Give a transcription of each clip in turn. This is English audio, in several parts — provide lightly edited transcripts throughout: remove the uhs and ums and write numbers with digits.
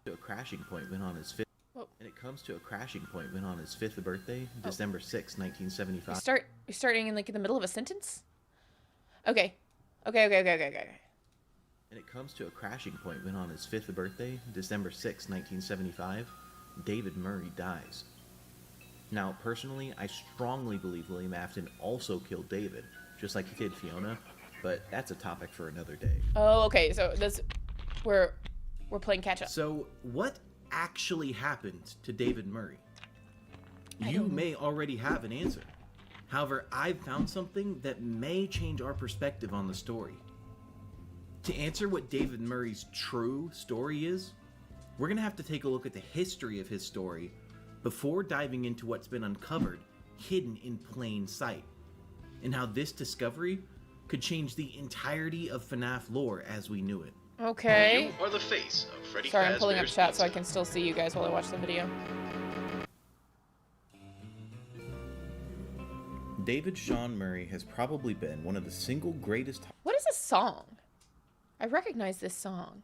to a crashing point when on his fifth. Whoa. And it comes to a crashing point when on his fifth birthday, December 6, 1975. You're starting in like in the middle of a sentence? Okay. Okay. And it comes to a crashing point when on his fifth birthday, December 6, 1975, David Murray dies. Now, personally, I strongly believe William Afton also killed David, just like he did Fiona, but that's a topic for another day. Oh, okay. So we're playing catch up. So, what actually happened to David Murray? You may already have an answer. However, I've found something that may change our perspective on the story. To answer what David Murray's true story is, we're going to have to take a look at the history of his story before diving into what's been uncovered, hidden in plain sight, and how this discovery could change the entirety of FNAF lore as we knew it. Okay. You are the face of Freddy Sorry, I'm pulling up Fazbear's chat so I Pizza. can still see you guys while I watch the video. David Sean Murray has probably been one of the single greatest What is this song? I recognize this song.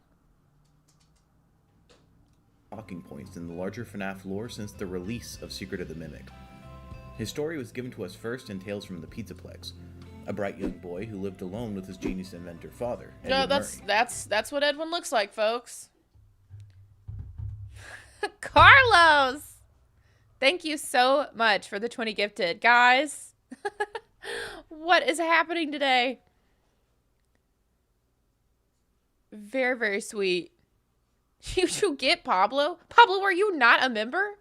talking points in the larger FNAF lore since the release of Secret of the Mimic. His story was given to us first in Tales from the Pizzaplex, a bright young boy who lived alone with his genius inventor father, Edwin Murray. That's what Edwin looks like, folks. Carlos! Thank you so much for the 20 gifted. Guys, what is happening today? Very, very sweet. You should get Pablo. Pablo, are you not a member?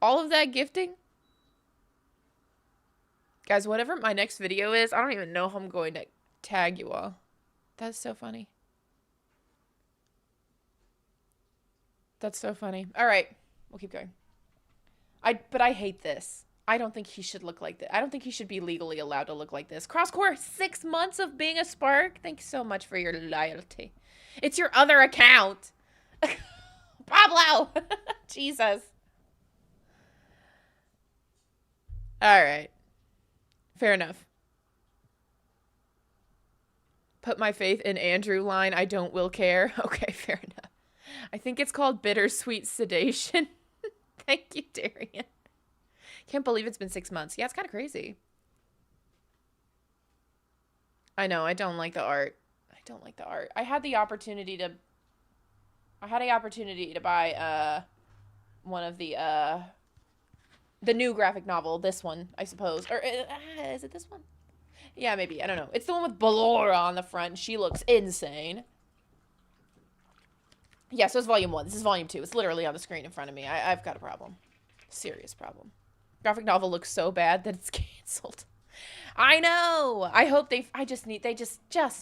All of that gifting? Guys, whatever my next video is, I don't even know how I'm going to tag you all. That's so funny. That's so funny. All right, we'll keep going. But I hate this. I don't think he should look like this. I don't think he should be legally allowed to look like this. Crosscore, 6 months of being a Spark. Thanks so much for your loyalty. It's your other account. Pablo. Jesus. All right. Fair enough. Put my faith in Andrew line. I don't will care. Okay, fair enough. I think it's called bittersweet sedation. Thank you, Darian. Can't believe it's been 6 months. Yeah, it's kind of crazy. I know. I don't like the art. I don't like the art. I had the opportunity to buy one of the new graphic novel. This one, I suppose. Or is it this one? Yeah, maybe. I don't know. It's the one with Ballora on the front. She looks insane. Yeah, so it's volume 1. This is volume 2. It's literally on the screen in front of me. I've got a problem. Serious problem. Graphic novel looks so bad that it's canceled. I know. I hope they just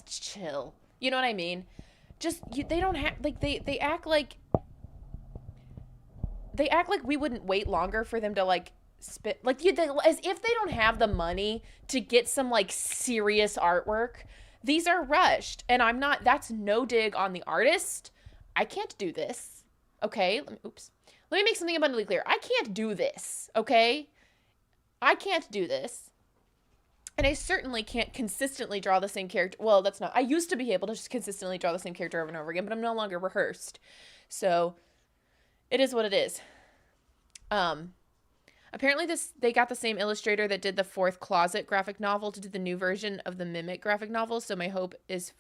chill. You know what I mean? They don't have, like, they act like we wouldn't wait longer for them to, like, spit, like, as if they don't have the money to get some, like, serious artwork. These are rushed, and that's no dig on the artist. I can't do this, okay? Let me make something abundantly clear. I can't do this, okay? I can't do this. And I certainly can't consistently draw the same character. Well, that's not. I used to be able to just consistently draw the same character over and over again, but I'm no longer rehearsed. So, it is what it is. Apparently they got the same illustrator that did the 4th Closet graphic novel to do the new version of the Mimic graphic novel, so my hope is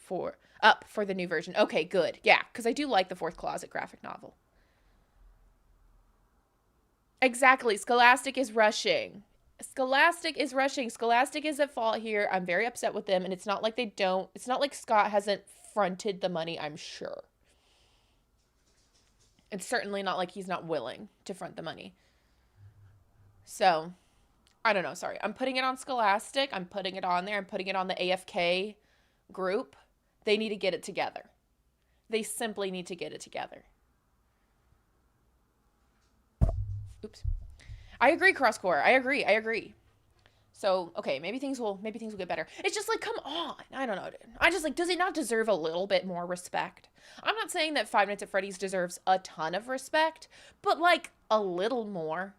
up for the new version. Okay, good. Yeah, because I do like the 4th Closet graphic novel. Exactly. Scholastic is rushing. Scholastic is at fault here. I'm very upset with them, and it's not like it's not like Scott hasn't fronted the money, I'm sure. It's certainly not like he's not willing to front the money. So, I don't know, sorry. I'm putting it on Scholastic. I'm putting it on there. I'm putting it on the AFK group. They need to get it together. They simply need to get it together. Oops. I agree, Crosscore. I agree. So, okay, maybe things will get better. It's just like, come on. I don't know, dude. I just, like, does it not deserve a little bit more respect? I'm not saying that Five Nights at Freddy's deserves a ton of respect, but, like, a little more.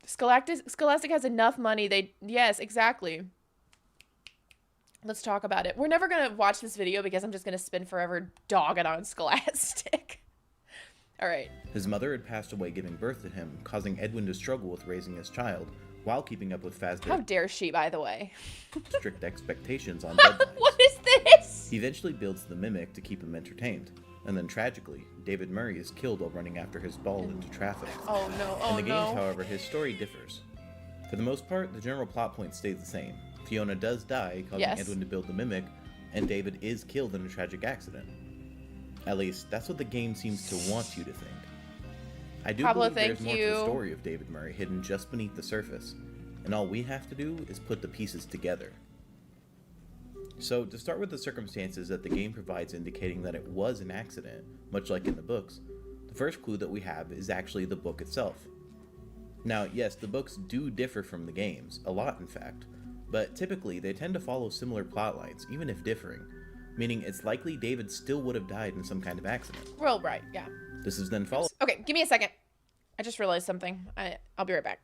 Scholastic has enough money. Yes, exactly. Let's talk about it. We're never going to watch this video because I'm just going to spend forever dogging on Scholastic. All right. His mother had passed away giving birth to him, causing Edwin to struggle with raising his child while keeping up with How dare she, by the way? strict expectations on deadlines. What is this? He eventually builds the mimic to keep him entertained. And then tragically, David Murray is killed while running after his ball into traffic. Oh no, oh In the games, no. however, his story differs. For the most part, the general plot point stays the same. Fiona does die, causing Yes. Edwin to build the mimic, and David is killed in a tragic accident. At least, that's what the game seems to want you to think. I do Pablo, believe there's thank more to you. the story of David Murray hidden just beneath the surface, and all we have to do is put the pieces together. So, to start with the circumstances that the game provides indicating that it was an accident, much like in the books, the first clue that we have is actually the book itself. Now, yes, the books do differ from the games, a lot in fact, but typically they tend to follow similar plot lines, even if differing, meaning it's likely David still would have died in some kind of accident. Well, right, yeah. This is then followed. Okay, give me a second. I just realized something. I'll be right back.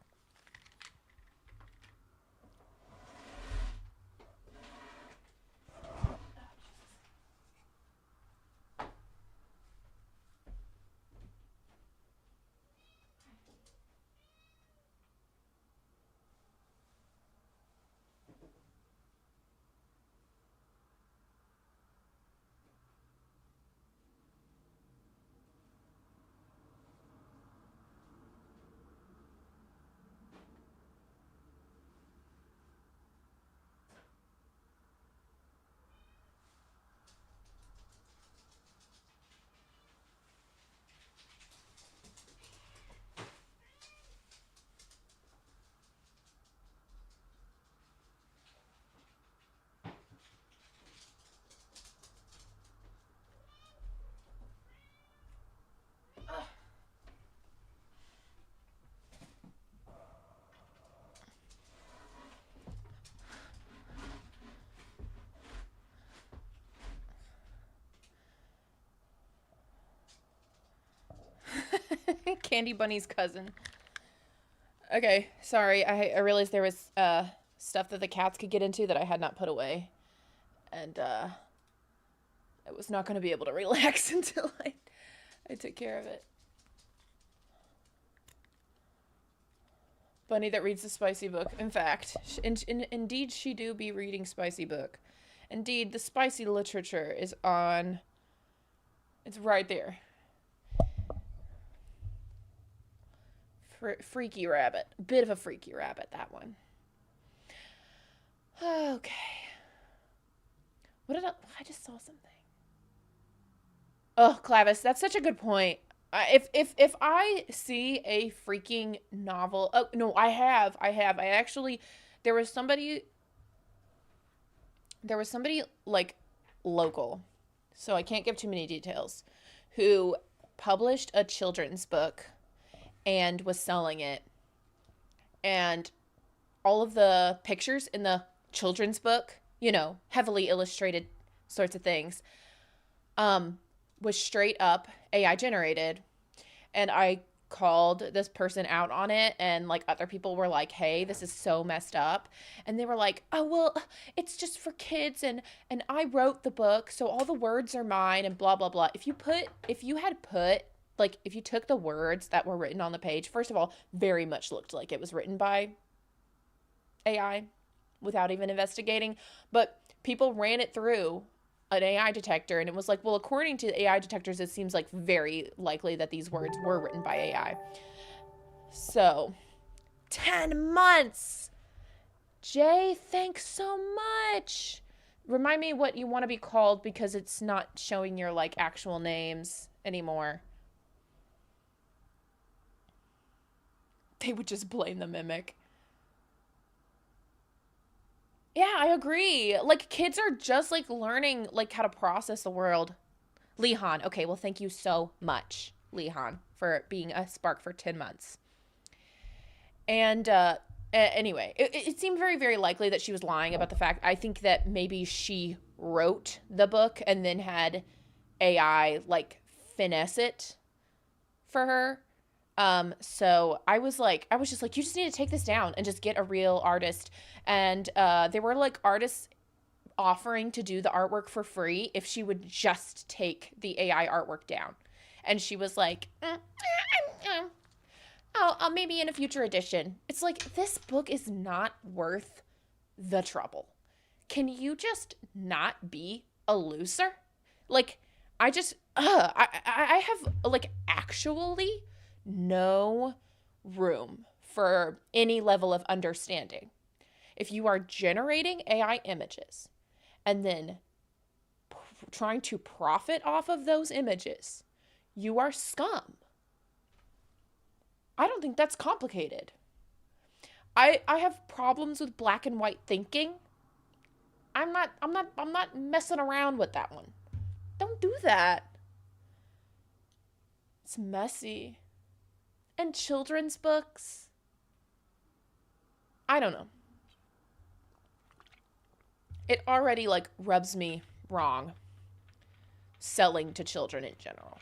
Candy Bunny's cousin. Okay, sorry. I realized there was stuff that the cats could get into that I had not put away. And I was not going to be able to relax until I took care of it. Bunny that reads the spicy book. In fact, indeed she do be reading spicy book. Indeed, the spicy literature is on... It's right there. Freaky rabbit. Bit of a freaky rabbit, that one. Okay. What did I just saw something. Oh, Clavis, that's such a good point. If I see a freaking novel, oh no, I have. I actually, there was somebody like local, so I can't give too many details, who published a children's book and was selling it, and all of the pictures in the children's book, you know, heavily illustrated sorts of things, was straight up AI generated. And I called this person out on it, and like other people were like, hey, this is so messed up. And they were like, oh, well, it's just for kids, and I wrote the book, so all the words are mine, and blah blah blah. If you took the words that were written on the page, first of all, very much looked like it was written by AI without even investigating, but people ran it through an AI detector, and it was like, well, according to AI detectors, it seems like very likely that these words were written by AI. So, 10 months! Jay, thanks so much! Remind me what you want to be called, because it's not showing your, like, actual names anymore. They would just blame the mimic. Yeah, I agree. Like, kids are just, like, learning, like, how to process the world. Lehan. Okay, well, thank you so much, Lehan, for being a spark for 10 months. And, anyway, it seemed very, very likely that she was lying about the fact. I think that maybe she wrote the book and then had AI, like, finesse it for her. So I was just like, you just need to take this down and just get a real artist. And there were like artists offering to do the artwork for free if she would just take the AI artwork down. And she was like, I'll maybe in a future edition. It's like, this book is not worth the trouble. Can you just not be a loser? Like, I just, I have, like, actually no room for any level of understanding. If you are generating AI images and then trying to profit off of those images, you are scum. I don't think that's complicated. I have problems with black and white thinking. I'm not messing around with that one. Don't do that. It's messy. And children's books, I don't know. It already, like, rubs me wrong selling to children in general.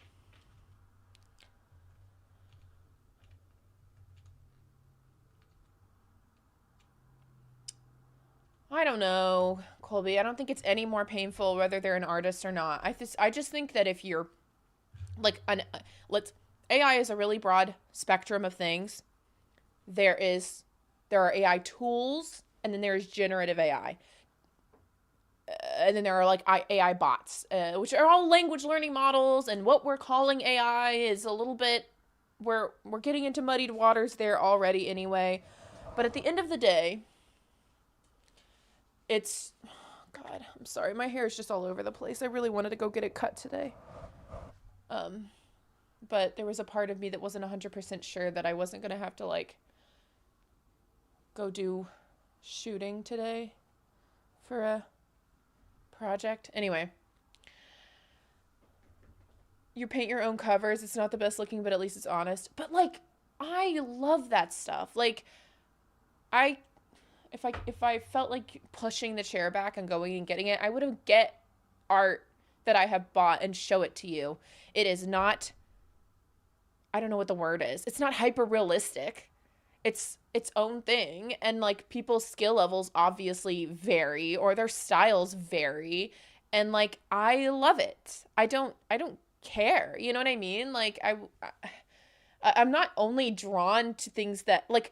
I don't know, Colby. I don't think it's any more painful whether they're an artist or not. I just think that if you're like AI is a really broad spectrum of things. There are AI tools, and then there's generative AI. And then there are like AI bots, which are all language learning models, and what we're calling AI is a little bit, we're getting into muddied waters there already anyway. But at the end of the day, it's, God, I'm sorry, my hair is just all over the place. I really wanted to go get it cut today. But there was a part of me that wasn't 100% sure that I wasn't going to have to, like, go do shooting today for a project. Anyway, you paint your own covers. It's not the best looking, but at least it's honest. But, like, I love that stuff. Like, if I felt like pushing the chair back and going and getting it, I would have get art that I have bought and show it to you. It is not, I don't know what the word is. It's not hyper realistic. It's its own thing. And, like, people's skill levels obviously vary, or their styles vary. And, like, I love it. I don't care. You know what I mean? Like, I'm not only drawn to things that, like,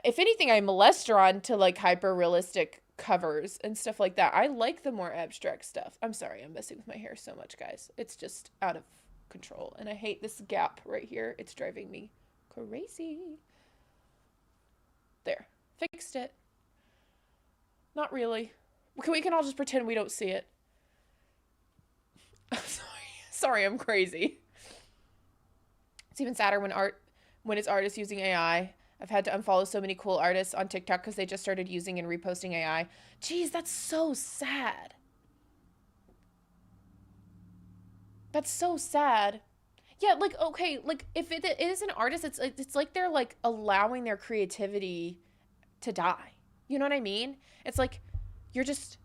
if anything, I'm less drawn to, like, hyper realistic covers and stuff like that. I like the more abstract stuff. I'm sorry, I'm messing with my hair so much, guys. It's just out of control. And I hate this gap right here. It's driving me crazy. There. Fixed it. Not really. We can all just pretend we don't see it. I'm sorry. Sorry, I'm crazy. It's even sadder when it's artists using AI. I've had to unfollow so many cool artists on TikTok because they just started using and reposting AI. Jeez, that's so sad. That's so sad. Yeah, like, okay, like, if it is an artist, it's like they're, like, allowing their creativity to die. You know what I mean? It's like you're just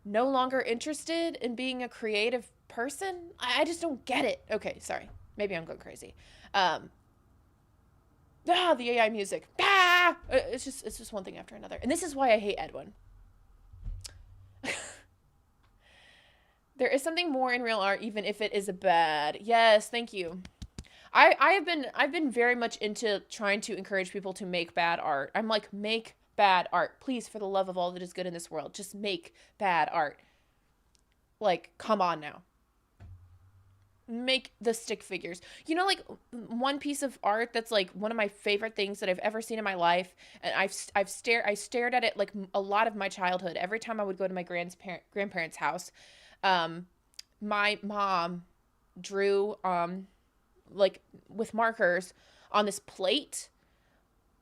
no longer interested in being a creative person. I just don't get it. Okay, sorry. Maybe I'm going crazy. The AI music. It's just one thing after another. And this is why I hate Edwin. There is something more in real art, even if it is bad. Yes, thank you. I've been very much into trying to encourage people to make bad art. I'm like, make bad art. Please, for the love of all that is good in this world, just make bad art. Like, come on now. Make the stick figures. You know, like, one piece of art that's, like, one of my favorite things that I've ever seen in my life, and I stared at it, like, a lot of my childhood. Every time I would go to my grandparents' house, my mom drew, like, with markers on this plate,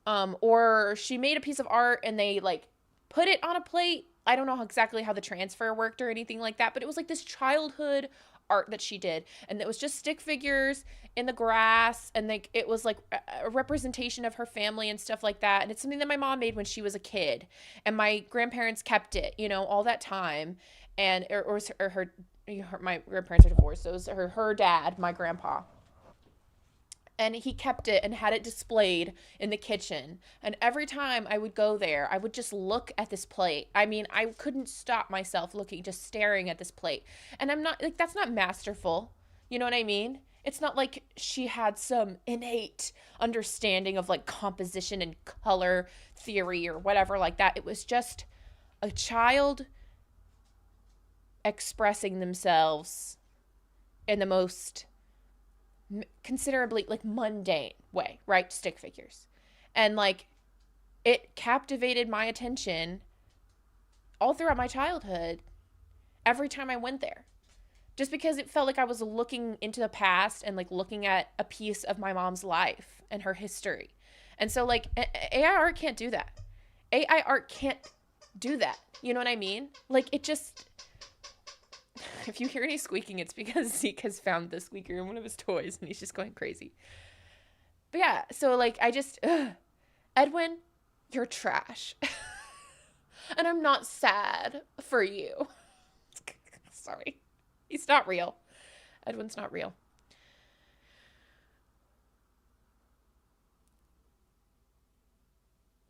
or she made a piece of art and they, like, put it on a plate. I don't know exactly how the transfer worked or anything like that, but it was like this childhood art that she did, and it was just stick figures in the grass, and like it was like a representation of her family and stuff like that. And it's something that my mom made when she was a kid, and my grandparents kept it, you know, all that time. And my grandparents are divorced, so it was her dad, my grandpa, And he kept it and had it displayed in the kitchen. And every time I would go there, I would just look at this plate. I mean, I couldn't stop myself looking, just staring at this plate. And I'm not, like, that's not masterful. You know what I mean? It's not like she had some innate understanding of like composition and color theory or whatever like that. It was just a child expressing themselves in the most considerably like mundane way, right? Stick figures. And like it captivated my attention all throughout my childhood every time I went there. Just because it felt like I was looking into the past and like looking at a piece of my mom's life and her history. And so like AI art can't do that. AI art can't do that. You know what I mean? Like it just, if you hear any squeaking, it's because Zeke has found the squeaker in one of his toys and he's just going crazy. But yeah, so like I just, Edwin, you're trash. And I'm not sad for you. Sorry. He's not real. Edwin's not real.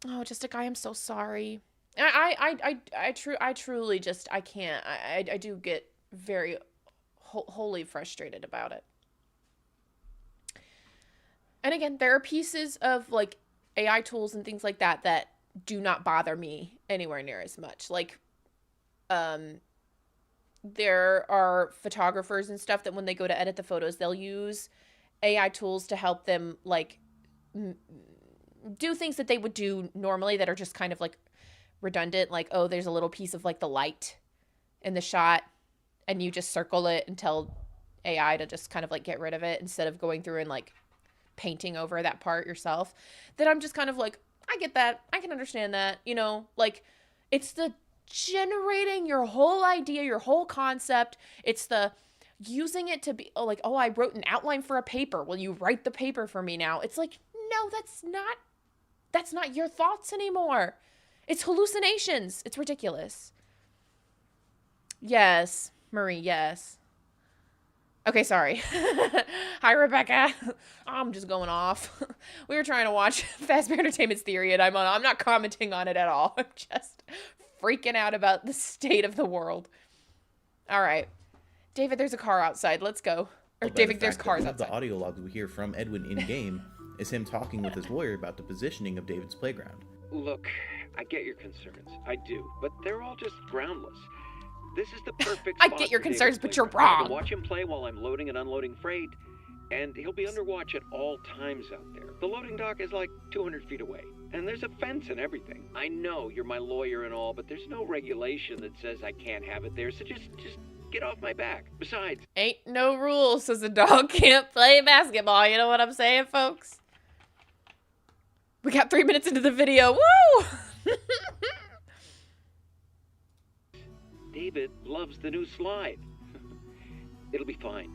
Oh, just a guy, I'm so sorry. I truly just, I can't. I do get very wholly frustrated about it. And again, there are pieces of like AI tools and things like that that do not bother me anywhere near as much. Like, there are photographers and stuff that when they go to edit the photos, they'll use AI tools to help them like do things that they would do normally that are just kind of like redundant. Like, oh, there's a little piece of like the light in the shot and you just circle it and tell AI to just kind of like get rid of it instead of going through and like painting over that part yourself. That I'm just kind of like, I get that. I can understand that, you know, like it's the generating your whole idea, your whole concept. It's the using it to be like, oh, I wrote an outline for a paper. Will you write the paper for me now? It's like, no, that's not your thoughts anymore. It's hallucinations. It's ridiculous. Yes, Marie, yes. Okay, sorry. Hi, Rebecca. I'm just going off. We were trying to watch Fazbear Entertainment's Theory, and I'm not commenting on it at all. I'm just freaking out about the state of the world. All right. David, there's a car outside. Let's go. Or David, there's cars outside. The audio logs we hear from Edwin in-game is him talking with his lawyer about the positioning of David's playground. Look, I get your concerns. I do. But they're all just groundless. This is the perfect I spot get your for concerns, David's but you're playground. I wrong. can watch him play while I'm loading and unloading freight, and he'll be under watch at all times out there. The loading dock is like 200 feet away, and there's a fence and everything. I know you're my lawyer and all, but there's no regulation that says I can't have it there, so just get off my back. Besides, ain't no rules says a dog can't play basketball. You know what I'm saying, folks? We got 3 minutes into the video. Woo! David loves the new slide. It'll be fine.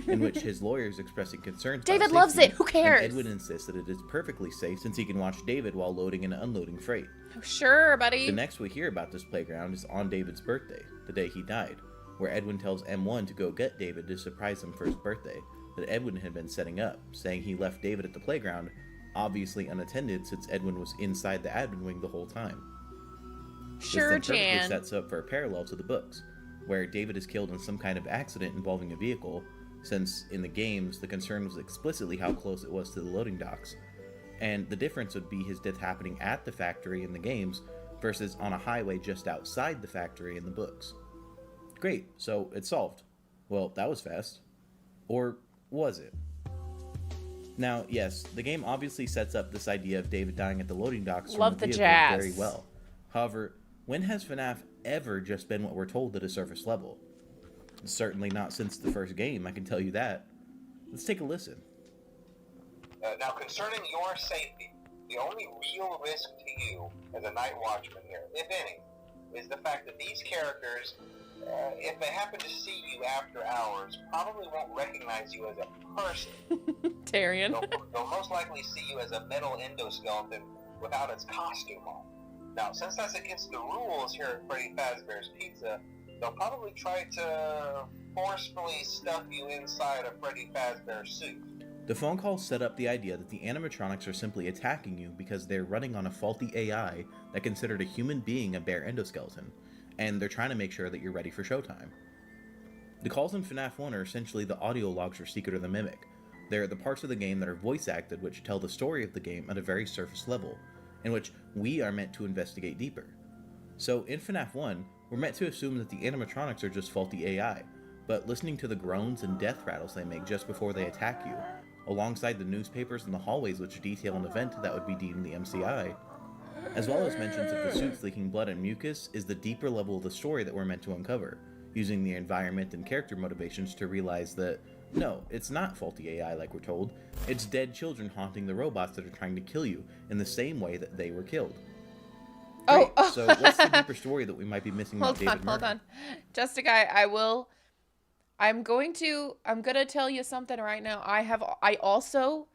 In which his lawyer is expressing concerns. David loves it. Who cares? And Edwin insists that it is perfectly safe since he can watch David while loading and unloading freight. Sure, buddy. The next we hear about this playground is on David's birthday, the day he died, where Edwin tells M1 to go get David to surprise him for his birthday that Edwin had been setting up, saying he left David at the playground, obviously unattended since Edwin was inside the admin wing the whole time. Sure, this then perfectly Jan. sets up for a parallel to the books, where David is killed in some kind of accident involving a vehicle, since in the games the concern was explicitly how close it was to the loading docks, and the difference would be his death happening at the factory in the games versus on a highway just outside the factory in the books. Great, so it's solved. Well, that was fast. Or was it? Now, yes, the game obviously sets up this idea of David dying at the loading docks from the vehicle very well. However, when has FNAF ever just been what we're told at a surface level? Certainly not since the first game, I can tell you that. Let's take a listen. Now, concerning your safety, the only real risk to you as a night watchman here, if any, is the fact that these characters, if they happen to see you after hours, probably won't recognize you as a person. Tyrion. They'll most likely see you as a metal endoskeleton without its costume on. Now, since that's against the rules here at Freddy Fazbear's Pizza, they'll probably try to forcefully stuff you inside a Freddy Fazbear suit. The phone call set up the idea that the animatronics are simply attacking you because they're running on a faulty AI that considered a human being a bare endoskeleton, and they're trying to make sure that you're ready for showtime. The calls in FNAF 1 are essentially the audio logs for Secret of the Mimic. They're the parts of the game that are voice acted which tell the story of the game at a very surface level, in which we are meant to investigate deeper. So in FNAF 1, we're meant to assume that the animatronics are just faulty AI, but listening to the groans and death rattles they make just before they attack you, alongside the newspapers in the hallways which detail an event that would be deemed the MCI, as well as mentions of the suits leaking blood and mucus, is the deeper level of the story that we're meant to uncover, using the environment and character motivations to realize that, no, it's not faulty AI like we're told, it's dead children haunting the robots that are trying to kill you in the same way that they were killed. Great. Oh. So what's the deeper story that we might be missing about David Murray? Hold on. Jessica, I'm gonna tell you something right now. I also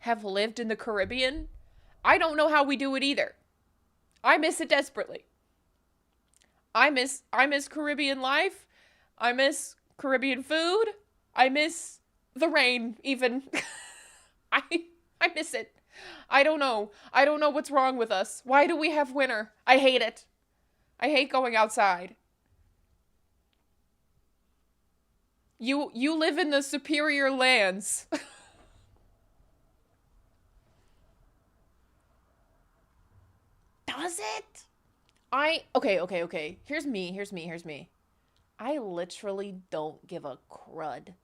have lived in the Caribbean. I don't know how we do it either. I miss it desperately. I miss Caribbean life. I miss Caribbean food. I miss the rain even. I miss it. I don't know. I don't know what's wrong with us. Why do we have winter? I hate it. I hate going outside. You live in the superior lands. Does it? Okay. Here's me. I literally don't give a crud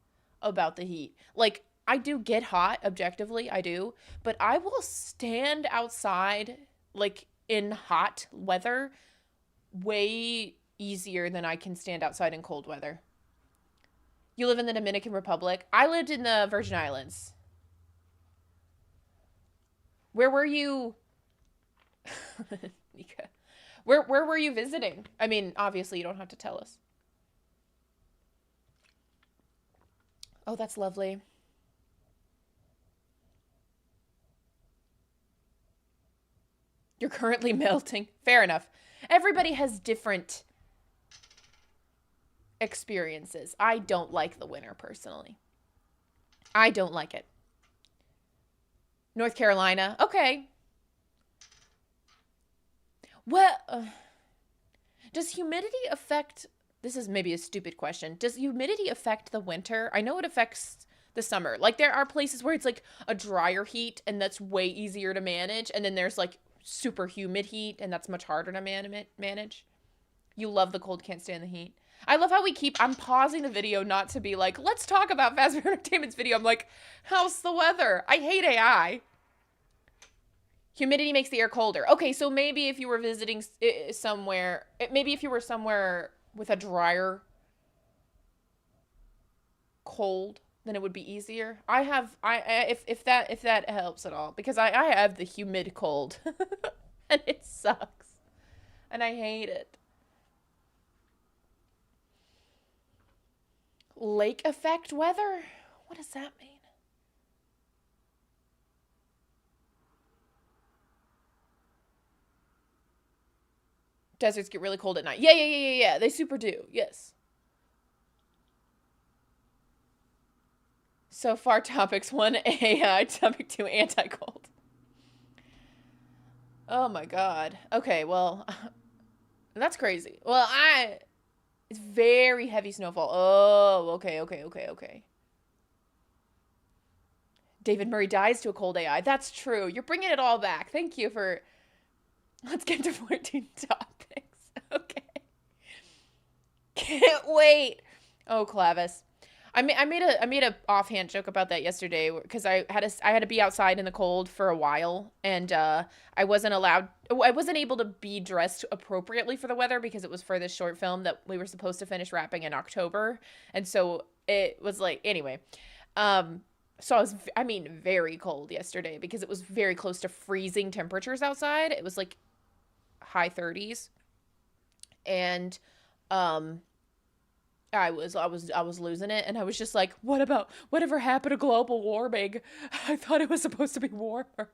about the heat. Like, I do get hot, objectively, I do, but I will stand outside, like, in hot weather way easier than I can stand outside in cold weather. You live in the Dominican Republic. I lived in the Virgin Islands. Where were you? Nika. Where were you visiting? I mean, obviously you don't have to tell us. Oh, that's lovely. You're currently melting. Fair enough. Everybody has different experiences. I don't like the winter personally. I don't like it. North Carolina. Okay. Well, does humidity affect... This is maybe a stupid question. Does humidity affect the winter? I know it affects the summer. Like, there are places where it's like a drier heat and that's way easier to manage. And then there's like super humid heat and that's much harder to manage. You love the cold, can't stand the heat. I love how I'm pausing the video not to be like, let's talk about Fazbear Entertainment's video. I'm like, how's the weather? I hate AI. Humidity makes the air colder. Okay, so maybe if you were visiting somewhere, maybe if you were somewhere with a drier cold, then it would be easier. If that helps at all, because I have the humid cold and it sucks and I hate it. Lake effect weather? What does that mean? Deserts get really cold at night. Yeah. They super do. Yes. So far, topics 1, AI. Topic 2, anti-cold. Oh my god. Okay, well, that's crazy. Well, it's very heavy snowfall. Oh, okay. David Murray dies to a cold AI. That's true. You're bringing it all back. Thank you for... Let's get to 14 topics. Okay. Can't wait. Oh, Clavis. I made a offhand joke about that yesterday because I had to be outside in the cold for a while, and I wasn't able to be dressed appropriately for the weather because it was for this short film that we were supposed to finish wrapping in October, and so it was like, anyway. So I was very cold yesterday because it was very close to freezing temperatures outside. It was like high 30s, and I was losing it, and I was just like, whatever happened to global warming? I thought it was supposed to be warmer.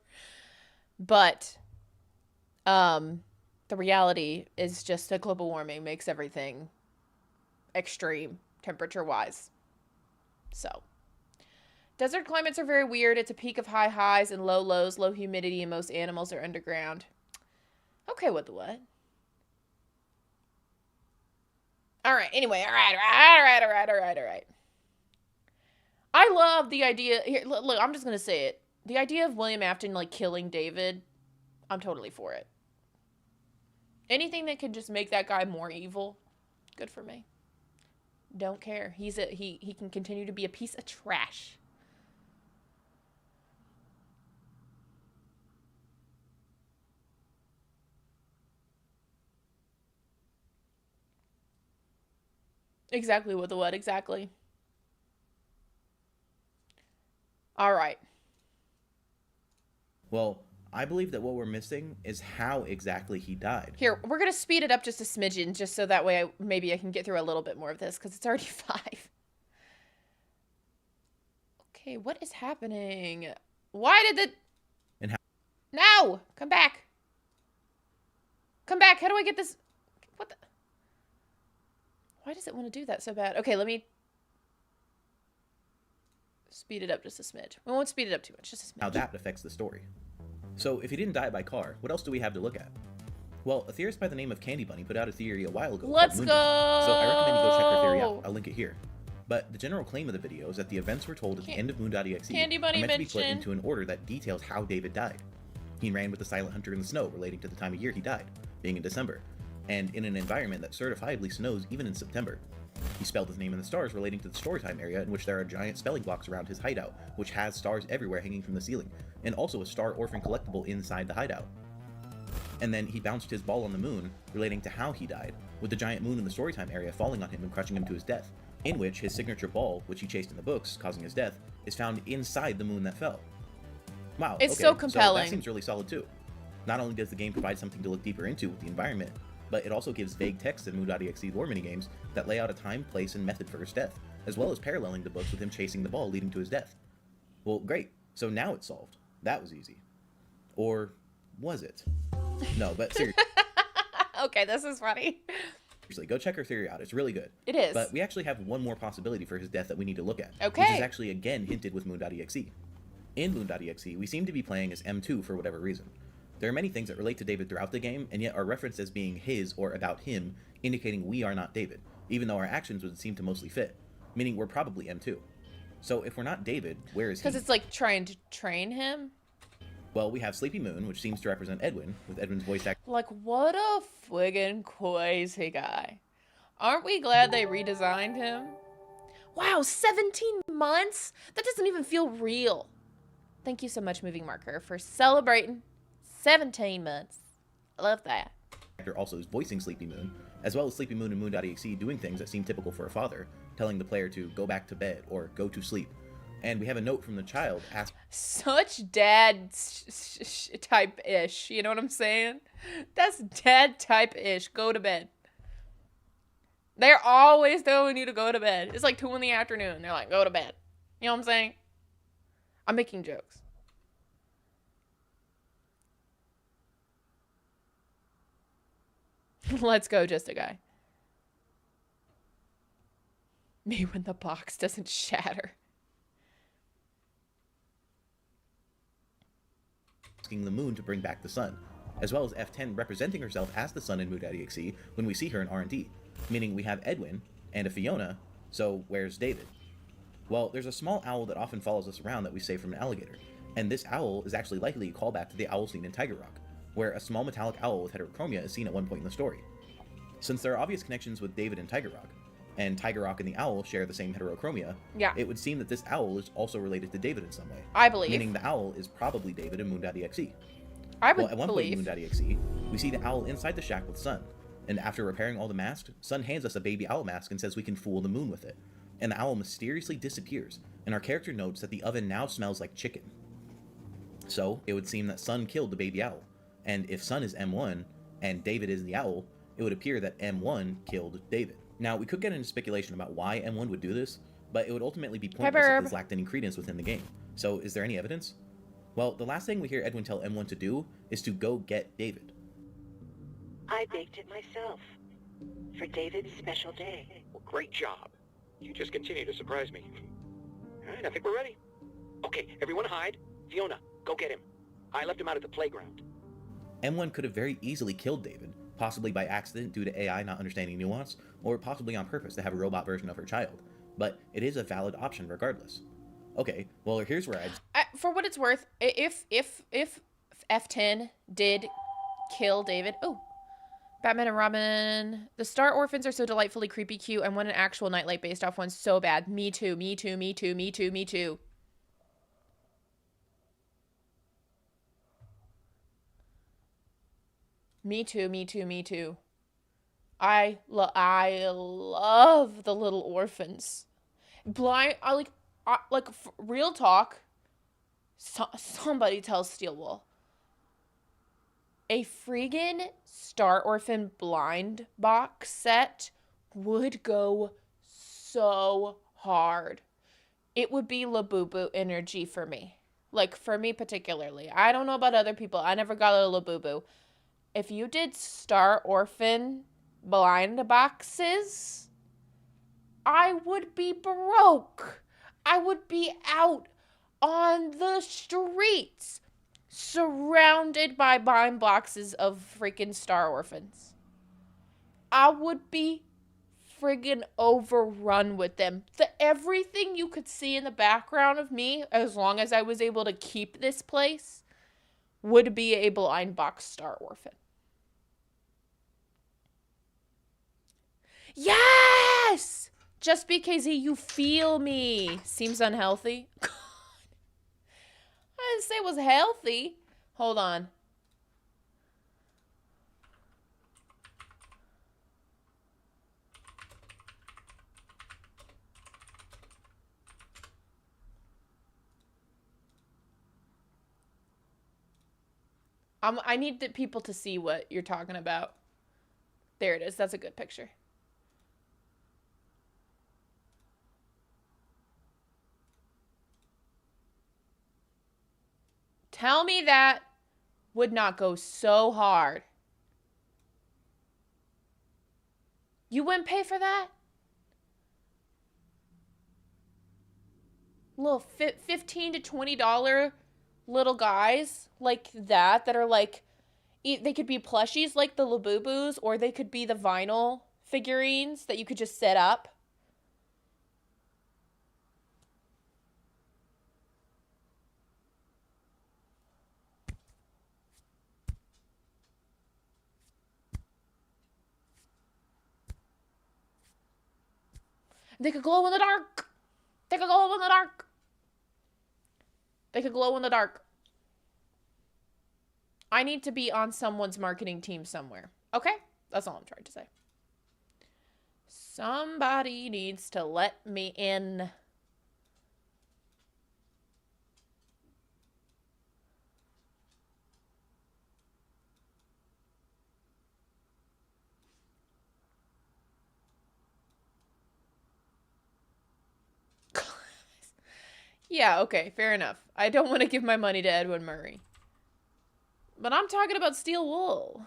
But the reality is just that global warming makes everything extreme temperature-wise. So, Desert climates are very weird. It's a peak of high highs and low lows, low humidity, and most animals are underground. Okay, what the what? All right, anyway, all right. I love the idea. Here, look, I'm just going to say it. The idea of William Afton, like, killing David, I'm totally for it. Anything that can just make that guy more evil, good for me. Don't care. He can continue to be a piece of trash. Exactly what the what, exactly. All right. Well, I believe that what we're missing is how exactly he died. Here, we're going to speed it up just a smidgen, just so that way maybe I can get through a little bit more of this, because it's already 5. Okay, what is happening? Why did the... And how... No! Come back! Come back! How do I get this... What the... Why does it want to do that so bad? Okay, let me... speed it up just a smidge. We won't speed it up too much, just a smidge. How that affects the story. So, if he didn't die by car, what else do we have to look at? Well, a theorist by the name of Candy Bunny put out a theory a while ago. Let's go! So I recommend you go check her theory out. I'll link it here. But the general claim of the video is that the events we're told at the end of Moon.exe Candy Bunny are meant to be put into an order that details how David died. He ran with the silent hunter in the snow, relating to the time of year he died, being in December, and in an environment that certifiably snows even in September. He spelled his name in the stars, relating to the storytime area in which there are giant spelling blocks around his hideout, which has stars everywhere hanging from the ceiling, and also a star orphan collectible inside the hideout. And then he bounced his ball on the moon, relating to how he died, with the giant moon in the storytime area falling on him and crushing him to his death, in which his signature ball, which he chased in the books, causing his death, is found inside the moon that fell. Wow, it's okay, so compelling. So that seems really solid too. Not only does the game provide something to look deeper into with the environment, but it also gives vague text in Moon.exe lore minigames that lay out a time, place, and method for his death, as well as paralleling the books with him chasing the ball leading to his death. Well, great. So now it's solved. That was easy. Or was it? No, but seriously. Okay, this is funny. Seriously, go check her theory out. It's really good. It is. But we actually have one more possibility for his death that we need to look at. Okay. Which is actually again hinted with Moon.exe. In Moon.exe, we seem to be playing as M2 for whatever reason. There are many things that relate to David throughout the game, and yet are referenced as being his or about him, indicating we are not David, even though our actions would seem to mostly fit, meaning we're probably M2. So if we're not David, where is he? Because it's like trying to train him? Well, we have Sleepy Moon, which seems to represent Edwin, with Edwin's voice actor. Like, what a friggin' crazy guy. Aren't we glad they redesigned him? Wow, 17 months? That doesn't even feel real. Thank you so much, Moving Marker, for celebrating 17 months. I love that. Actor also is voicing Sleepy Moon, as well as Sleepy Moon and Moon.exe doing things that seem typical for a father, telling the player to go back to bed or go to sleep. And we have a note from the child asking... Such dad type-ish, you know what I'm saying? That's dad type-ish. Go to bed. They're always telling you to go to bed. It's like 2 in the afternoon. They're like, go to bed. You know what I'm saying? I'm making jokes. Let's go, just a guy. Me when the box doesn't shatter. Asking the moon to bring back the sun, as well as F10 representing herself as the sun in Moon.exe when we see her in R&D, meaning we have Edwin and a Fiona, so where's David? Well, there's a small owl that often follows us around that we save from an alligator, and this owl is actually likely a callback to the owl seen in Tiger Rock, where a small metallic owl with heterochromia is seen at one point in the story. Since there are obvious connections with David and Tiger Rock, and Tiger Rock and the owl share the same heterochromia, it would seem that this owl is also related to David in some way. I believe. Meaning the owl is probably David in Moon.exe. I would at one point in Moon.exe, we see the owl inside the shack with Sun, and after repairing all the masks, Sun hands us a baby owl mask and says we can fool the moon with it. And the owl mysteriously disappears, and our character notes that the oven now smells like chicken. So, it would seem that Sun killed the baby owl, and if Sun is M1, and David is the owl, it would appear that M1 killed David. Now, we could get into speculation about why M1 would do this, but it would ultimately be pointless if this lacked any credence within the game. So, is there any evidence? Well, the last thing we hear Edwin tell M1 to do is to go get David. I baked it myself, for David's special day. Well, great job. You just continue to surprise me. All right, I think we're ready. Okay, everyone hide. Fiona, go get him. I left him out at the playground. M1 could have very easily killed David, possibly by accident due to AI not understanding nuance, or possibly on purpose to have a robot version of her child. But it is a valid option regardless. Okay, well here's where For what it's worth, if F10 did kill David, oh, Batman and Robin, the Star Orphans are so delightfully creepy cute. I want an actual Nightlight based off one so bad. Me too, me too, me too, me too, me too. Me too, me too, me too. I love the little orphans. Real talk. Somebody tells Steelwool. A friggin' Star Orphan blind box set would go so hard. It would be Labubu energy for me. Like, for me particularly. I don't know about other people. I never got a Labubu. If you did Star Orphan blind boxes, I would be broke. I would be out on the streets, surrounded by blind boxes of freaking Star Orphans. I would be friggin' overrun with them. Everything you could see in the background of me, as long as I was able to keep this place, would be a blind box Star Orphan. Yes! Just BKZ, you feel me. Seems unhealthy. God. I didn't say it was healthy. Hold on. I need the people to see what you're talking about. There it is. That's a good picture. Tell me that would not go so hard. You wouldn't pay for that? Little $15 to $20 little guys like that are like, they could be plushies like the Labubus, or they could be the vinyl figurines that you could just set up. They could glow in the dark. They could glow in the dark. They could glow in the dark. I need to be on someone's marketing team somewhere. Okay? That's all I'm trying to say. Somebody needs to let me in. Yeah, okay, fair enough. I don't want to give my money to Edwin Murray. But I'm talking about Steel Wool.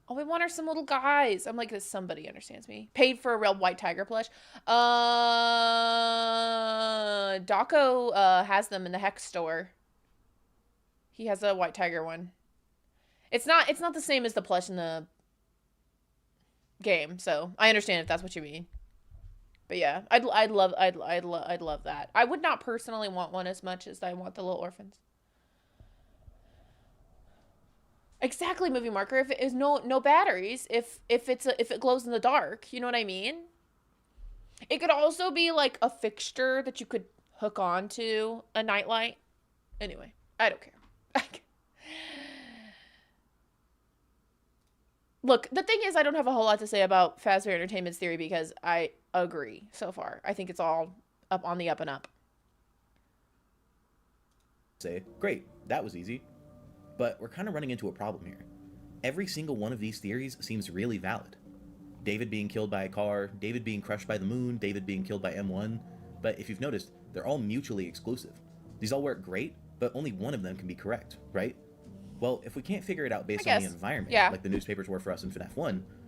All we want are some little guys. I'm like, somebody understands me. Paid for a real white tiger plush. Daco has them in the Hex store. He has a white tiger one. It's not the same as the plush in the game, so I understand if that's what you mean. But yeah, I'd love that. I would not personally want one as much as I want the little orphans. Exactly, movie marker. If it is no batteries, if it glows in the dark, you know what I mean? It could also be like a fixture that you could hook onto a nightlight. Anyway, I don't care. Look, the thing is, I don't have a whole lot to say about Fazbear Entertainment's theory because I agree so far. I think it's all up on the up and up. say, great, that was easy. But we're kind of running into a problem here. Every single one of these theories seems really valid. David being killed by a car, David being crushed by the moon, David being killed by M1. But if you've noticed, they're all mutually exclusive. These all work great, but only one of them can be correct, right? Well, if we can't figure it out based on the environment, like the newspapers were for us in FNAF 1,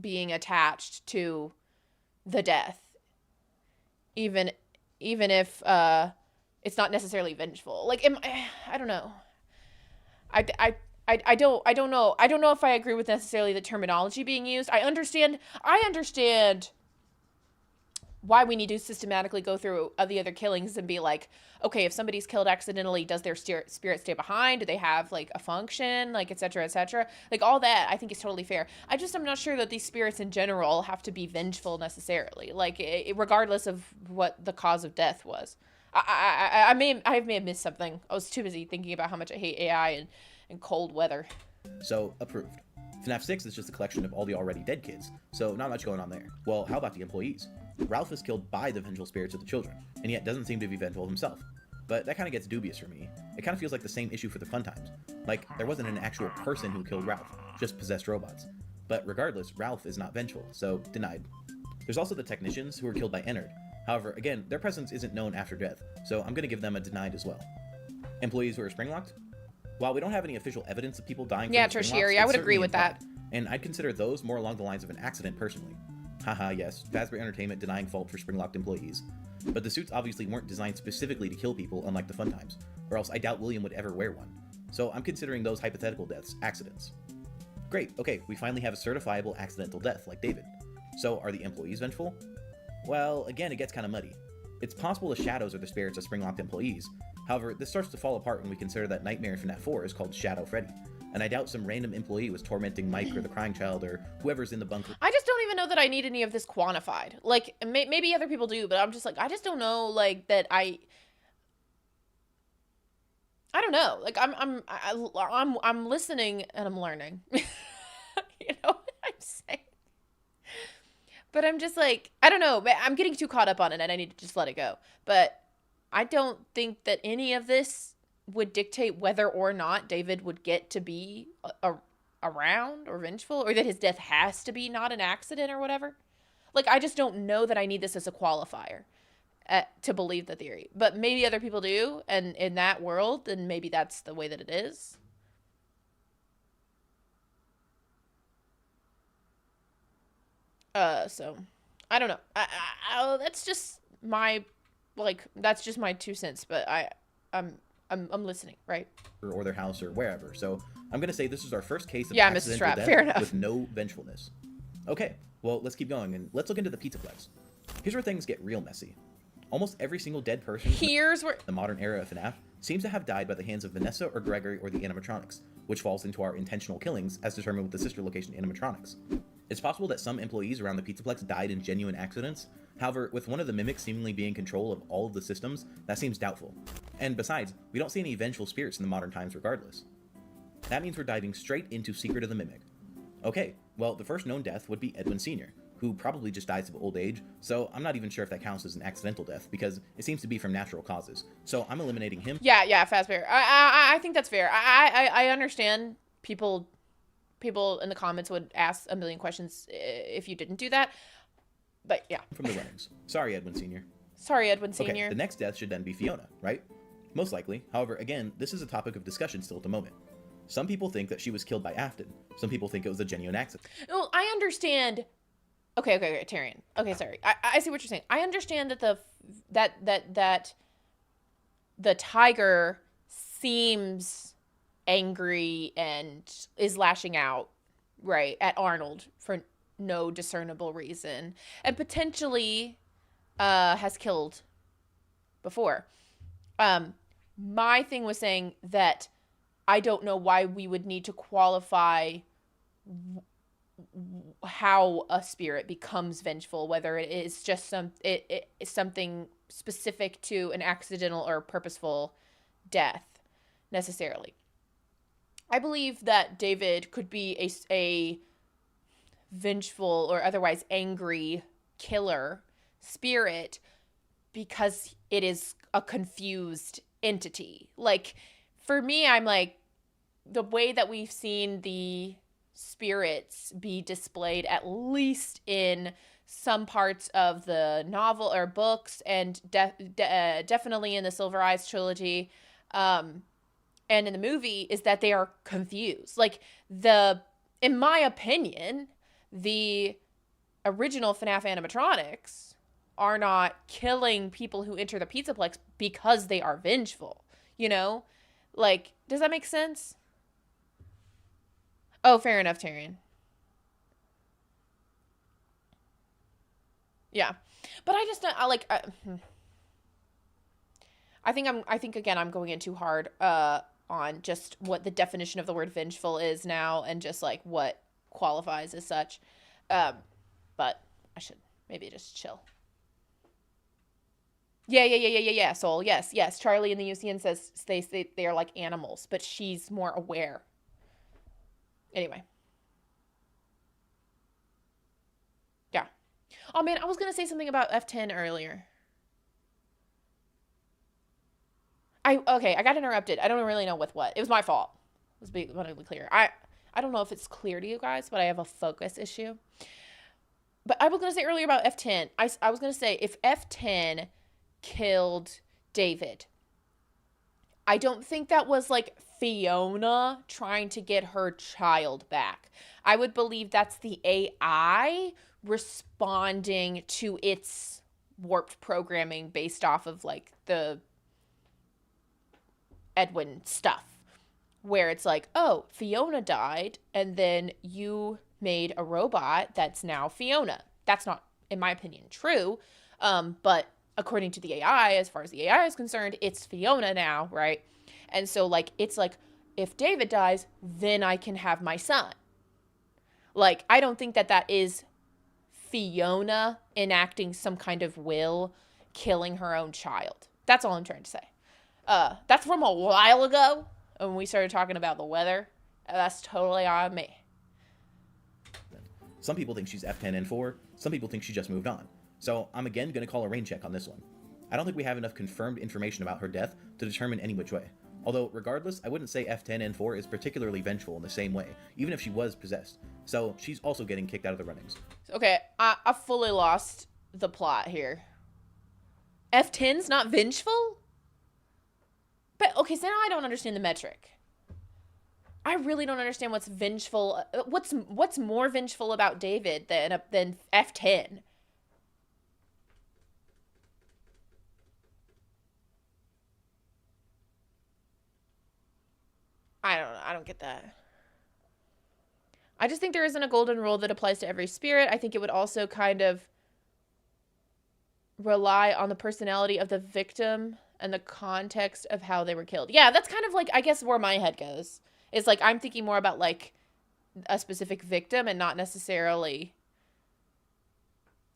being attached to the death, even if it's not necessarily vengeful. Like, I don't know. I don't know. I don't know if I agree with necessarily the terminology being used. I understand why we need to systematically go through the other killings and be like, okay, if somebody's killed accidentally, does their spirit stay behind? Do they have like a function, like et cetera, et cetera? Like all that I think is totally fair. I'm not sure that these spirits in general have to be vengeful necessarily, like regardless of what the cause of death was. I may have missed something. I was too busy thinking about how much I hate AI and cold weather. So, approved. FNAF 6 is just a collection of all the already dead kids, so not much going on there. Well, how about the employees? Ralph is killed by the vengeful spirits of the children, and yet doesn't seem to be vengeful himself. But that kind of gets dubious for me. It kind of feels like the same issue for the Fun Times. Like, there wasn't an actual person who killed Ralph, just possessed robots. But regardless, Ralph is not vengeful, so denied. There's also the technicians who were killed by Ennard. However, again, their presence isn't known after death, so I'm going to give them a denied as well. Employees who are spring-locked? While we don't have any official evidence of people dying from tertiary, I would agree with that. And I'd consider those more along the lines of an accident personally. Haha, yes, Fazbear Entertainment denying fault for spring-locked employees. But the suits obviously weren't designed specifically to kill people, unlike the Fun Times, or else I doubt William would ever wear one. So I'm considering those hypothetical deaths accidents. Great, okay, we finally have a certifiable accidental death, like David. So are the employees vengeful? Well, again, it gets kind of muddy. It's possible the shadows are the spirits of spring-locked employees. However, this starts to fall apart when we consider that Nightmare in FNAF 4 is called Shadow Freddy, and I doubt some random employee was tormenting Mike or the crying child or whoever's in the bunker. I just don't even know that I need any of this quantified. Like, maybe other people do, but I'm just like, I just don't know, like, that I don't know. Like, I'm listening and I'm learning. You know what I'm saying? But I'm just like, I don't know. I'm getting too caught up on it and I need to just let it go. But I don't think that any of this would dictate whether or not David would get to be around or vengeful, or that his death has to be not an accident or whatever. Like, I just don't know that I need this as a qualifier to believe the theory. But maybe other people do, and in that world, then maybe that's the way that it is. So I don't know. That's just my, like, that's just my 2 cents, but I'm listening, right? Or their house or wherever. So I'm going to say this is our first case of Mrs. Trapp, fair enough. with no vengefulness. Okay, well, let's keep going and let's look into the Pizzaplex. Here's where things get real messy. Almost every single dead person in the modern era of FNAF seems to have died by the hands of Vanessa or Gregory or the animatronics, which falls into our intentional killings as determined with the sister location animatronics. It's possible that some employees around the Pizzaplex died in genuine accidents. However, with one of the mimics seemingly being in control of all of the systems, that seems doubtful. And besides, we don't see any vengeful spirits in the modern times regardless. That means we're diving straight into Secret of the Mimic. Okay, well, the first known death would be Edwin Sr., who probably just dies of old age, so I'm not even sure if that counts as an accidental death, because it seems to be from natural causes. So I'm eliminating him. Yeah, Fazbear. I think that's fair. I understand people in the comments would ask a million questions if you didn't do that. But yeah. From the runnings. Sorry, Edwin Sr. Sorry, Edwin Sr. Okay, the next death should then be Fiona, right? Most likely. However, again, this is a topic of discussion still at the moment. Some people think that she was killed by Afton. Some people think it was a genuine accident. Well, I understand. Okay, Tyrion. Okay, sorry. I see what you're saying. I understand that that the tiger seems angry and is lashing out, right, at Arnold for no discernible reason, and potentially has killed before. My thing was saying that I don't know why we would need to qualify how a spirit becomes vengeful, whether it is just it is something specific to an accidental or purposeful death necessarily. I believe that David could be a vengeful or otherwise angry killer spirit because it is a confused entity. Like, for me, I'm like, the way that we've seen the spirits be displayed, at least in some parts of the novel or books, and definitely in the Silver Eyes trilogy, and in the movie, is that they are confused. Like, in my opinion, the original FNAF animatronics are not killing people who enter the Pizzaplex because they are vengeful, you know? Like, does that make sense? Oh, fair enough, Tyrion. Yeah. But I just don't, I think again, I'm going in too hard on just what the definition of the word vengeful is now and just like what qualifies as such. But I should maybe just chill. Yeah, Soul. Yes. Charlie in the UCN says they are like animals, but she's more aware. Anyway. Yeah. Oh man, I was going to say something about F10 earlier. I got interrupted. I don't really know with what. It was my fault. Let's be clear. I don't know if it's clear to you guys, but I have a focus issue. But I was going to say earlier about F10. I was going to say if F10 killed David, I don't think that was like Fiona trying to get her child back. I would believe that's the AI responding to its warped programming based off of like the Edwin stuff, where it's like, oh, Fiona died and then you made a robot that's now Fiona. That's not, in my opinion, true. But according to the AI, as far as the AI is concerned, it's Fiona now, right? And so like, it's like, if David dies, then I can have my son. Like, I don't think that is Fiona enacting some kind of will, killing her own child. That's all I'm trying to say. That's from a while ago when we started talking about the weather. That's totally on me. Some people think she's F10N4. Some people think she just moved on. So I'm again going to call a rain check on this one. I don't think we have enough confirmed information about her death to determine any which way. Although, regardless, I wouldn't say F10N4 is particularly vengeful in the same way, even if she was possessed. So she's also getting kicked out of the runnings. Okay, I fully lost the plot here. F10's not vengeful? But, okay, so now I don't understand the metric. I really don't understand what's vengeful. What's more vengeful about David than F10? I don't get that. I just think there isn't a golden rule that applies to every spirit. I think it would also kind of rely on the personality of the victim and the context of how they were killed. Yeah, that's kind of like, I guess, where my head goes. It's like, I'm thinking more about like a specific victim and not necessarily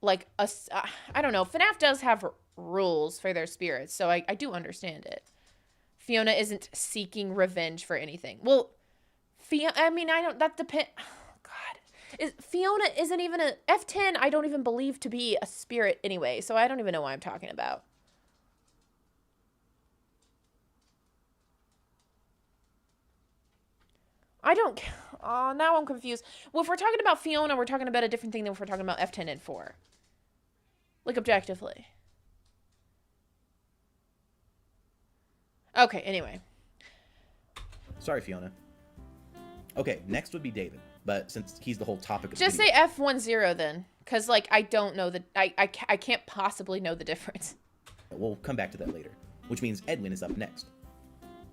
like I don't know. FNAF does have rules for their spirits, so I do understand it. Fiona isn't seeking revenge for anything. Well, that depends. God. Fiona isn't even a F10. I don't even believe to be a spirit anyway, so I don't even know what I'm talking about. Oh, now I'm confused. Well, if we're talking about Fiona, we're talking about a different thing than if we're talking about F10 and 4. Like, objectively. Okay, anyway. Sorry, Fiona. Okay, next would be David, but since he's the whole topic of Just the say F10 then, because, like, I don't know I can't possibly know the difference. We'll come back to that later, which means Edwin is up next.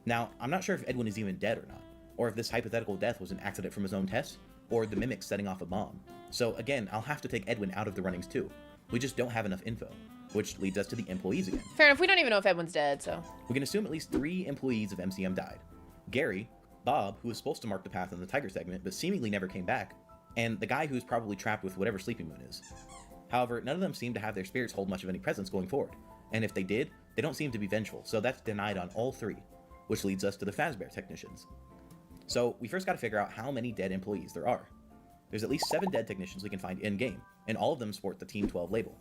Now, I'm not sure if Edwin is even dead or not, or if this hypothetical death was an accident from his own test, or the mimics setting off a bomb. So again, I'll have to take Edwin out of the runnings too. We just don't have enough info, which leads us to the employees again. Fair enough, we don't even know if Edwin's dead, so. We can assume at least 3 employees of MCM died. Gary, Bob, who was supposed to mark the path in the Tiger segment, but seemingly never came back, and the guy who's probably trapped with whatever Sleeping Moon is. However, none of them seem to have their spirits hold much of any presence going forward, and if they did, they don't seem to be vengeful, so that's denied on all 3, which leads us to the Fazbear technicians. So we first got to figure out how many dead employees there are. There's at least 7 dead technicians we can find in-game, and all of them sport the Team 12 label.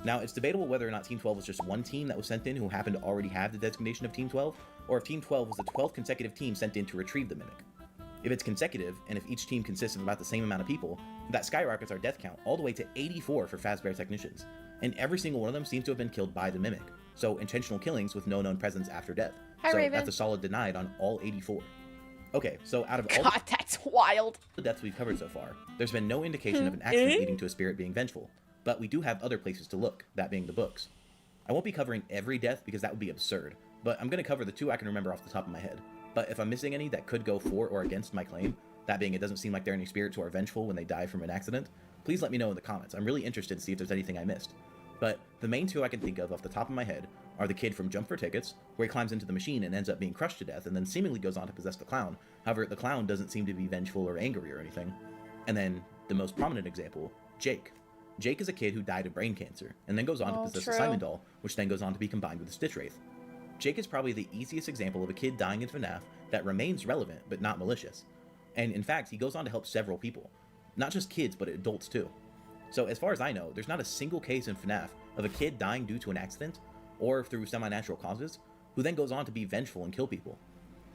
Now, it's debatable whether or not Team 12 was just one team that was sent in who happened to already have the designation of Team 12, or if Team 12 was the 12th consecutive team sent in to retrieve the Mimic. If it's consecutive, and if each team consists of about the same amount of people, that skyrockets our death count all the way to 84 for Fazbear technicians, and every single one of them seems to have been killed by the Mimic, so intentional killings with no known presence after death. Hi, so Raven. That's a solid denied on all 84. Okay, so out of all... God, that's It's wild. The deaths we've covered so far, there's been no indication of an accident leading to a spirit being vengeful, but we do have other places to look, that being the books. I won't be covering every death because that would be absurd, but I'm going to cover the 2 I can remember off the top of my head. But if I'm missing any that could go for or against my claim, that being it doesn't seem like there are any spirits who are vengeful when they die from an accident, please let me know in the comments. I'm really interested to see if there's anything I missed. But the main 2 I can think of off the top of my head are the kid from Jump for Tickets, where he climbs into the machine and ends up being crushed to death and then seemingly goes on to possess the clown. However, the clown doesn't seem to be vengeful or angry or anything. And then the most prominent example, Jake. Jake is a kid who died of brain cancer and then goes on to possess a Simon doll, which then goes on to be combined with a Stitch Wraith. Jake is probably the easiest example of a kid dying in FNAF that remains relevant but not malicious. And in fact, he goes on to help several people. Not just kids, but adults too. So as far as I know, there's not a single case in FNAF of a kid dying due to an accident, or through semi-natural causes, who then goes on to be vengeful and kill people.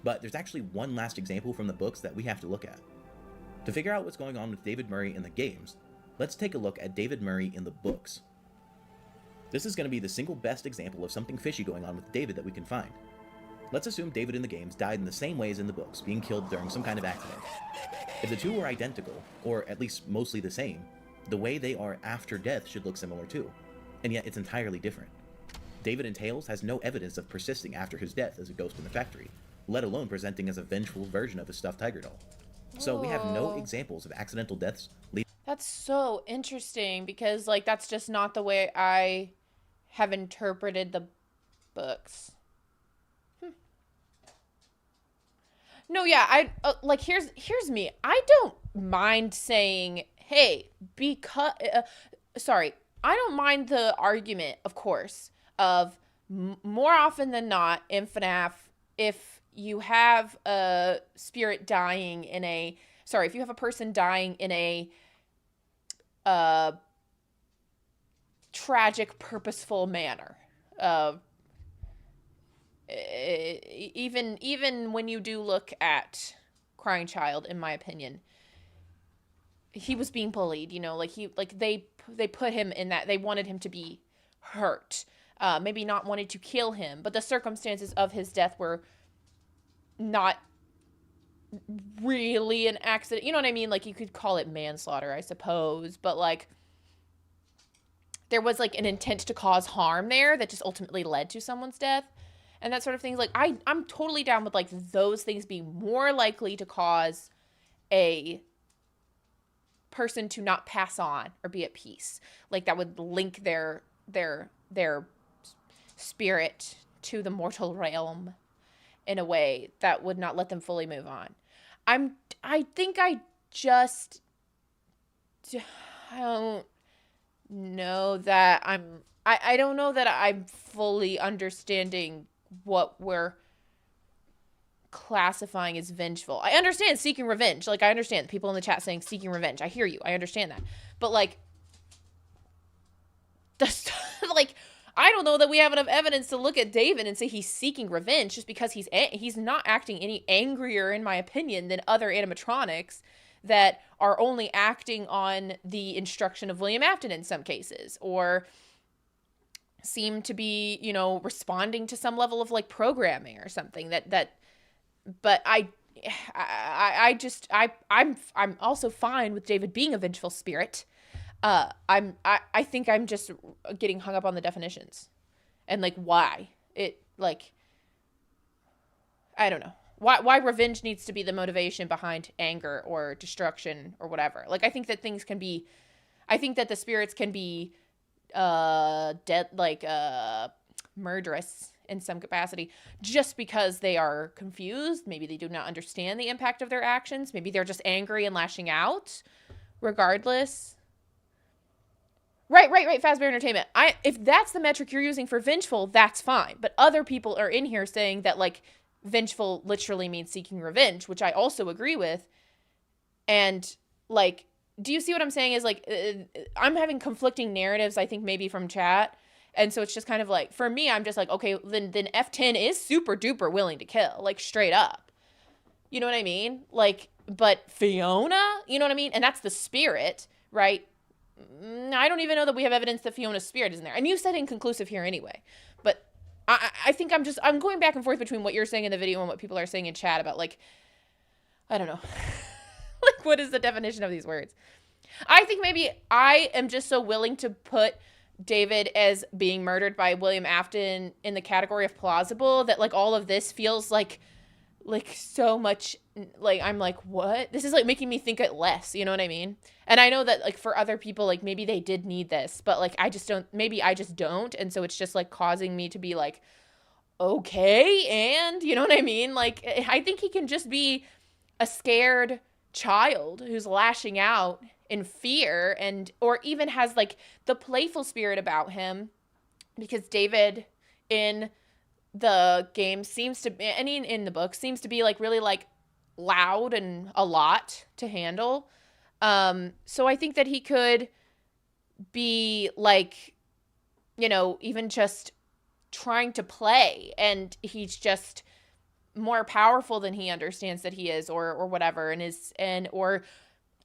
But there's actually one last example from the books that we have to look at. To figure out what's going on with David Murray in the games, let's take a look at David Murray in the books. This is going to be the single best example of something fishy going on with David that we can find. Let's assume David in the games died in the same ways in the books, being killed during some kind of accident. If the 2 were identical, or at least mostly the same, the way they are after death should look similar too, and yet it's entirely different. David in Tales has no evidence of persisting after his death as a ghost in the factory, let alone presenting as a vengeful version of a stuffed tiger doll. So we have no examples of accidental deaths leading. That's so interesting because, like, that's just not the way I have interpreted the books. No, yeah, I like here's me. I don't mind saying, "Hey, because sorry, I don't mind the argument, of course, of more often than not in FNAF, if you have a spirit dying in a if you have a person dying in a tragic, purposeful manner, even when you do look at Crying Child, in my opinion, he was being bullied, you know, they put him in that, they wanted him to be hurt, maybe not wanted to kill him, but the circumstances of his death were not really an accident, you know what I mean? Like, you could call it manslaughter, I suppose, but like, there was like an intent to cause harm there that just ultimately led to someone's death. And that sort of thing. Like, I'm totally down with, like, those things being more likely to cause a person to not pass on or be at peace. Like, that would link their spirit to the mortal realm in a way that would not let them fully move on. I think I just don't know that I don't know that I'm fully understanding what we're classifying as vengeful. I understand seeking revenge. Like, I understand the people in the chat saying seeking revenge. I hear you. I understand that. But, like, like, I don't know that we have enough evidence to look at David and say he's seeking revenge just because he's not acting any angrier, in my opinion, than other animatronics that are only acting on the instruction of William Afton in some cases, or seem to be, you know, responding to some level of like programming or something but I'm also fine with David being a vengeful spirit. I think I'm just getting hung up on the definitions and like why it, like, I don't know why revenge needs to be the motivation behind anger or destruction or whatever. Like, I think that the spirits can be murderous in some capacity just because they are confused. Maybe they do not understand the impact of their actions. Maybe they're just angry and lashing out regardless. Right, Fazbear Entertainment. If that's the metric you're using for vengeful, that's fine. But other people are in here saying that, like, vengeful literally means seeking revenge, which I also agree with. And, like, do you see what I'm saying? Is like, I'm having conflicting narratives, I think, maybe from chat. And so it's just kind of like, for me, I'm just like, okay, then F10 is super duper willing to kill, like, straight up. You know what I mean? Like, but Fiona, you know what I mean? And that's the spirit, right? I don't even know that we have evidence that Fiona's spirit is in there. And you said inconclusive here anyway. But I think I'm going back and forth between what you're saying in the video and what people are saying in chat about, like, I don't know. What is the definition of these words? I think maybe I am just so willing to put David as being murdered by William Afton in the category of plausible that like all of this feels like so much like I'm like, what? This is like making me think it less, you know what I mean? And I know that like for other people, like maybe they did need this, but like I just don't. And so it's just like causing me to be like, okay, and you know what I mean? Like I think he can just be a scared child who's lashing out in fear, and or even has like the playful spirit about him, because David in the game seems to, and in the book seems to be like really like loud and a lot to handle. So I think that he could be like, you know, even just trying to play, and he's just more powerful than he understands that he is, or whatever, or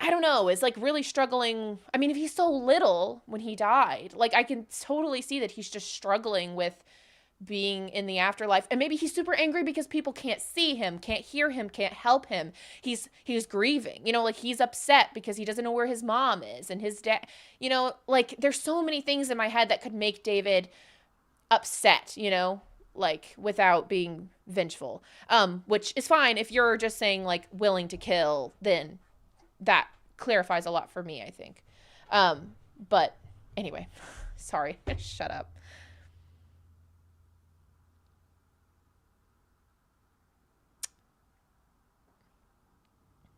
I don't know, is like really struggling. I mean, if he's so little when he died, like I can totally see that he's just struggling with being in the afterlife. And maybe he's super angry because people can't see him, can't hear him, can't help him. He's grieving, you know, like he's upset because he doesn't know where his mom is and his dad, you know, like there's so many things in my head that could make David upset, you know, like without being vengeful, which is fine. If you're just saying like willing to kill, then that clarifies a lot for me, I think. But anyway, sorry, shut up.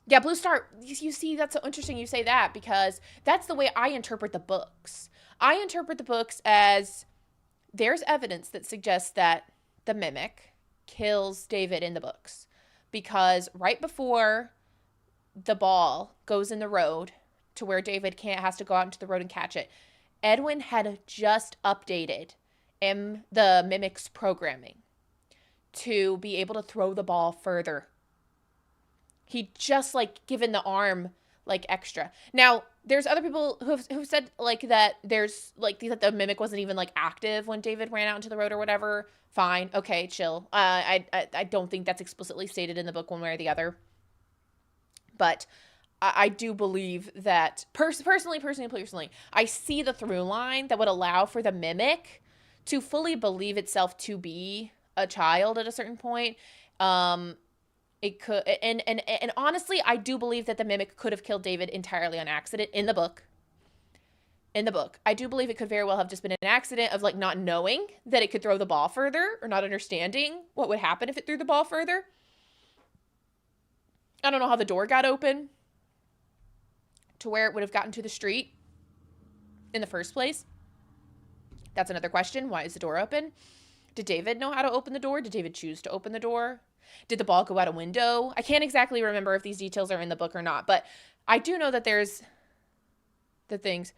Yeah, Blue Star, you see, that's so interesting you say that, because that's the way I interpret the books. I interpret the books as there's evidence that suggests that the mimic kills David in the books, because right before the ball goes in the road to where David has to go out into the road and catch it, Edwin had just updated the mimic's programming to be able to throw the ball further. He just like given the arm like extra. Now there's other people who've said like that there's like that the mimic wasn't even like active when David ran out into the road or whatever. Fine, okay, chill. I don't think that's explicitly stated in the book one way or the other. But I do believe that personally, I see the through line that would allow for the mimic to fully believe itself to be a child at a certain point. It could, and honestly, I do believe that the mimic could have killed David entirely on accident in the book. I do believe it could very well have just been an accident of like not knowing that it could throw the ball further, or not understanding what would happen if it threw the ball further. I don't know how the door got open to where it would have gotten to the street in the first place. That's another question. Why is the door open? Did David know how to open the door? Did David choose to open the door? Did the ball go out a window? I can't exactly remember if these details are in the book or not, but I do know that there's the things.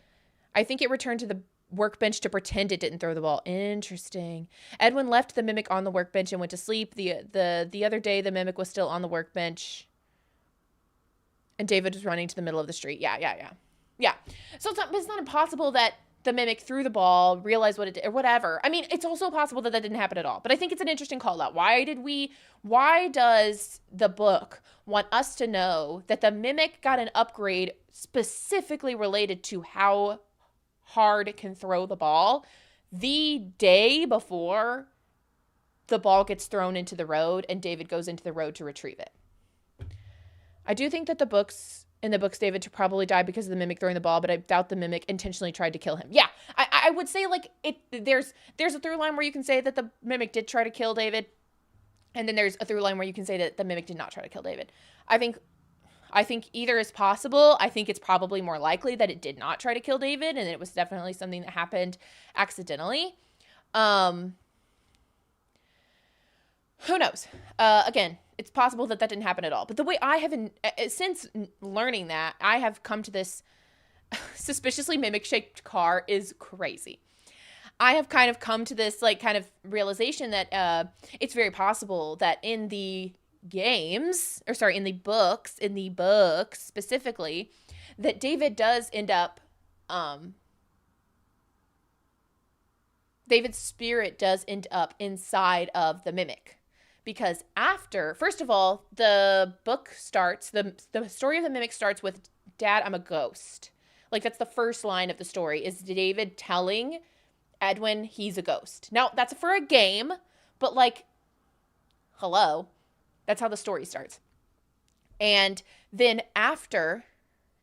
I think it returned to the workbench to pretend it didn't throw the ball. Interesting. Edwin left the mimic on the workbench and went to sleep. The other day, the mimic was still on the workbench, and David was running to the middle of the street. Yeah. So it's not impossible that the mimic threw the ball, realized what it did, or whatever. I mean, it's also possible that didn't happen at all. But I think it's an interesting call out. Why does the book want us to know that the mimic got an upgrade specifically related to how hard it can throw the ball the day before the ball gets thrown into the road and David goes into the road to retrieve it? I do think that in the books, David probably died because of the mimic throwing the ball, but I doubt the mimic intentionally tried to kill him. Yeah, I would say like there's a through line where you can say that the mimic did try to kill David, and then there's a through line where you can say that the mimic did not try to kill David. I think either is possible. I think it's probably more likely that it did not try to kill David, and it was definitely something that happened accidentally. Who knows? Again, it's possible that didn't happen at all. But the way I have, since learning that, I have come to this suspiciously mimic-shaped car is crazy. I have kind of come to this like kind of realization that it's very possible that in the games, or sorry, in the books specifically, that David does end up, David's spirit does end up inside of the mimic. because after, first of all, the book starts, the story of the Mimic starts with, Dad, I'm a ghost. Like, that's the first line of the story, is David telling Edwin he's a ghost. Now, that's for a game, but like, hello. That's how the story starts. And then after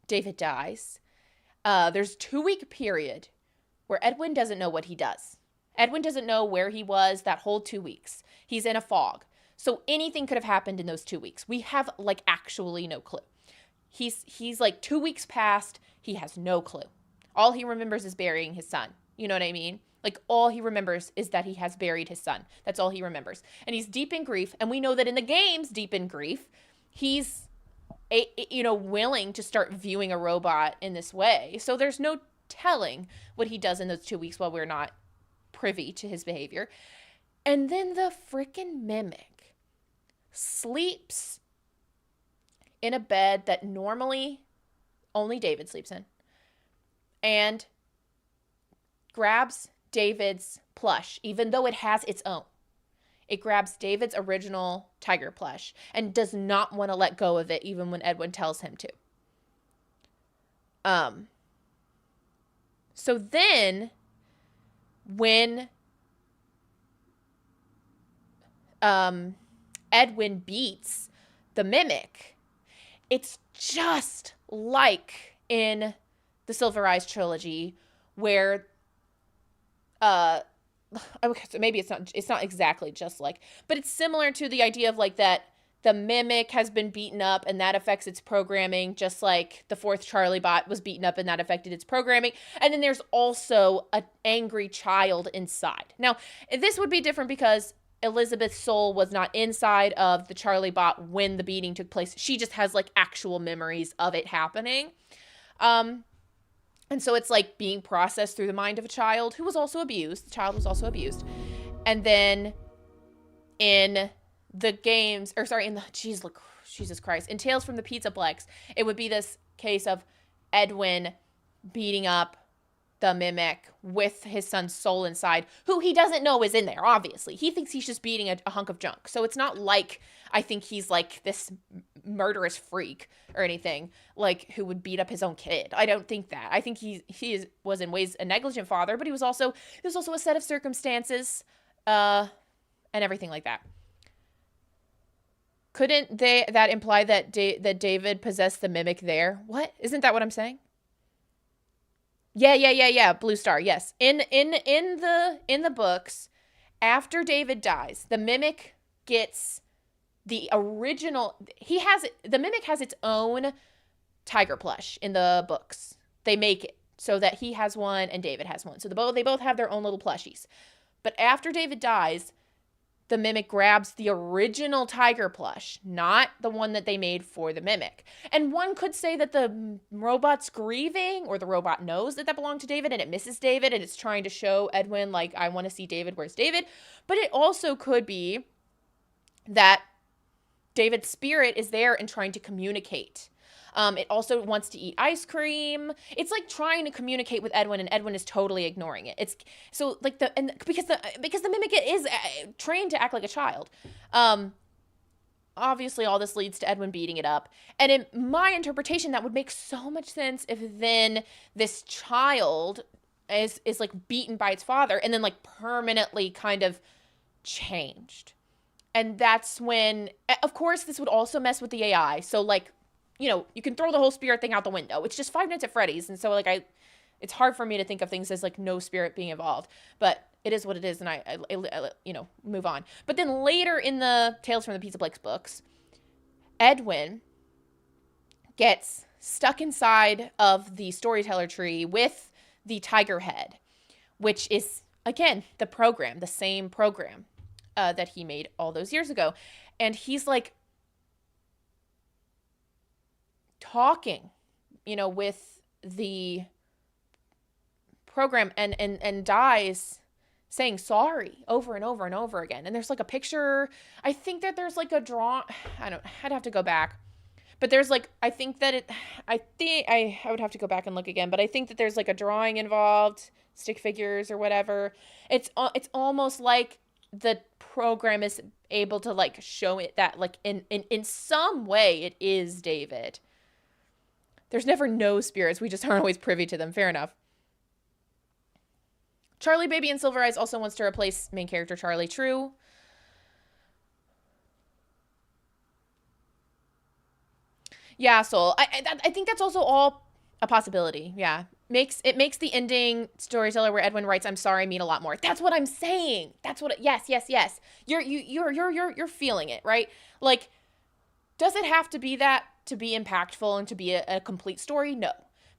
David dies, there's a 2-week period where Edwin doesn't know what he does. Edwin doesn't know where he was that whole 2 weeks. He's in a fog. So anything could have happened in those 2 weeks. We have like actually no clue. He's like 2 weeks past. He has no clue. All he remembers is burying his son. You know what I mean? Like, all he remembers is that he has buried his son. That's all he remembers. And he's deep in grief. And we know that in the game's deep in grief, he's, willing to start viewing a robot in this way. So there's no telling what he does in those 2 weeks while we're not privy to his behavior. And then the freaking Mimic sleeps in a bed that normally only David sleeps in, and grabs David's plush, even though it has its own. It grabs David's original tiger plush and does not want to let go of it, even when Edwin tells him to. So then, when Edwin beats the Mimic, it's just like in the Silver Eyes trilogy, where okay, so maybe it's not exactly just like, but it's similar to the idea of like that the Mimic has been beaten up and that affects its programming, just like the 4th Charlie bot was beaten up and that affected its programming. And then there's also an angry child inside. Now, this would be different because Elizabeth's soul was not inside of the Charlie bot when the beating took place. She just has like actual memories of it happening. And so it's like being processed through the mind of a child who was also abused. The child was also abused. And then in the games, Jesus Christ, in Tales from the Pizzaplex, it would be this case of Edwin beating up the Mimic with his son's soul inside, who he doesn't know is in there, obviously. He thinks he's just beating a hunk of junk. So it's not like I think he's like this murderous freak or anything, like who would beat up his own kid. I don't think that. I think he was in ways a negligent father, but there's also a set of circumstances and everything like that. Couldn't that imply that that David possessed the Mimic there? What? Isn't that what I'm saying? Yeah. Blue Star. Yes. In the books, after David dies, the Mimic gets the original. The Mimic has its own tiger plush in the books. They make it so that he has one and David has one. So they both have their own little plushies. But after David dies, the Mimic grabs the original tiger plush, not the one that they made for the Mimic. And one could say that the robot's grieving, or the robot knows that belonged to David and it misses David and it's trying to show Edwin, like, I want to see David, where's David? But it also could be that David's spirit is there and trying to communicate. It also wants to eat ice cream. It's like trying to communicate with Edwin, and Edwin is totally ignoring it. It's so like because the Mimic is trained to act like a child. Obviously, all this leads to Edwin beating it up, and in my interpretation, that would make so much sense if then this child is like beaten by its father, and then like permanently kind of changed, and that's when, of course, this would also mess with the AI. So like, you can throw the whole spirit thing out the window. It's just Five Nights at Freddy's. And so like it's hard for me to think of things as like no spirit being involved, but it is what it is. And I move on. But then later in the Tales from the Pizzaplex books, Edwin gets stuck inside of the storyteller tree with the tiger head, which is, again, the same program that he made all those years ago. And he's like, talking, with the program and dies saying sorry over and over and over again. And there's like a picture. I think that there's like a I'd have to go back, but there's like, I would have to go back and look again, but I think that there's like a drawing involved, stick figures or whatever. It's almost like the program is able to like show it that like in some way it is David. There's never no spirits. We just aren't always privy to them. Fair enough. Charlie Baby in Silver Eyes also wants to replace main character Charlie. True. Yeah, Soul. I think that's also all a possibility. Yeah. It makes the ending storyteller where Edwin writes "I'm sorry" mean a lot more. That's what I'm saying. That's what yes. You're feeling it, right? Like, does it have to be that to be impactful and to be a complete story? No.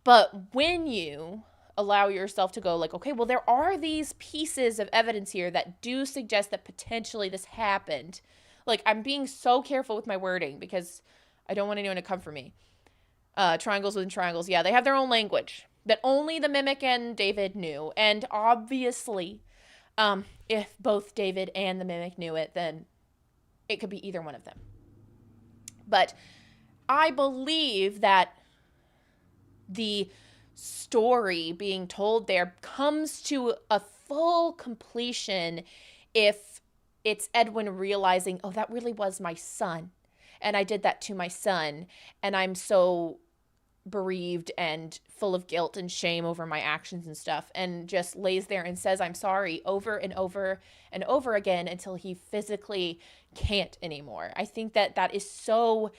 But when you allow yourself to go like, okay, well, there are these pieces of evidence here that do suggest that potentially this happened. Like, I'm being so careful with my wording because I don't want anyone to come for me. Triangles within triangles. Yeah, they have their own language that only the Mimic and David knew. And obviously, if both David and the Mimic knew it, then it could be either one of them. But I believe that the story being told there comes to a full completion if it's Edwin realizing, oh, that really was my son. And I did that to my son. And I'm so bereaved and full of guilt and shame over my actions and stuff. And just lays there and says, I'm sorry over and over and over again until he physically can't anymore. I think that is so,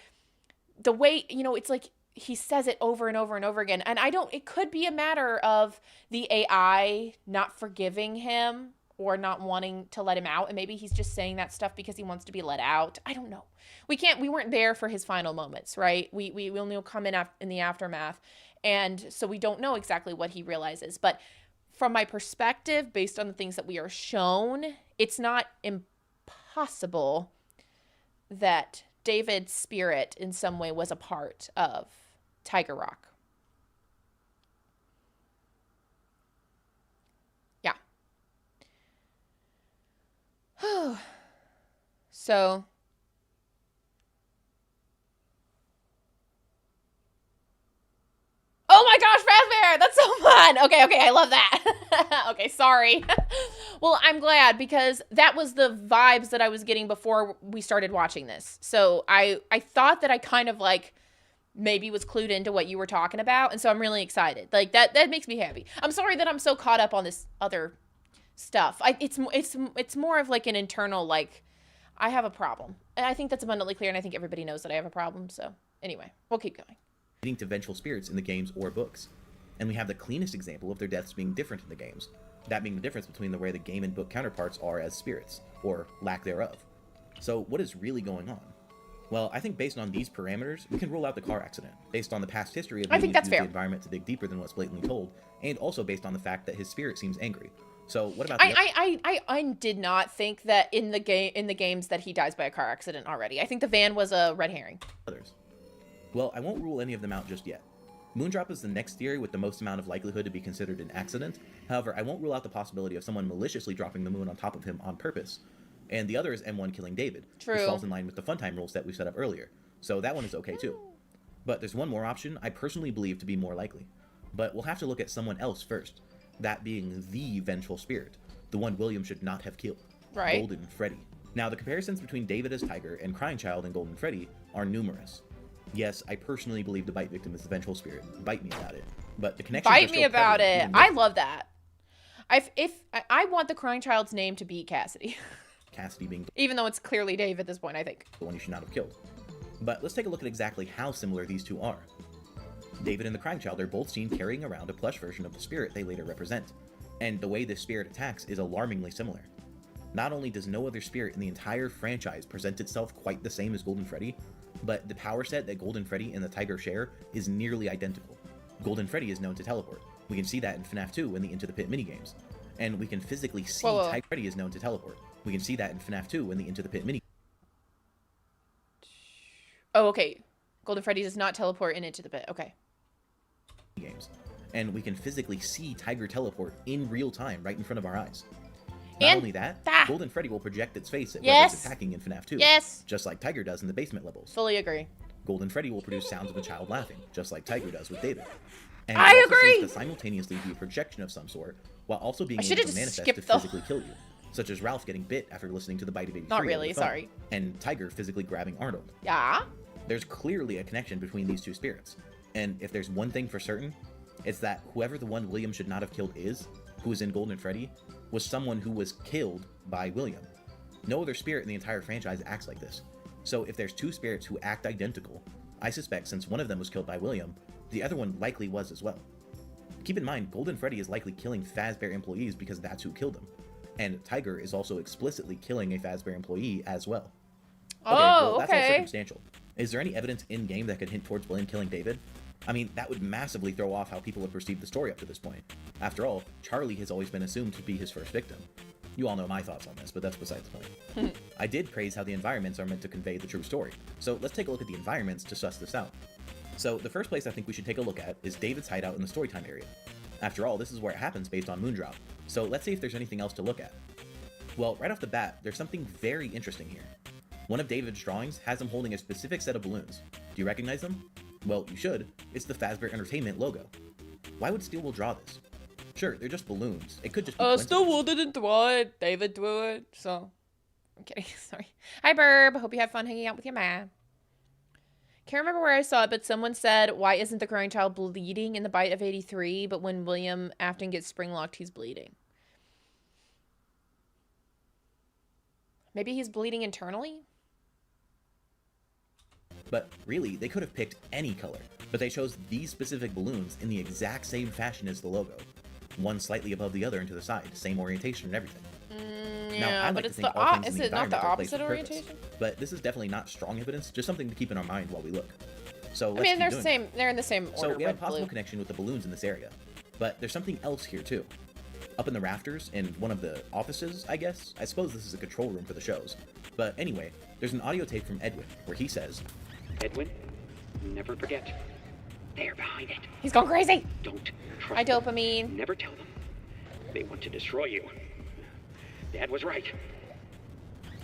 the way, it's like, he says it over and over and over again. And it could be a matter of the AI not forgiving him or not wanting to let him out. And maybe he's just saying that stuff because he wants to be let out. I don't know. We weren't there for his final moments, right? We only come in the aftermath. And so we don't know exactly what he realizes. But from my perspective, based on the things that we are shown, it's not impossible that David's spirit in some way was a part of Tiger Rock. Yeah. So. Oh my gosh, Fazbear! That's so fun! Okay, I love that. Okay, sorry. Well, I'm glad because that was the vibes that I was getting before we started watching this. So I thought that I kind of like maybe was clued into what you were talking about, and so I'm really excited. Like that makes me happy. I'm sorry that I'm so caught up on this other stuff. It's more of like an internal like I have a problem. And I think that's abundantly clear, and I think everybody knows that I have a problem. So anyway, we'll keep going. Leading to vengeful spirits in the games or books. And we have the cleanest example of their deaths being different in the games. That being the difference between the way the game and book counterparts are as spirits, or lack thereof. So what is really going on? Well, I think based on these parameters, we can rule out the car accident, based on the past history of needing to use the environment to dig deeper than what's blatantly told, and also based on the fact that his spirit seems angry. So what about I did not think that in the games that he dies by a car accident already. I think the van was a red herring. Others. Well, I won't rule any of them out just yet. Moondrop is the next theory with the most amount of likelihood to be considered an accident. However, I won't rule out the possibility of someone maliciously dropping the moon on top of him on purpose. And the other is M1 killing David, which falls in line with the funtime rules that we set up earlier. So that one is okay too. But there's one more option I personally believe to be more likely. But we'll have to look at someone else first. That being the vengeful spirit, the one William should not have killed. Right. Golden Freddy. Now, the comparisons between David as Tiger and Crying Child and Golden Freddy are numerous. Yes, I personally believe the bite victim is the vengeful spirit. Bite me about it. But the connection. Bite me about it. I love that. I want the Crying Child's name to be Cassidy. Cassidy being, even though it's clearly Dave at this point, I think. The one you should not have killed. But let's take a look at exactly how similar these two are. David and the Crying Child are both seen carrying around a plush version of the spirit they later represent. And the way this spirit attacks is alarmingly similar. Not only does no other spirit in the entire franchise present itself quite the same as Golden Freddy, but the power set that Golden Freddy and the Tiger share is nearly identical. Golden Freddy is known to teleport. We can see that in FNAF 2 in the Into the Pit minigames. And we can physically see Tiger Freddy is known to teleport. We can see that in FNAF 2 in the Into the Pit mini. Oh, okay. Golden Freddy does not teleport in Into the Pit. Okay. Games. And we can physically see Tiger teleport in real time right in front of our eyes. Not and only that, Golden Freddy will project its face at whoever's attacking in FNAF 2. Yes. Just like Tiger does in the basement levels. Fully agree. Golden Freddy will produce sounds of a child laughing, just like Tiger does with David. And I agree! Seems to simultaneously be a projection of some sort, while also being able to manifest to physically kill you. such as Ralph getting bit after listening to the Bite of 83 Not over really, the phone, sorry. and Tiger physically grabbing Arnold. Yeah. There's clearly a connection between these two spirits, and if there's one thing for certain, it's that whoever the one William should not have killed is, who is in Golden Freddy, was someone who was killed by William. No other spirit in the entire franchise acts like this. So if there's two spirits who act identical, I suspect since one of them was killed by William, the other one likely was as well. Keep in mind, Golden Freddy is likely killing Fazbear employees because that's who killed him. And Tiger is also explicitly killing a Fazbear employee as well. Oh, That's all okay. circumstantial. Is there any evidence in-game that could hint towards William killing David? I mean, that would massively throw off how people have perceived the story up to this point. After all, Charlie has always been assumed to be his first victim. You all know my thoughts on this, but that's besides the point. I did praise how the environments are meant to convey the true story, so let's take a look at the environments to suss this out. So the first place I think we should take a look at is David's hideout in the storytime area. After all, this is where it happens based on Moondrop, so let's see if there's anything else to look at. Well, right off the bat, there's something very interesting here. One of David's drawings has him holding a specific set of balloons. Do you recognize them? Well, you should. It's the Fazbear Entertainment logo. Why would Steelwool draw this? Sure, they're just balloons. It could just be coincidence. Steelwool didn't draw it. David drew it, so... I'm kidding, sorry. Hi, Burb. Hope you had fun hanging out with your man. Can't remember where I saw it, but someone said, why isn't the crying child bleeding in the Bite of 83, but when William Afton gets spring-locked, he's bleeding? Maybe he's bleeding internally? But really, they could have picked any color, but they chose these specific balloons in the exact same fashion as the logo. One slightly above the other and to the side, same orientation and everything. Yeah, but it's the is it not the opposite orientation? But this is definitely not strong evidence, just something to keep in our mind while we look. So I mean, they're in the same order. So we have a red, possible blue. connection with the balloons in this area, but there's something else here too. Up in the rafters, in one of the offices, I guess. I suppose this is a control room for the shows. But anyway, there's an audio tape from Edwin where he says, Edwin, never forget. They're behind it. He's going crazy. Don't trust Hi, them. dopamine. Never tell them. They want to destroy you. Dad was right.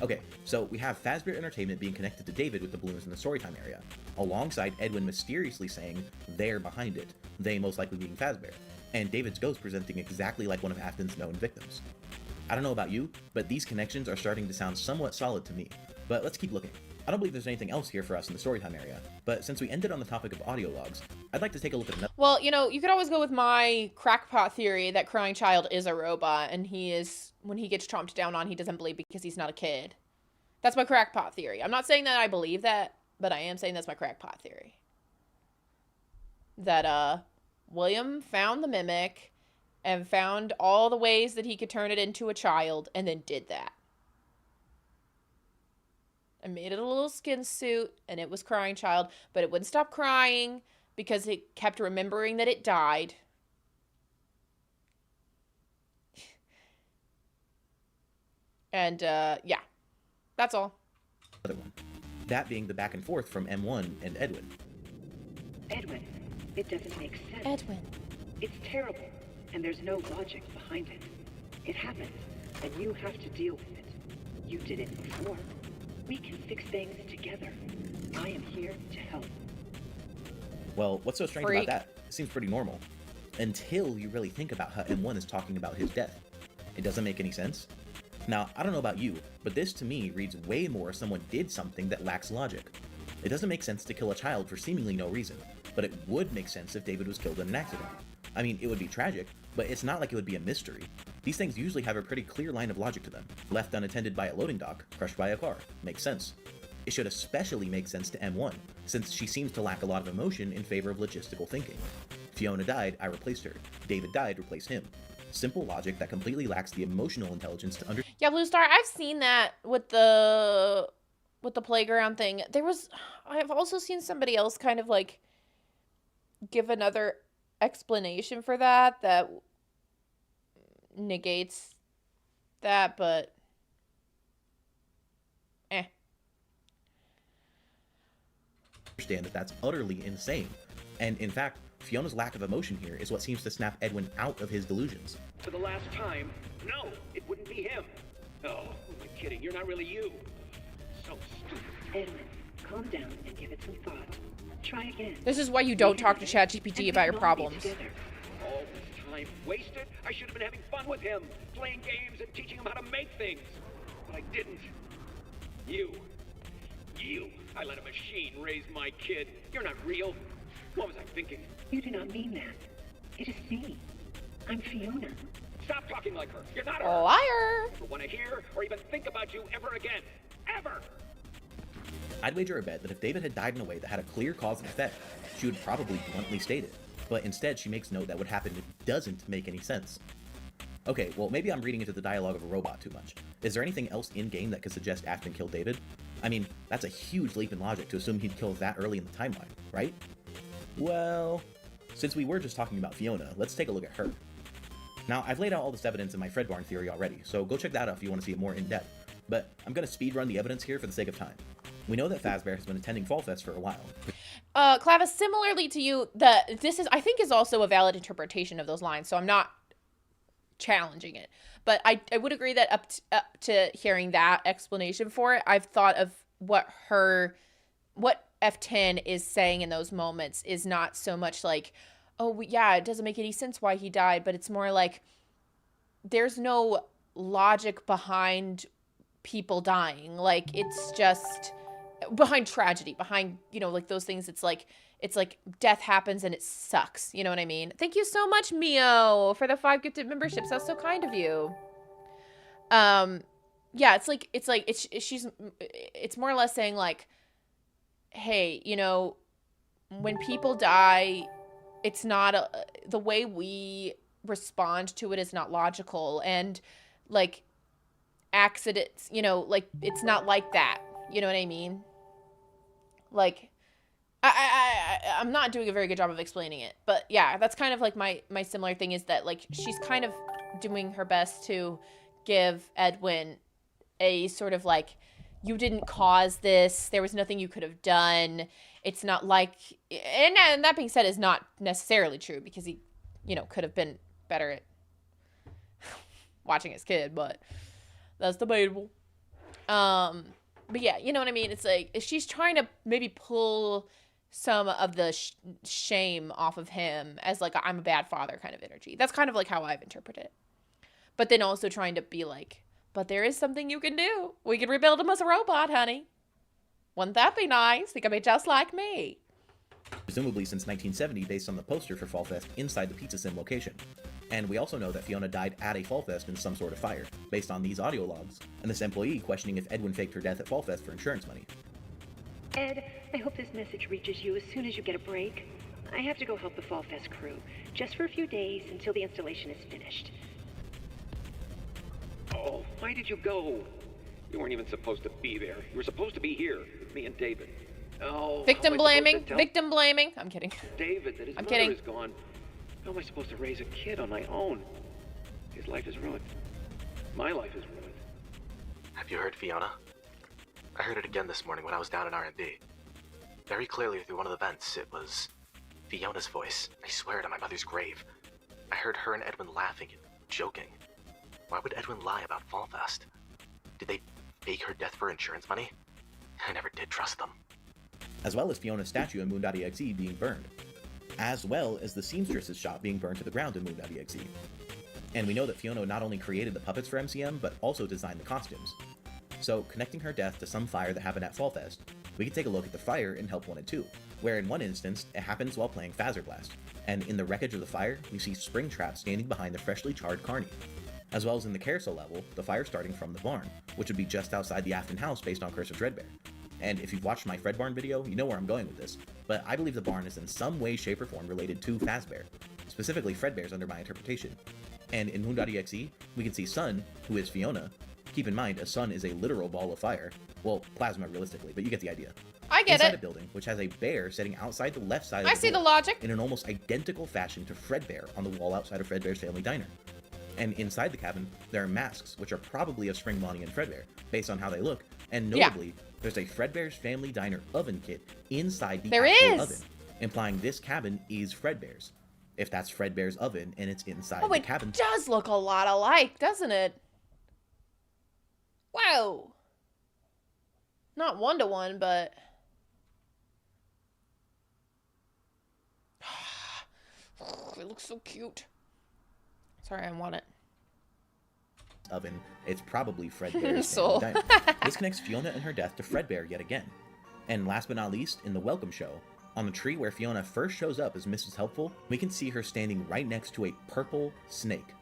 okay, so we have Fazbear Entertainment being connected to David with the balloons in the storytime area, alongside Edwin mysteriously saying they're behind it, they most likely being Fazbear, and David's ghost presenting exactly like one of Afton's known victims. I don't know about you, but these connections are starting to sound somewhat solid to me. But let's keep looking. I don't believe there's anything else here for us in the storytime area, but since we ended on the topic of audio logs, I'd like to take a look at another. Well, you know, you could always go with my crackpot theory that crying child is a robot, and he is, when he gets chomped down on, he doesn't bleed because he's not a kid. That's my crackpot theory. I'm not saying that I believe that, but I am saying that's my crackpot theory. That, William found the mimic and found all the ways that he could turn it into a child, and then did that. I made it a little skin suit, and it was crying child, but it wouldn't stop crying because it kept remembering that it died. And, yeah. That's all. Other one. That being the back and forth from M1 and Edwin. Edwin, it doesn't make sense. Edwin. It's terrible, and there's no logic behind it. It happened, and you have to deal with it. You did it before. We can fix things together. I am here to help. Well, what's so strange Freak. about that? It seems pretty normal. Until you really think about how M1 is talking about his death. It doesn't make any sense. Now, I don't know about you, but this to me reads way more as someone did something that lacks logic. It doesn't make sense to kill a child for seemingly no reason, but it would make sense if David was killed in an accident. I mean, it would be tragic, but it's not like it would be a mystery. These things usually have a pretty clear line of logic to them. Left unattended by a loading dock, crushed by a car. Makes sense. It should especially make sense to M1, since she seems to lack a lot of emotion in favor of logistical thinking. Fiona died, I replaced her. David died, replace him. Simple logic that completely lacks the emotional intelligence to understand. Yeah, Blue Star, I've seen that with the playground thing. I've also seen somebody else kind of like give another explanation for that negates that, but Understand that that's utterly insane. And in fact, Fiona's lack of emotion here is what seems to snap Edwin out of his delusions. For the last time, no, it wouldn't be him. Oh, who am I kidding? You're not really you. So stupid. Edwin, calm down and give it some thought. Try again. this is why you don't talk to ChatGPT about your problems. All this time wasted? I should have been having fun with him, playing games and teaching him how to make things. didn't. You. I let a machine raise my kid. You're not real. What was I thinking? You do not mean that. It is me. I'm Fiona. Stop talking like her. You're not her. Liar. Never want to hear or even think about you ever again. Ever. I'd wager a bet that if David had died in a way that had a clear cause and effect, she would probably bluntly state it. But instead, she makes note that what happened doesn't make any sense. Okay, well, maybe I'm reading into the dialogue of a robot too much. Is there anything else in-game that could suggest Afton killed David? I mean, that's a huge leap in logic to assume he'd kill that early in the timeline, right? Well, since we were just talking about Fiona, let's take a look at her. Now, I've laid out all this evidence in my Fredbarn theory already, so go check that out if you want to see it more in-depth, but I'm going to speedrun the evidence here for the sake of time. We know that Fazbear has been attending Fall Fest for a while. Clavis, similarly to you, this is, I think, is also a valid interpretation of those lines, so I'm not challenging it. But I would agree that up to hearing that explanation for it, I've thought of what F10 is saying in those moments is not so much like, oh, yeah, it doesn't make any sense why he died, but it's more like there's no logic behind people dying. Like, it's just behind tragedy, behind, you know, like those things. It's like death happens and it sucks. You know what I mean? Thank you so much, Mio, for the 5 gifted memberships. That's so kind of you. Yeah, it's more or less saying like, hey, you know, when people die, it's not the way we respond to it is not logical, and like accidents, you know, like it's not like that. You know what I mean? Like, I'm not doing a very good job of explaining it, but yeah, that's kind of like my similar thing is that like she's kind of doing her best to give Edwin a sort of like, you didn't cause this, there was nothing you could have done. It's not like, and that being said is not necessarily true because he, you know, could have been better at watching his kid, but that's debatable. But yeah, you know what I mean? It's like she's trying to maybe pull some of the shame off of him as like I'm a bad father kind of energy. That's kind of like how I've interpreted it. But then also trying to be like, but there is something you can do. We can rebuild him as a robot, honey. Wouldn't that be nice? He could be just like me. Presumably since 1970 based on the poster for Fall Fest inside the Pizza Sim location. And we also know that Fiona died at a Fall Fest in some sort of fire, based on these audio logs, and this employee questioning if Edwin faked her death at Fall Fest for insurance money. Ed, I hope this message reaches you as soon as you get a break. I have to go help the Fall Fest crew, just for a few days until the installation is finished. Oh, why did you go? You weren't even supposed to be there. You were supposed to be here, me and David. Oh, victim blaming. Victim blaming. I'm kidding. David, that his mother is gone. How am I supposed to raise a kid on my own? His life is ruined. My life is ruined. Have you heard Fiona? I heard it again this morning when I was down in R&D. Very clearly through one of the vents, it was Fiona's voice. I swear to my mother's grave. I heard her and Edwin laughing and joking. Why would Edwin lie about Fall Fest? Did they fake her death for insurance money? I never did trust them. As well as Fiona's statue in Moon.exe being burned. As well as the seamstress's shop being burned to the ground in Moon.exe. And we know that Fiona not only created the puppets for MCM, but also designed the costumes. So, connecting her death to some fire that happened at Fall Fest, we can take a look at the fire in Help 1 and 2, where in one instance, it happens while playing Phaser Blast, and in the wreckage of the fire, we see Springtrap standing behind the freshly charred Carney. As well as in the carousel level, the fire starting from the barn, which would be just outside the Afton house based on Curse of Dreadbear. And if you've watched my Fredbarn video, you know where I'm going with this, but I believe the barn is in some way, shape, or form related to Fazbear, specifically Fredbear's under my interpretation. And in Moon.exe, we can see Sun, who is Fiona. Keep in mind, a sun is a literal ball of fire. Well, plasma realistically, but you get the idea. I get Inside it. a building, which has a bear sitting outside the left side of I the see door, the logic. in an almost identical fashion to Fredbear on the wall outside of Fredbear's family diner. And inside the cabin, there are masks, which are probably of Spring Bonnie and Fredbear, based on how they look, and notably, there's a Fredbear's family diner oven kit inside the actual oven, implying this cabin is Fredbear's. If that's Fredbear's oven and it's inside the cabin. It does look a lot alike, doesn't it? Wow. Not 1-to-1, but it looks so cute. Sorry, I want it. oven, it's probably Fredbear's Soul. family diamond. This connects Fiona and her death to Fredbear yet again. And last but not least, in the welcome show, on the tree where Fiona first shows up as Mrs. Helpful, we can see her standing right next to a purple snake.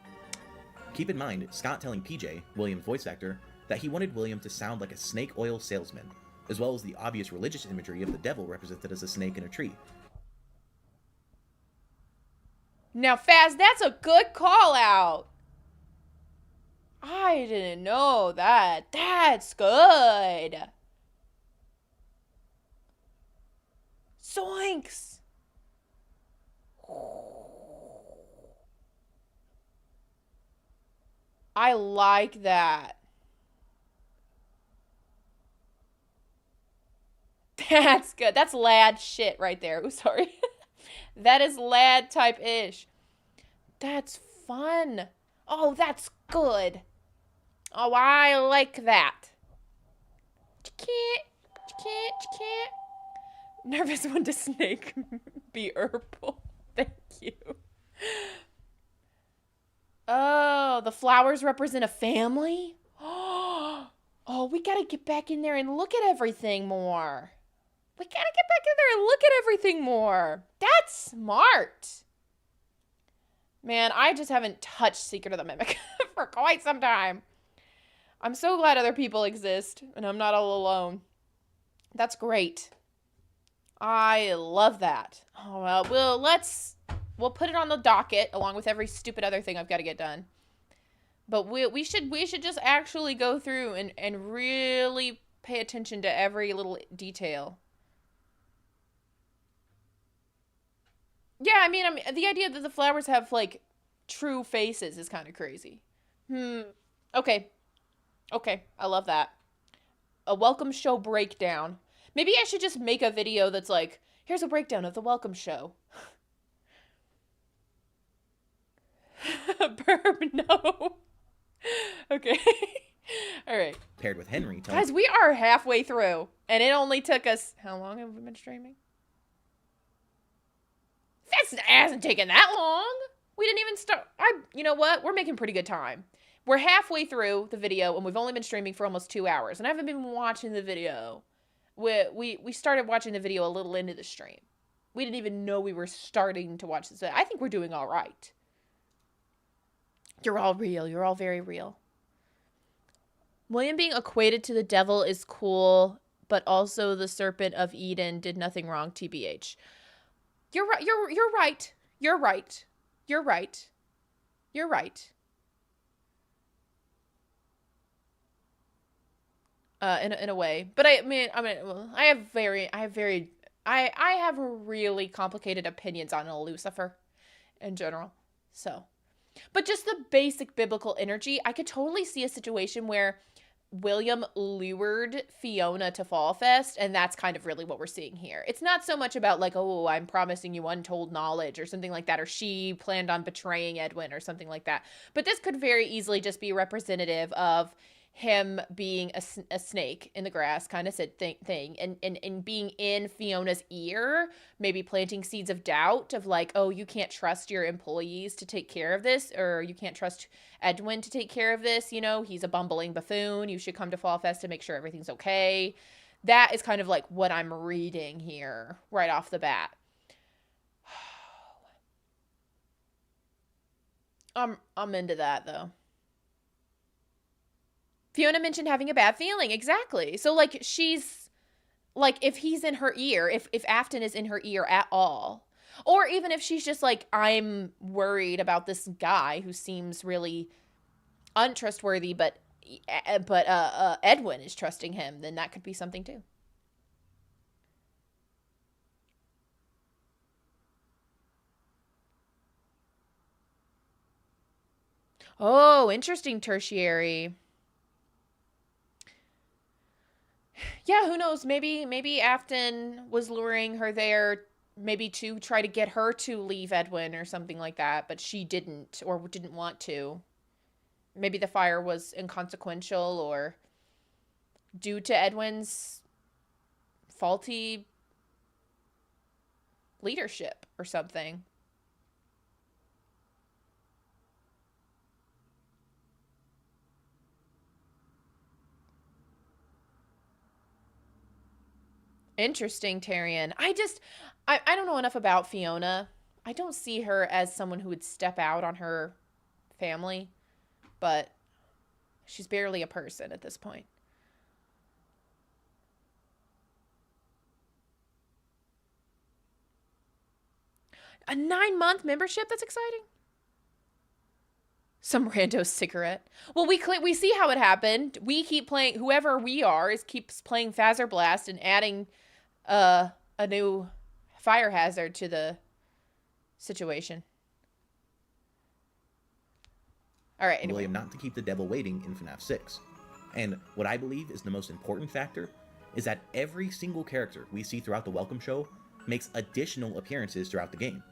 Keep in mind, Scott telling PJ, William's voice actor, that he wanted William to sound like a snake oil salesman, as well as the obvious religious imagery of the devil represented as a snake in a tree. Now, Faz, that's a good call out. I didn't know that. That's good. Zoinks. I like that. That's good. That's lad shit right there. Ooh, sorry. That is lad type-ish. That's fun. Oh, that's good. Oh, I like that. Nervous when to snake be herbal. Thank you. Oh, the flowers represent a family? Oh, we gotta get back in there and look at everything more. We gotta get back in there and look at everything more. That's smart. Man, I just haven't touched Secret of the Mimic for quite some time. I'm so glad other people exist and I'm not all alone. That's great. I love that. Oh, well, we'll put it on the docket along with every stupid other thing I've got to get done. But we should just actually go through and really pay attention to every little detail. Yeah, I mean, the idea that the flowers have, like, true faces is kind of crazy. Okay. Okay, I love that. A welcome show breakdown. Maybe I should just make a video that's like, here's a breakdown of the welcome show. Burp, no. Okay. All right. Paired with Henry. Guys, we are halfway through, and it only took us... How long have we been streaming? It hasn't taken that long. We didn't even start. You know what? We're making pretty good time. We're halfway through the video, and we've only been streaming for almost 2 hours, and I haven't been watching the video. We started watching the video a little into the stream. We didn't even know we were starting to watch this. I think we're doing all right. You're all real. You're all very real. William being equated to the devil is cool, but also the serpent of Eden did nothing wrong, TBH. You're right. You're right. You're right. You're right. You're right. In a way, but I have really complicated opinions on Lucifer in general. So, but just the basic biblical energy, I could totally see a situation where William lured Fiona to Fall Fest, and that's kind of really what we're seeing here. It's not so much about like, oh, I'm promising you untold knowledge or something like that, or she planned on betraying Edwin or something like that. But this could very easily just be representative of him being a snake in the grass kind of thing and being in Fiona's ear, maybe planting seeds of doubt of like, oh, you can't trust your employees to take care of this, or you can't trust Edwin to take care of this, you know, he's a bumbling buffoon, you should come to Fall Fest to make sure everything's okay. That is kind of like what I'm reading here right off the bat. I'm into that though. Fiona mentioned having a bad feeling. Exactly. So, like, she's, like, if he's in her ear, if Afton is in her ear at all, or even if she's just like, I'm worried about this guy who seems really untrustworthy, but Edwin is trusting him, then that could be something too. Oh, interesting, tertiary. Yeah, who knows? Maybe Afton was luring her there maybe to try to get her to leave Edwin or something like that, but she didn't or didn't want to. Maybe the fire was inconsequential or due to Edwin's faulty leadership or something. Interesting, Tyrion. I don't know enough about Fiona. I don't see her as someone who would step out on her family, but she's barely a person at this point. A 9-month membership? That's exciting. Some rando cigarette. Well, we see how it happened. We keep playing, whoever we are keeps playing Phaser Blast and adding a new fire hazard to the situation. All right, anyway. William not to keep the devil waiting in FNAF 6. And what I believe is the most important factor is that every single character we see throughout the Welcome Show makes additional appearances throughout the game.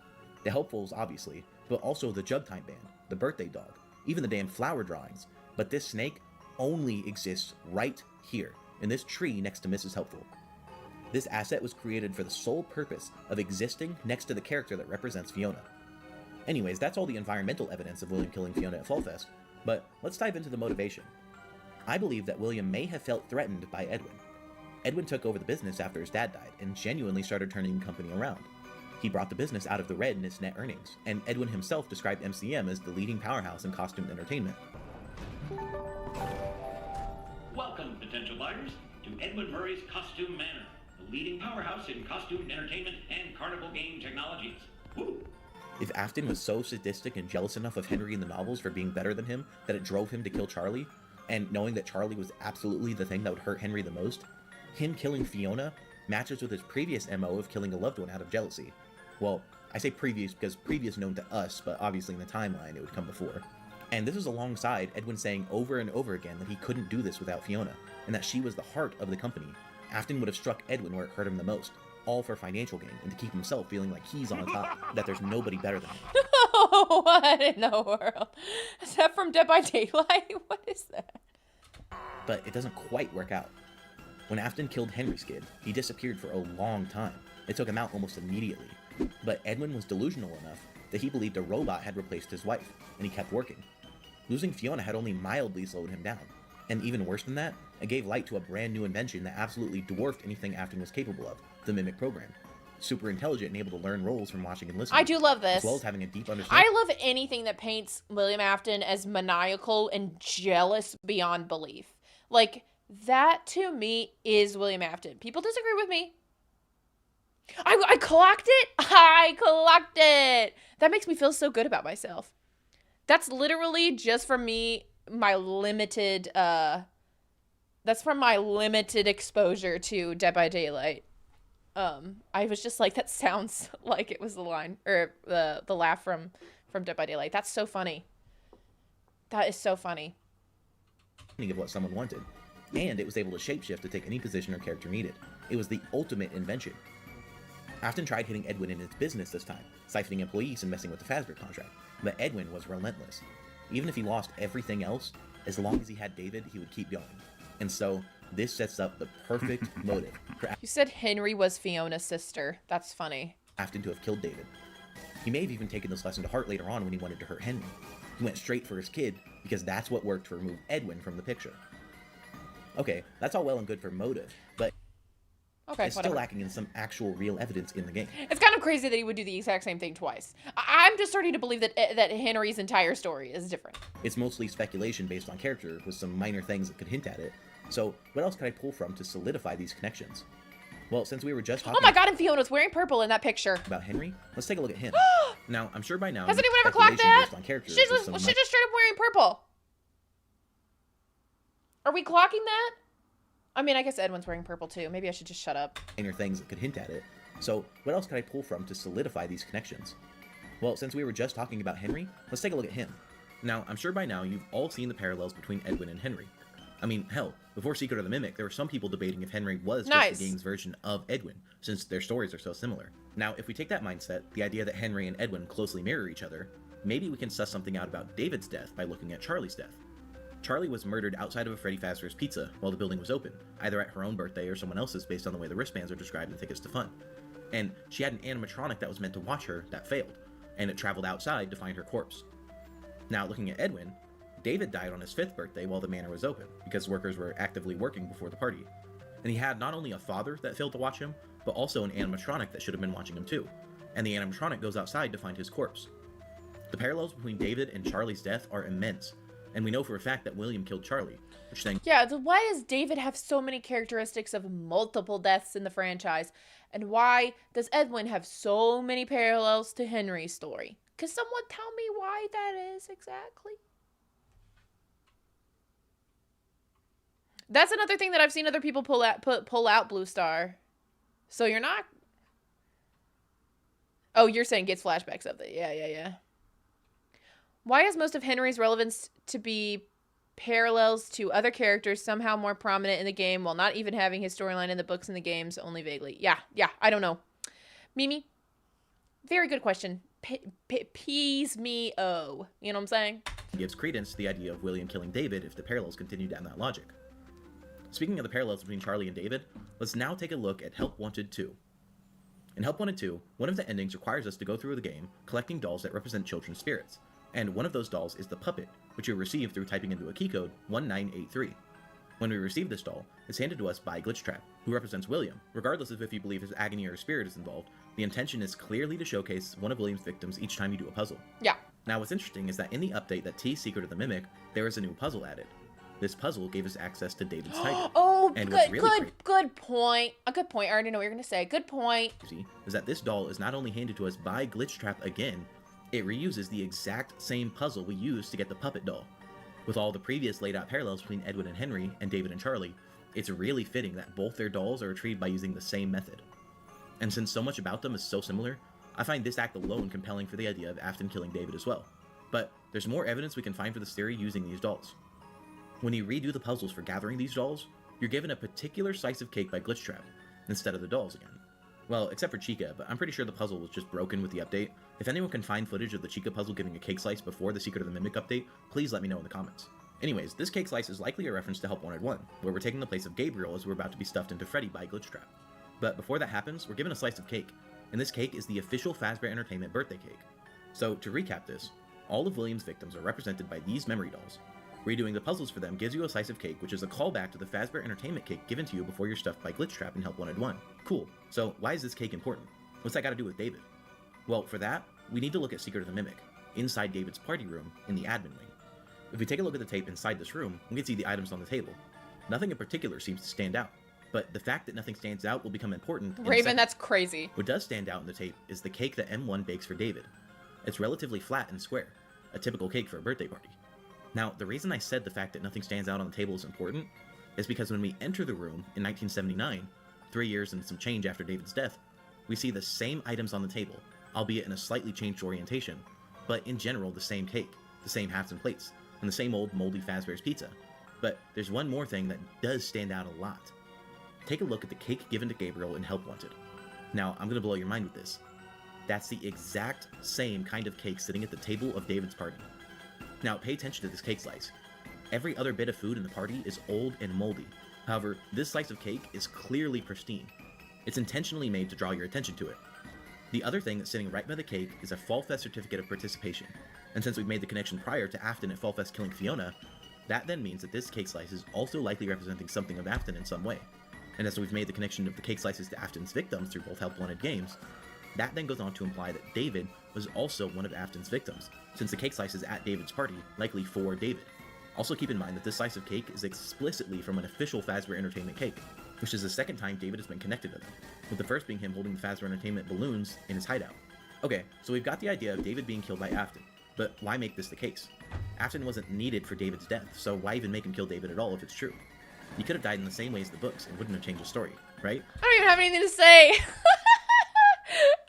The helpfuls, obviously, but also the Jug Time Band, the birthday dog, even the damn flower drawings. But this snake only exists right here, in this tree next to Mrs. Helpful. This asset was created for the sole purpose of existing next to the character that represents Fiona. Anyways, that's all the environmental evidence of William killing Fiona at Fall Fest, but let's dive into the motivation. I believe that William may have felt threatened by Edwin. Edwin took over the business after his dad died and genuinely started turning the company around. He brought the business out of the red in its net earnings, and Edwin himself described MCM as the leading powerhouse in costume entertainment. Welcome, potential buyers, to Edwin Murray's Costume Manor, the leading powerhouse in costume entertainment and carnival game technologies. Woo! If Afton was so sadistic and jealous enough of Henry in the novels for being better than him that it drove him to kill Charlie, and knowing that Charlie was absolutely the thing that would hurt Henry the most, him killing Fiona matches with his previous MO of killing a loved one out of jealousy. Well, I say previous because previous known to us, but obviously in the timeline it would come before. And this is alongside Edwin saying over and over again that he couldn't do this without Fiona, and that she was the heart of the company. Afton would have struck Edwin where it hurt him the most, all for financial gain, and to keep himself feeling like he's on top, that there's nobody better than him. What in the world? Is that from Dead by Daylight? What is that? But it doesn't quite work out. When Afton killed Henry's kid, he disappeared for a long time. It took him out almost immediately. But Edwin was delusional enough that he believed a robot had replaced his wife, and he kept working. Losing Fiona had only mildly slowed him down. And even worse than that, it gave light to a brand new invention that absolutely dwarfed anything Afton was capable of, the Mimic Program. Super intelligent and able to learn roles from watching and listening. I do love this. As well as having a deep understanding. I love anything that paints William Afton as maniacal and jealous beyond belief. Like, that to me is William Afton. People disagree with me. I clocked it. I clocked it. That makes me feel so good about myself. That's literally just from me, my limited, that's from my limited exposure to Dead by Daylight. I was just like, that sounds like it was the line, or the laugh from Dead by Daylight. That's so funny. That is so funny. Of what someone wanted, and it was able to shapeshift to take any position or character needed. It was the ultimate invention. Afton tried hitting Edwin in his business this time, siphoning employees and messing with the Fazbear contract, but Edwin was relentless. Even if he lost everything else, as long as he had David, he would keep going. And so, this sets up the perfect motive for You said Henry was Fiona's sister. That's funny. Afton to have killed David. He may have even taken this lesson to heart later on when he wanted to hurt Henry. He went straight for his kid, because that's what worked to remove Edwin from the picture. Okay, that's all well and good for motive, but it's still lacking in some actual real evidence in the game. It's kind of crazy that he would do the exact same thing twice. I'm just starting to believe that Henry's entire story is different. It's mostly speculation based on character, with some minor things that could hint at it. So, what else could I pull from to solidify these connections? Well, since we were just talking— Oh my god, and Fiona's wearing purple in that picture. —about Henry, let's take a look at him. Now, I'm sure by now— Has anyone ever clocked that? She's just straight up wearing purple. Are we clocking that? I mean, I guess Edwin's wearing purple too. Maybe I should just shut up. Minor things that could hint at it. So, what else could I pull from to solidify these connections? Well, since we were just talking about Henry, let's take a look at him. Now, I'm sure by now you've all seen the parallels between Edwin and Henry. I mean, hell, before Secret of the Mimic, there were some people debating if Henry was just the game's version of Edwin, since their stories are so similar. Now, if we take that mindset, the idea that Henry and Edwin closely mirror each other, maybe we can suss something out about David's death by looking at Charlie's death. Charlie was murdered outside of a Freddy Fazbear's Pizza while the building was open, either at her own birthday or someone else's based on the way the wristbands are described in Tickets to Fun. And she had an animatronic that was meant to watch her that failed, and it traveled outside to find her corpse. Now, looking at Edwin, David died on his 5th birthday while the manor was open, because workers were actively working before the party. And he had not only a father that failed to watch him, but also an animatronic that should have been watching him too. And the animatronic goes outside to find his corpse. The parallels between David and Charlie's death are immense, and we know for a fact that William killed Charlie, which then... Yeah, why does David have so many characteristics of multiple deaths in the franchise? And why does Edwin have so many parallels to Henry's story? Can someone tell me why that is exactly? That's another thing that I've seen other people pull out Blue Star. So you're not... Oh, you're saying gets flashbacks of it. Yeah. Why is most of Henry's relevance to be parallels to other characters somehow more prominent in the game while not even having his storyline in the books and the games, only vaguely? Yeah, I don't know. Mimi, very good question. Peas me, oh. You know what I'm saying? Gives credence to the idea of William killing David if the parallels continue down that logic. Speaking of the parallels between Charlie and David, let's now take a look at Help Wanted 2. In Help Wanted 2, one of the endings requires us to go through the game collecting dolls that represent children's spirits, and one of those dolls is the puppet, which you receive through typing into a keycode 1983. When we receive this doll, it's handed to us by Glitchtrap, who represents William. Regardless of if you believe his agony or spirit is involved, the intention is clearly to showcase one of William's victims each time you do a puzzle. Yeah. Now what's interesting is that in the update that T's Secret of the Mimic, there is a new puzzle added. This puzzle gave us access to David's title. Oh, and good point. A good point. I already know what you're going to say. Good point. Is that this doll is not only handed to us by Glitchtrap again, it reuses the exact same puzzle we used to get the puppet doll. With all the previous laid out parallels between Edwin and Henry and David and Charlie, it's really fitting that both their dolls are retrieved by using the same method. And since so much about them is so similar, I find this act alone compelling for the idea of Afton killing David as well. But there's more evidence we can find for this theory using these dolls. When you redo the puzzles for gathering these dolls, you're given a particular slice of cake by Glitchtrap, instead of the dolls again. Well, except for Chica, but I'm pretty sure the puzzle was just broken with the update. If anyone can find footage of the Chica puzzle getting a cake slice before the Secret of the Mimic update, please let me know in the comments. Anyways, this cake slice is likely a reference to Help Wanted 1, where we're taking the place of Gabriel as we're about to be stuffed into Freddy by Glitchtrap. But before that happens, we're given a slice of cake, and this cake is the official Fazbear Entertainment birthday cake. So, to recap this, all of William's victims are represented by these memory dolls. Redoing the puzzles for them gives you a slice of cake, which is a callback to the Fazbear Entertainment cake given to you before you're stuffed by Glitchtrap in Help Wanted 1. Cool. So why is this cake important? What's that got to do with David? Well, for that, we need to look at Secret of the Mimic, inside David's party room in the admin wing. If we take a look at the tape inside this room, we can see the items on the table. Nothing in particular seems to stand out, but the fact that nothing stands out will become important in a Raven, second. that's crazy. What does stand out in the tape is the cake that M1 bakes for David. It's relatively flat and square, a typical cake for a birthday party. Now, the reason I said the fact that nothing stands out on the table is important is because when we enter the room in 1979, 3 years and some change after David's death, we see the same items on the table, albeit in a slightly changed orientation, but in general the same cake, the same hats and plates, and the same old moldy Fazbear's pizza. But there's one more thing that does stand out a lot. Take a look at the cake given to Gabriel in Help Wanted. Now, I'm going to blow your mind with this. That's the exact same kind of cake sitting at the table of David's party. Now, pay attention to this cake slice. Every other bit of food in the party is old and moldy. However, this slice of cake is clearly pristine. It's intentionally made to draw your attention to it. The other thing that's sitting right by the cake is a Fall Fest certificate of participation. And since we've made the connection prior to Afton at Fall Fest killing Fiona, that then means that this cake slice is also likely representing something of Afton in some way. And as we've made the connection of the cake slices to Afton's victims through both Help Wanted games, that then goes on to imply that David was also one of Afton's victims, since the cake slice is at David's party, likely for David. Also keep in mind that this slice of cake is explicitly from an official Fazbear Entertainment cake, which is the second time David has been connected to them, with the first being him holding the Fazbear Entertainment balloons in his hideout. Okay, so we've got the idea of David being killed by Afton, but why make this the case? Afton wasn't needed for David's death, so why even make him kill David at all if it's true? He could have died in the same way as the books and wouldn't have changed the story, right? I don't even have anything to say.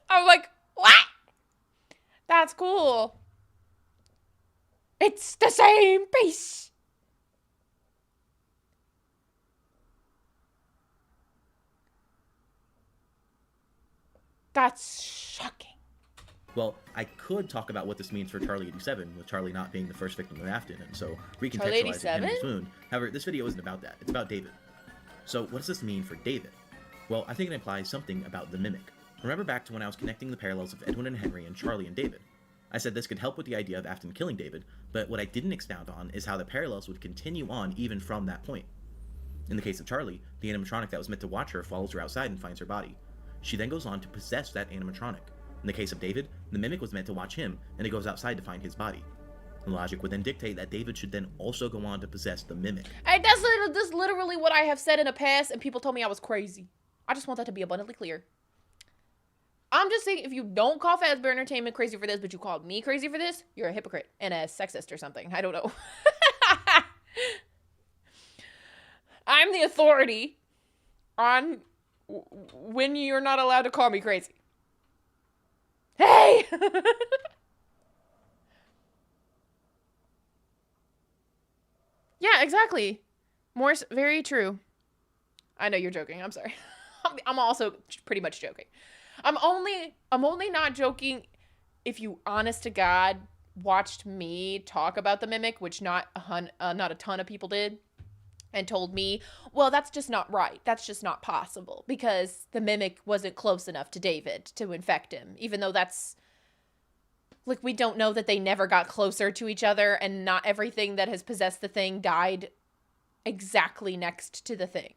I'm like, what? That's cool. It's the same piece. That's shocking. Well, I could talk about what this means for Charlie 87, with Charlie not being the first victim of Afton, and so recontextualizing Henry's wound. However, this video isn't about that. It's about David. So what does this mean for David? Well, I think it implies something about the Mimic. Remember back to when I was connecting the parallels of Edwin and Henry and Charlie and David. I said this could help with the idea of Afton killing David, but what I didn't expound on is how the parallels would continue on even from that point. In the case of Charlie, the animatronic that was meant to watch her follows her outside and finds her body. She then goes on to possess that animatronic. In the case of David, the mimic was meant to watch him, and it goes outside to find his body. The logic would then dictate that David should then also go on to possess the mimic. And that's literally what I have said in the past, and people told me I was crazy. I just want that to be abundantly clear. I'm just saying, if you don't call Fazbear Entertainment crazy for this, but you called me crazy for this, you're a hypocrite and a sexist or something. I don't know. I'm the authority on when you're not allowed to call me crazy. Hey! Yeah, exactly. Morse, very true. I know you're joking. I'm sorry. I'm also pretty much joking. I'm only not joking if you, honest to God, watched me talk about the mimic, which not a ton of people did, and told me, well, that's just not right. That's just not possible because the mimic wasn't close enough to David to infect him, even though that's, like, we don't know that they never got closer to each other, and not everything that has possessed the thing died exactly next to the thing.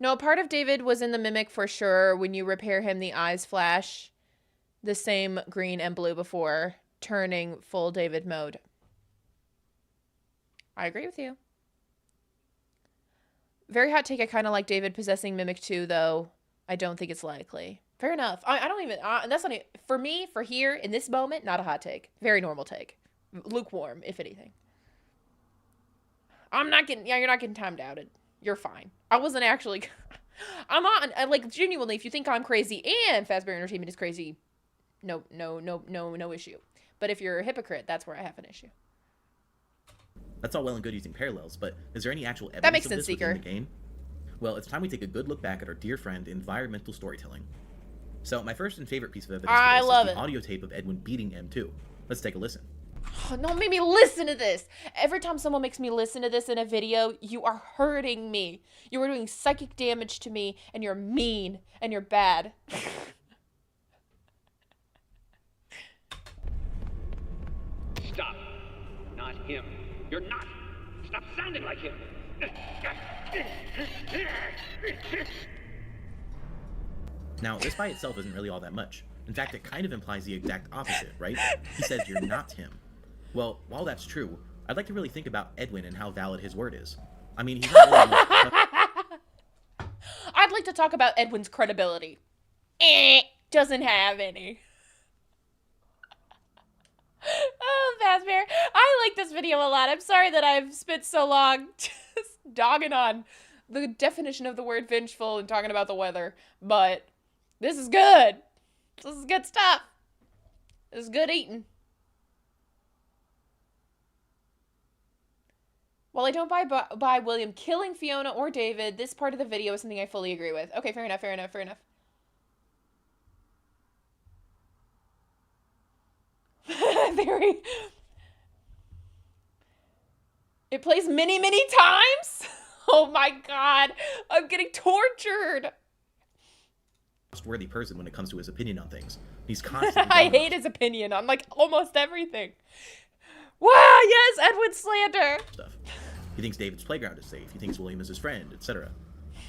No, part of David was in the mimic for sure. When you repair him, the eyes flash the same green and blue before turning full David mode. I agree with you. Very hot take. I kind of like David possessing Mimic 2, though. I don't think it's likely. Fair enough. I don't even... that's not... For me, for here, in this moment, not a hot take. Very normal take. Lukewarm, if anything. I'm not getting... Yeah, you're not getting timed outed. You're fine. I wasn't actually... I'm on... Like, genuinely, if you think I'm crazy and Fazbear Entertainment is crazy, no issue. But if you're a hypocrite, that's where I have an issue. That's all well and good using parallels, but is there any actual evidence that makes of sense, this Seeker. within the game? Well, it's time we take a good look back at our dear friend, environmental storytelling. So, my first and favorite piece of evidence I for this love is it. the audio tape of Edwin beating M2. Let's take a listen. Oh, don't make me listen to this. Every time someone makes me listen to this in a video, you are hurting me. You are doing psychic damage to me, and you're mean, and you're bad. Stop. Not him. You're not. Stop sounding like him. Now, this by itself isn't really all that much. In fact, it kind of implies the exact opposite, right? He says you're not him. Well, while that's true, I'd like to really think about Edwin and how valid his word is. I mean, he's not really... I'd like to talk about Edwin's credibility. Doesn't have any. Oh, Fazbear. I like this video a lot. I'm sorry that I've spent so long just dogging on the definition of the word vengeful and talking about the weather. But this is good. This is good stuff. This is good eating. While I don't buy William killing Fiona or David, this part of the video is something I fully agree with. Okay, fair enough, fair enough, fair enough. Very... It plays many times? Oh my god, I'm getting tortured. ...trustworthy person when it comes to his opinion on things. He's constantly... I hate his opinion on, like, almost everything. Wow, yes, Edwin slander. Stuff. He thinks David's playground is safe. He thinks William is his friend, etc.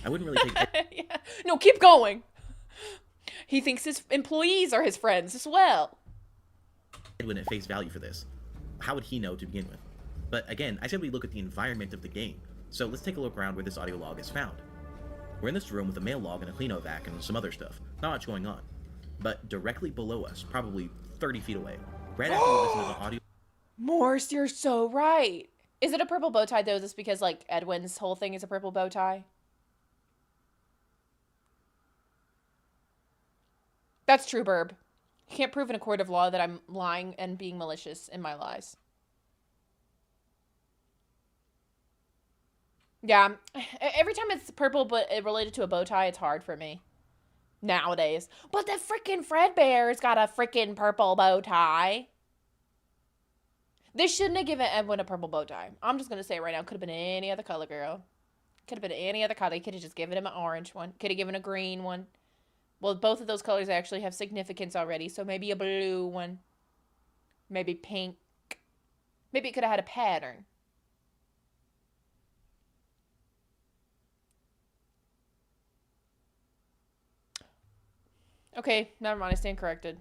I wouldn't really take... Yeah. No, keep going. He thinks his employees are his friends as well. Edwin at face value for this. How would he know to begin with? But again, I said we look at the environment of the game. So let's take a look around where this audio log is found. We're in this room with a mail log and a cleanovac and some other stuff. Not much going on. But directly below us, probably 30 feet away, right after we listen to the audio... Morse, you're so right. Is it a purple bow tie, though? Just because, like, Edwin's whole thing is a purple bow tie? That's true, Burb. You can't prove in a court of law that I'm lying and being malicious in my lies. Yeah. Every time it's purple but related to a bow tie, it's hard for me. Nowadays. But the frickin' Fredbear's got a frickin' purple bow tie. They shouldn't have given Edwin a purple bow tie. I'm just going to say it right now. Could have been any other color, girl. Could have been any other color. You could have just given him an orange one. Could have given a green one. Well, both of those colors actually have significance already. So maybe a blue one. Maybe pink. Maybe it could have had a pattern. Okay, never mind. I stand corrected.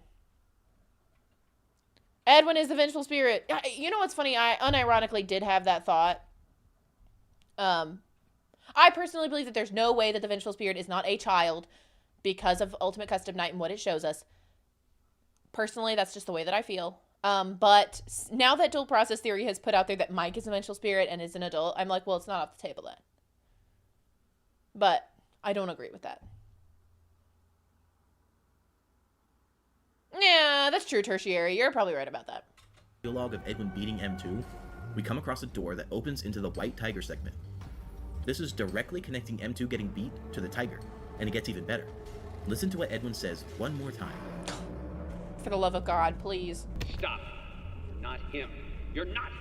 Edwin is the vengeful spirit. You know what's funny? I unironically did have that thought. I personally believe that there's no way that the vengeful spirit is not a child because of Ultimate Custom Night and what it shows us. Personally, that's just the way that I feel. But now that Dual Process Theory has put out there that Mike is a vengeful spirit and is an adult, I'm like, well, it's not off the table then. But I don't agree with that. Yeah, that's true, Tertiary. You're probably right about that. Dialogue of Edwin beating M2, we come across a door that opens into the White Tiger segment. This is directly connecting M2 getting beat to the tiger, and it gets even better. Listen to what Edwin says one more time. For the love of God, please. Stop. You're not him. You're not.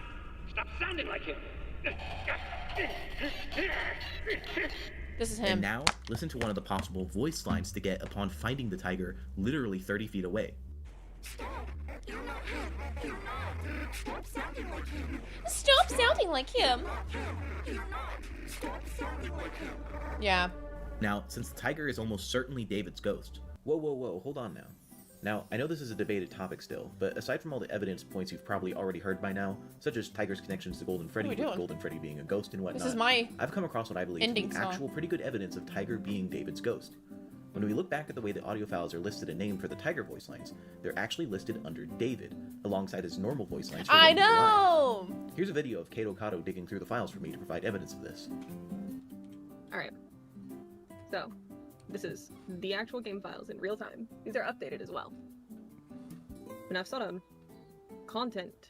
Stop sounding like him. This is him. And now, listen to one of the possible voice lines to get upon finding the tiger literally 30 feet away. Stop! You're not him! You're not! Stop sounding like him! Stop sounding like him! You're not! Stop sounding like him! Yeah. Now, since the tiger is almost certainly David's ghost... Whoa, hold on now. Now, I know this is a debated topic still, but aside from all the evidence points you've probably already heard by now, such as Tiger's connections to Golden Freddy, with Golden Freddy being a ghost and whatnot, this is my I've come across what I believe to be actual pretty good evidence of Tiger being David's ghost. When we look back at the way the audio files are listed and named for the Tiger voice lines, they're actually listed under David, alongside his normal voice lines. I know! Here's a video of Kato Kato digging through the files for me to provide evidence of this. Alright. So, this is the actual game files in real time. These are updated as well. FNAF Sodom. Content.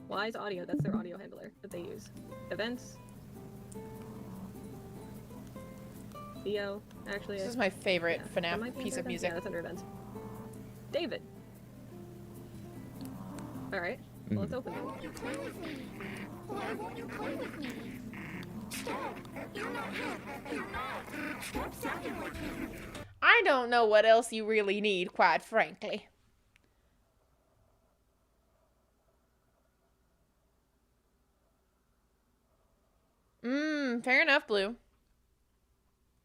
Wise Audio, that's their audio handler that they use. Events. Theo, actually. This is my favorite FNAF piece of music. Yeah, that's under events. David. Alright, well, let's open it. Why won't you play with me? Why won't you play with me? Stop! You're not him! You're not! Stop sounding like him! I don't know what else you really need, quite frankly. Fair enough, Blue.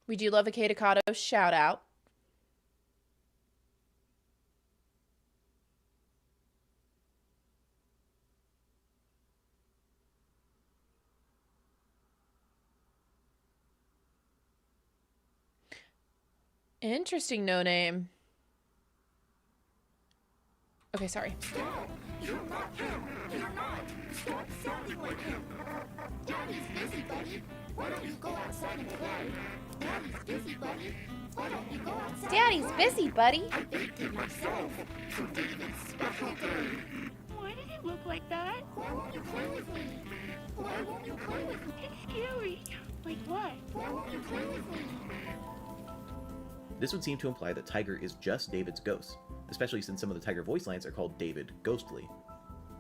We do love a Kato shout out. Interesting no name. Okay, sorry. Stop! You're not him! You're not! Stop sounding like him! Daddy's busy, buddy! Why don't you go outside and play? Daddy's busy, buddy! Why don't you go outside? Daddy's busy, buddy! I baked it myself for David's special day. Why did it look like that? Why won't you play with me? Why won't you play with me? It's scary. Like what? Why won't you play with me? This would seem to imply that Tiger is just David's ghost, especially since some of the Tiger voice lines are called David Ghostly.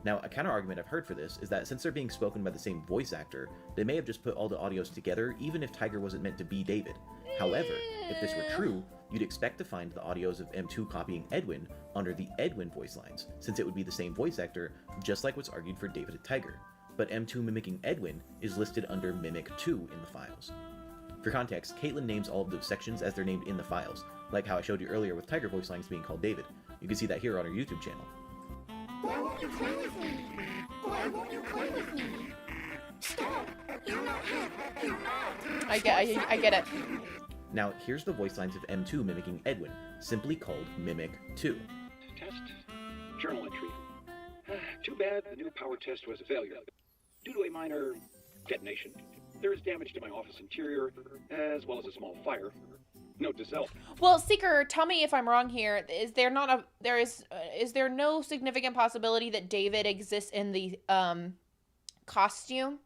Now, a counter-argument I've heard for this is that since they're being spoken by the same voice actor, they may have just put all the audios together even if Tiger wasn't meant to be David. However, if this were true, you'd expect to find the audios of M2 copying Edwin under the Edwin voice lines, since it would be the same voice actor, just like what's argued for David and Tiger. But M2 mimicking Edwin is listed under Mimic 2 in the files. For context, Caitlin names all of those sections as they're named in the files, like how I showed you earlier with Tiger voice lines being called David. You can see that here on our YouTube channel. Why won't you play with me? Why won't you play with me? Stop! You're not him! You're not! I get it. Now, here's the voice lines of M2 mimicking Edwin, simply called Mimic 2. Test. Journal entry. Too bad the new power test was a failure. Due to a minor detonation, there is damage to my office interior, as well as a small fire. Note to self. Well, Seeker, tell me if I'm wrong here. Is there no significant possibility that David exists in the costume,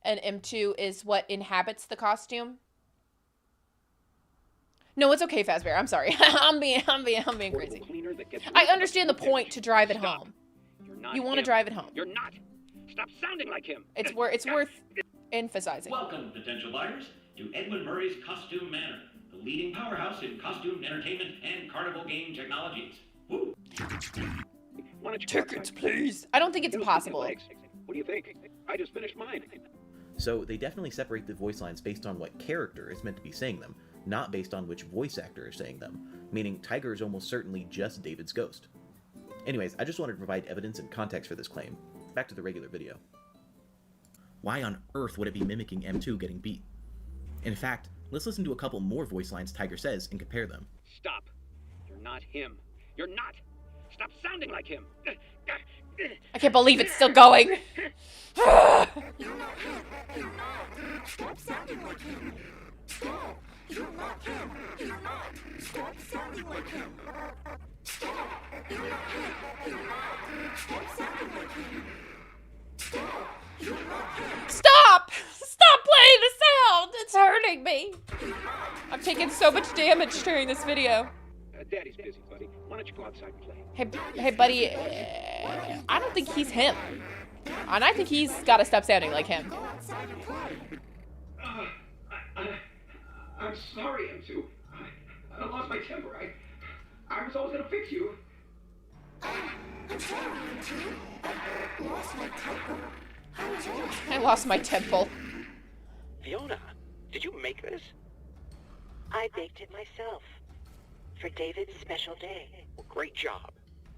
and M2 is what inhabits the costume? No, it's okay, Fazbear. I'm sorry. I'm being crazy. I understand the point to drive it home. You want to drive it home. You're not. Stop sounding like him. It's worth emphasizing. Welcome, potential buyers, to Edwin Murray's Costume Manor, the leading powerhouse in costume entertainment and carnival game technologies. Woo! Tickets, please. I don't think it's possible. What do you think? I just finished mine. So they definitely separate the voice lines based on what character is meant to be saying them, not based on which voice actor is saying them, meaning Tiger is almost certainly just David's ghost. Anyways, I just wanted to provide evidence and context for this claim. Back to the regular video. Why on earth would it be mimicking M2 getting beat? In fact, let's listen to a couple more voice lines Tiger says and compare them. Stop. You're not him. You're not. Stop sounding like him. I can't believe it's still going. You're not him. You're not. Stop sounding like him. Stop. You're not him. You're not. Stop sounding like him. Stop. You're not him. You're not. Stop sounding like him. Stop. You're not him. Stop! Stop playing the sound! It's hurting me. I'm taking so much damage during this video. Daddy's busy, buddy. Why don't you go outside and play? Hey, buddy. I don't think he's him. And I think he's got to stop sounding like him. I'm sorry, M2. I lost my temper. I was always gonna fix you. I'm sorry, M2. I lost my temper. I lost my temple. Fiona, did you make this? I baked it myself. For David's special day. Well, great job.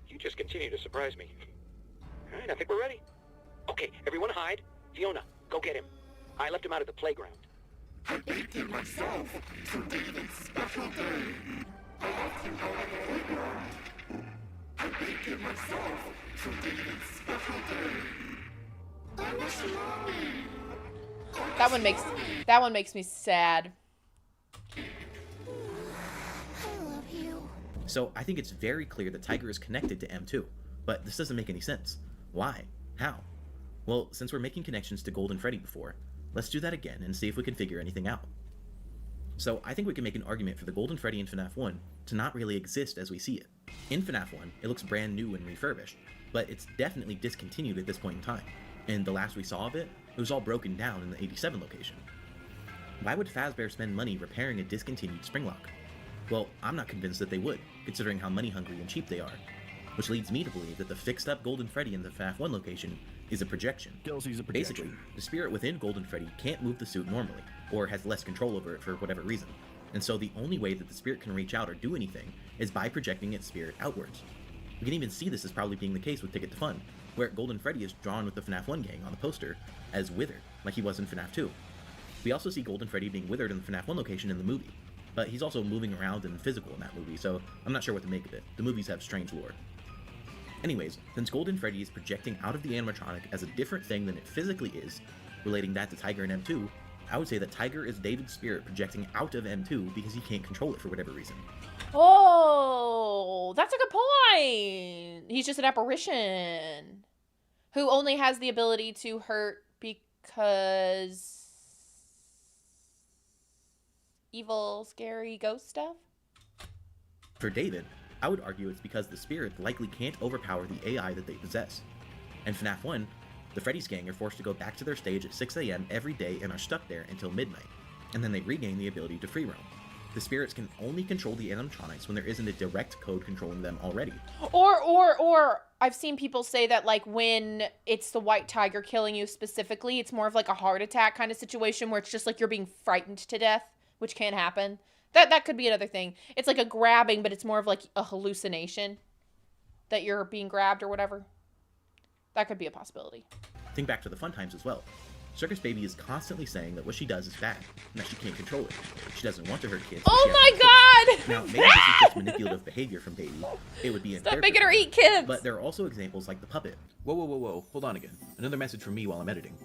You just continue to surprise me. All right, I think we're ready. Okay, everyone hide. Fiona, go get him. I left him out at the playground. I baked it myself for David's special day. I left him out at the playground. I baked it myself for David's special day. I miss Mommy. That one makes me sad. I love you. So I think it's very clear that Tiger is connected to M2, but this doesn't make any sense. Why? How? Well, since we're making connections to Golden Freddy before, let's do that again and see if we can figure anything out. So I think we can make an argument for the Golden Freddy in FNAF 1 to not really exist as we see it. In FNAF 1, it looks brand new and refurbished, but it's definitely discontinued at this point in time. And the last we saw of it, it was all broken down in the 87 location. Why would Fazbear spend money repairing a discontinued spring lock? Well, I'm not convinced that they would, considering how money hungry and cheap they are. Which leads me to believe that the fixed up Golden Freddy in the FNAF 1 location is a projection. Basically, the spirit within Golden Freddy can't move the suit normally, or has less control over it for whatever reason. And so the only way that the spirit can reach out or do anything is by projecting its spirit outwards. We can even see this as probably being the case with Ticket to Fun, where Golden Freddy is drawn with the FNAF 1 gang on the poster as withered, like he was in FNAF 2. We also see Golden Freddy being withered in the FNAF 1 location in the movie, but he's also moving around and physical in that movie, so I'm not sure what to make of it. The movies have strange lore. Anyways, since Golden Freddy is projecting out of the animatronic as a different thing than it physically is, relating that to Tiger and M2, I would say that Tiger is David's spirit projecting out of M2 because he can't control it for whatever reason. Oh, that's a good point. He's just an apparition who only has the ability to hurt because evil, scary ghost stuff. For David, I would argue it's because the spirit likely can't overpower the AI that they possess. In FNAF 1, the Freddy's gang are forced to go back to their stage at 6 AM every day and are stuck there until midnight, and then they regain the ability to free roam. The spirits can only control the animatronics when there isn't a direct code controlling them already. Or I've seen people say that, like, when it's the white tiger killing you specifically, it's more of like a heart attack kind of situation where it's just like you're being frightened to death, which can happen. That could be another thing. It's like a grabbing, but it's more of like a hallucination that you're being grabbed or whatever. That could be a possibility. Think back to the fun times as well. Circus Baby is constantly saying that what she does is bad, and that she can't control it. She doesn't want to hurt kids. Oh my god! Now, maybe this is just manipulative behavior from Baby. It would be Stop making her eat kids! But there are also examples like the puppet. Whoa, hold on again. Another message from me while I'm editing.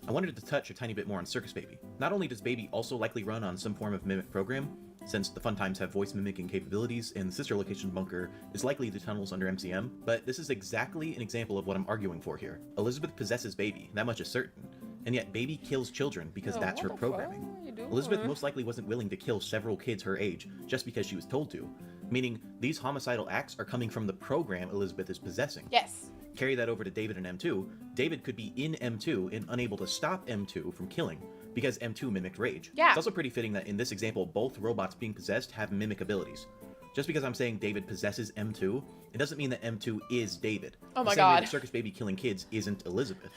I wanted to touch a tiny bit more on Circus Baby. Not only does Baby also likely run on some form of mimic program, since the Fun Times have voice mimicking capabilities and the sister location bunker is likely the tunnels under MCM, but this is exactly an example of what I'm arguing for here. Elizabeth possesses Baby, that much is certain, and yet Baby kills children because that's her programming. Elizabeth most likely wasn't willing to kill several kids her age just because she was told to, meaning these homicidal acts are coming from the program Elizabeth is possessing. Yes. Carry that over to David and M2. David could be in M2 and unable to stop M2 from killing, because M2 mimicked rage. Yeah. It's also pretty fitting that in this example, both robots being possessed have mimic abilities. Just because I'm saying David possesses M2, it doesn't mean that M2 is David. Oh my the same way god. that Circus Baby killing kids isn't Elizabeth.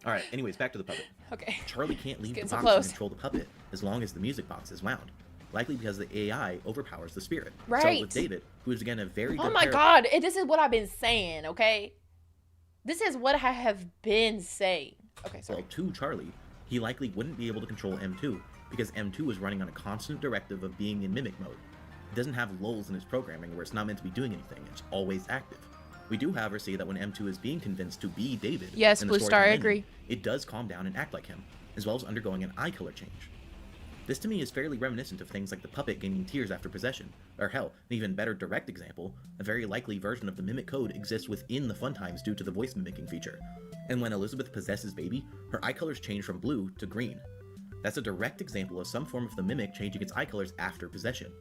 Alright, anyways, back to the puppet. Okay. Charlie can't leave the Getting so box close. and control the puppet as long as the music box is wound. likely because the AI overpowers the spirit. Right. So with David, who is again a very good Oh my God, this is what I've been saying, okay? This is what I have been saying. Okay, sorry. To Charlie, he likely wouldn't be able to control M2 because M2 is running on a constant directive of being in mimic mode. It doesn't have lulls in its programming where it's not meant to be doing anything, it's always active. We do, however, see that when M2 is being convinced to be David, yes, in the Blue Star, I story's agree. ending, it does calm down and act like him, as well as undergoing an eye color change. This to me is fairly reminiscent of things like the puppet gaining tears after possession, or hell, an even better direct example, a very likely version of the mimic code exists within the Funtimes due to the voice mimicking feature. And when Elizabeth possesses Baby, her eye colors change from blue to green. That's a direct example of some form of the mimic changing its eye colors after possession.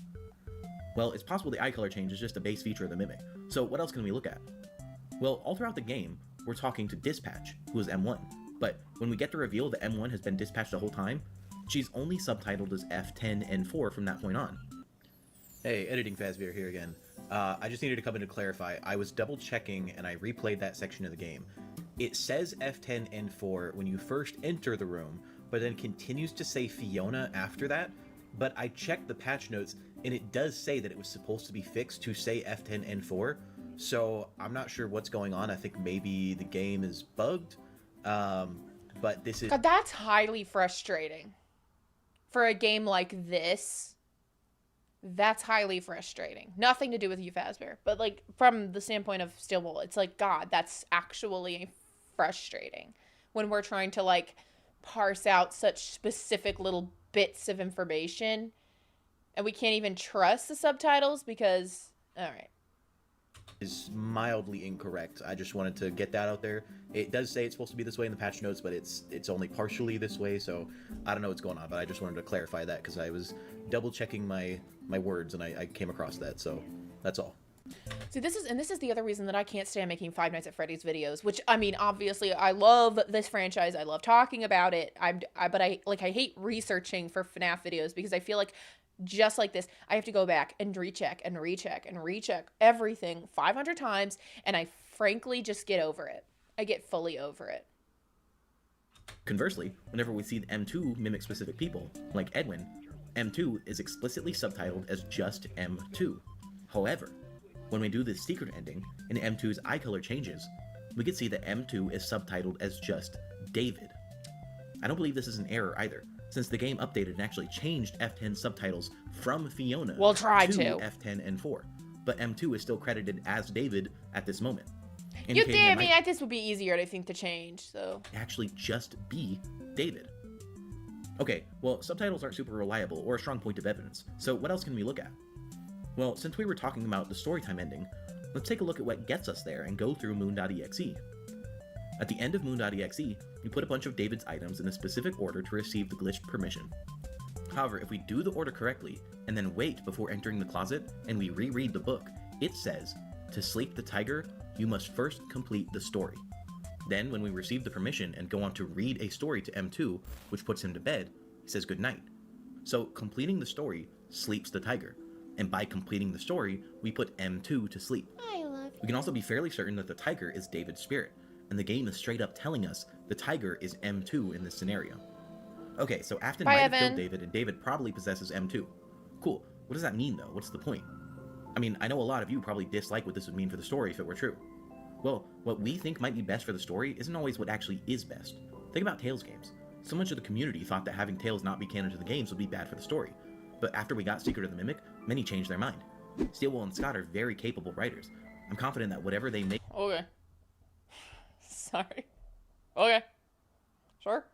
Well, it's possible the eye color change is just a base feature of the mimic, so what else can we look at? Well, all throughout the game, we're talking to Dispatch, who is M1, but when we get to reveal that M1 has been dispatched the whole time, she's only subtitled as F10 and 4 from that point on. Hey, Editing Fazbear here again. I just needed to come in to clarify. I was double checking and I replayed that section of the game. It says F10 and 4 when you first enter the room, but then continues to say Fiona after that. But I checked the patch notes and it does say that it was supposed to be fixed to say F10 and 4. So I'm not sure what's going on. I think maybe the game is bugged. But this is... God, that's highly frustrating. For a game like this, that's highly frustrating. Nothing to do with you, Fazbear, but like from the standpoint of Steel Bull, it's like, God, that's actually frustrating when we're trying to like parse out such specific little bits of information and we can't even trust the subtitles because, all right. Is mildly incorrect. I just wanted to get that out there. It does say it's supposed to be this way in the patch notes, but it's only partially this way, so I don't know what's going on, but I just wanted to clarify that because I was double checking my words and I came across that, so that's all. See, this is the other reason that I can't stand making Five Nights at Freddy's videos, which, I mean, obviously I love this franchise. I love talking about it. But I hate researching for FNAF videos because I feel like just like this, I have to go back and recheck and recheck and recheck everything 500 times, and I frankly just get over it. I get fully over it. Conversely, whenever we see M2 mimic specific people, like Edwin, M2 is explicitly subtitled as just M2. However, when we do this secret ending and M2's eye color changes, we can see that M2 is subtitled as just David. I don't believe this is an error either, since the game updated and actually changed F10 subtitles from Fiona We'll try to to. F10 and 4, but M2 is still credited as David at this moment. You did. I mean, this would be easier, I think, to change, so. Actually just be David. Okay, well, subtitles aren't super reliable or a strong point of evidence, so what else can we look at? Well, since we were talking about the storytime ending, let's take a look at what gets us there and go through Moon.exe. At the end of Moon.exe, you put a bunch of David's items in a specific order to receive the glitched permission. However, if we do the order correctly, and then wait before entering the closet, and we reread the book, it says, to sleep the tiger, you must first complete the story. Then, when we receive the permission and go on to read a story to M2, which puts him to bed, he says goodnight. So, completing the story sleeps the tiger, and by completing the story, we put M2 to sleep. I love We can also be fairly certain that the tiger is David's spirit, and the game is straight up telling us the tiger is M2 in this scenario. Okay, so Afton might have killed David, and David probably possesses M2. Cool. What does that mean, though? What's the point? I mean, I know a lot of you probably dislike what this would mean for the story if it were true. Well, what we think might be best for the story isn't always what actually is best. Think about Tales games. So much of the community thought that having Tales not be canon to the games would be bad for the story. But after we got Secret of the Mimic, many changed their mind. Steelwool and Scott are very capable writers. I'm confident that whatever they make... Okay. Sorry. Okay. Sure.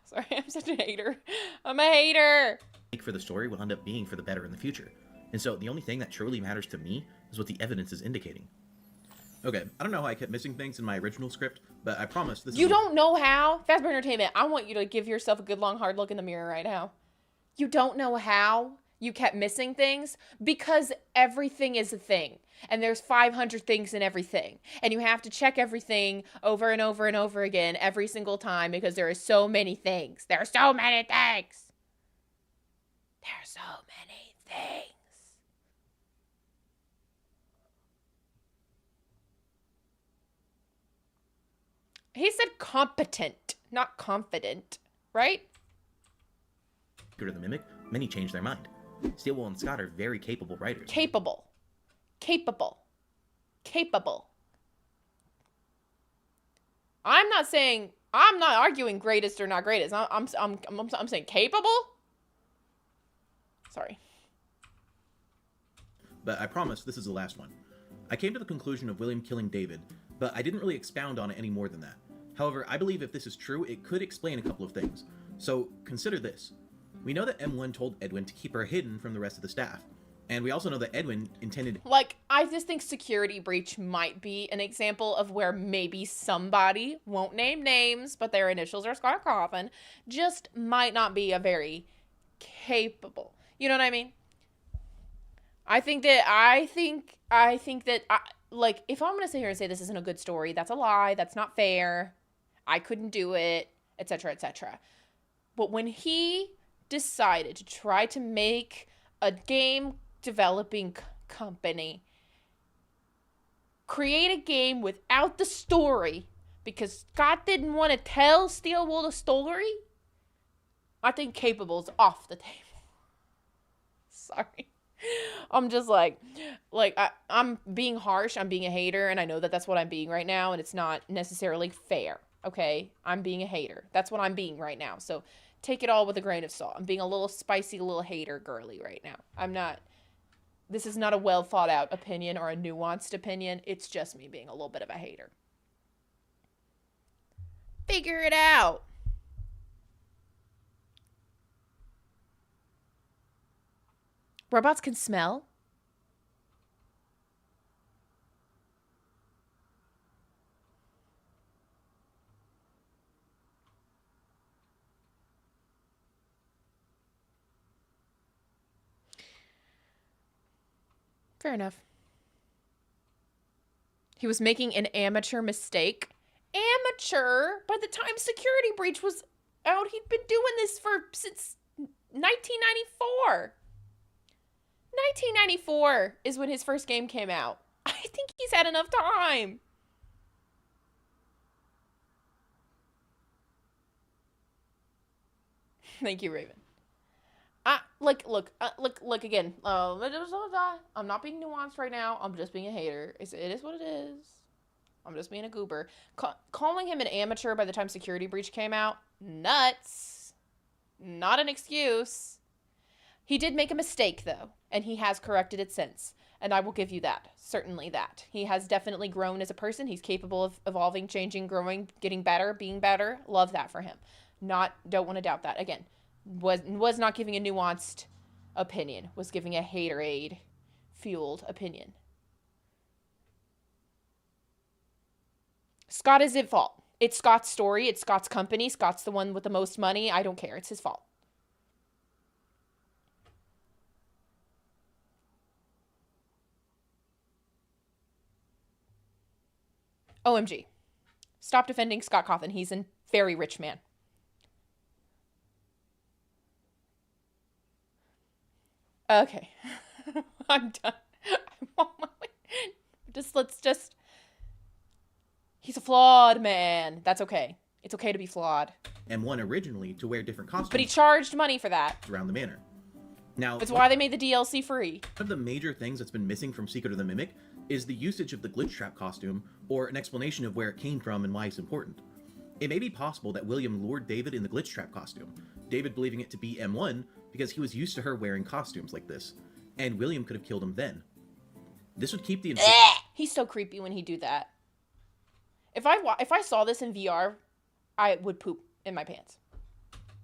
Sorry, I'm such a hater. I'm a hater! ...for the story will end up being for the better in the future. And so the only thing that truly matters to me is what the evidence is indicating. Okay, I don't know how I kept missing things in my original script, but I promise this You don't know how? Fazbear Entertainment, I want you to give yourself a good long hard look in the mirror right now. You don't know how you kept missing things? Because everything is a thing. And there's 500 things in everything. And you have to check everything over and over and over again every single time because there are so many things. There are so many things. There are so many things. He said competent, not confident, right? Secret of the Mimic, many changed their mind. Steelwell and Scott are very capable writers. Capable. I'm not arguing greatest or not greatest. I'm saying capable. Sorry. But I promise this is the last one. I came to the conclusion of William killing David, but I didn't really expound on it any more than that. However, I believe if this is true, it could explain a couple of things. So consider this. We know that M1 told Edwin to keep her hidden from the rest of the staff. And we also know that Edwin intended... Like, I just think security breach might be an example of where maybe somebody, won't name names, but their initials are Scott Coffin, just might not be a very capable. You know what I mean? I think that, like, if I'm going to sit here and say this isn't a good story, that's a lie, that's not fair, I couldn't do it, etc., etc. But when he decided to try to make a game developing company create a game without the story because Scott didn't want to tell Steelwell the story, I think capable's off the table. Sorry. I'm just I'm being harsh, I'm being a hater, and I know that that's what I'm being right now, and it's not necessarily fair, okay? I'm being a hater. That's what I'm being right now, so take it all with a grain of salt. I'm being a little spicy little hater girly right now. This is not a well thought out opinion or a nuanced opinion. It's just me being a little bit of a hater. Figure it out. Robots can smell? Fair enough. He was making an amateur mistake. Amateur? By the time Security Breach was out, he'd been doing this since 1994. 1994 is when his first game came out. I think he's had enough time. Thank you, Raven. Look again. I'm not being nuanced right now. I'm just being a hater. It is what it is. I'm just being a goober. Calling him an amateur by the time Security Breach came out, nuts. Not an excuse. He did make a mistake, though, and he has corrected it since. And I will give you that. Certainly that. He has definitely grown as a person. He's capable of evolving, changing, growing, getting better, being better. Love that for him. Don't want to doubt that. Again, was not giving a nuanced opinion. Was giving a haterade-fueled opinion. Scott is at fault. It's Scott's story. It's Scott's company. Scott's the one with the most money. I don't care. It's his fault. OMG. Stop defending Scott Cawthon. He's a very rich man. Okay. I'm done. I'm on my way. He's a flawed man. That's okay. It's okay to be flawed. M1 originally to wear different costumes. But he charged money for that. Around the manor. Now, that's why they made the DLC free. One of the major things that's been missing from Secret of the Mimic is the usage of the glitch trap costume, or an explanation of where it came from and why it's important. It may be possible that William lured David in the glitch trap costume, David believing it to be M1 because he was used to her wearing costumes like this, and William could have killed him then. This would keep the... He's so creepy when he do that. If I saw this in VR, I would poop in my pants.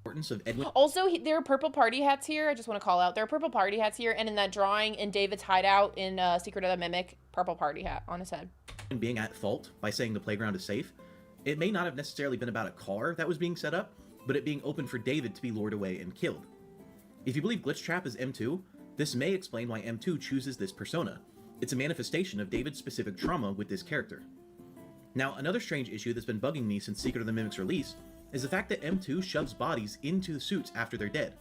Of Edwin. Also, there are purple party hats here. I just want to call out. There are purple party hats here, and in that drawing in David's hideout in Secret of the Mimic, purple party hat on his head. And being at fault by saying the playground is safe, it may not have necessarily been about a car that was being set up, but it being open for David to be lured away and killed. If you believe Glitch Trap is M2, this may explain why M2 chooses this persona. It's a manifestation of David's specific trauma with this character. Now, another strange issue that's been bugging me since Secret of the Mimic's release is the fact that M2 shoves bodies into the suits after they're dead.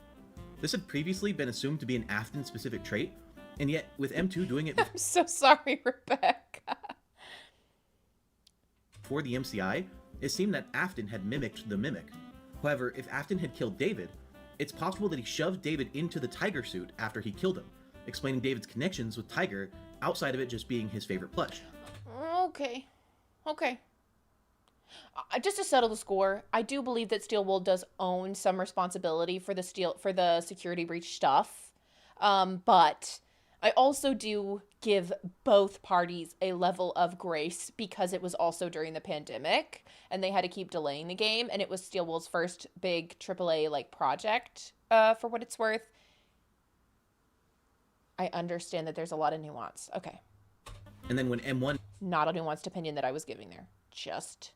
This had previously been assumed to be an Afton-specific trait, and yet, with M2 doing it... I'm so sorry, Rebecca. For the MCI, it seemed that Afton had mimicked the Mimic. However, if Afton had killed David, it's possible that he shoved David into the tiger suit after he killed him, explaining David's connections with Tiger outside of it just being his favorite plush. Okay. Just to settle the score, I do believe that Steelwool does own some responsibility for the security breach stuff. But I also do give both parties a level of grace because it was also during the pandemic and they had to keep delaying the game, and it was Steelwool's first big AAA project, for what it's worth. I understand that there's a lot of nuance. Okay. And then when M1 Not a nuanced opinion that I was giving there. Just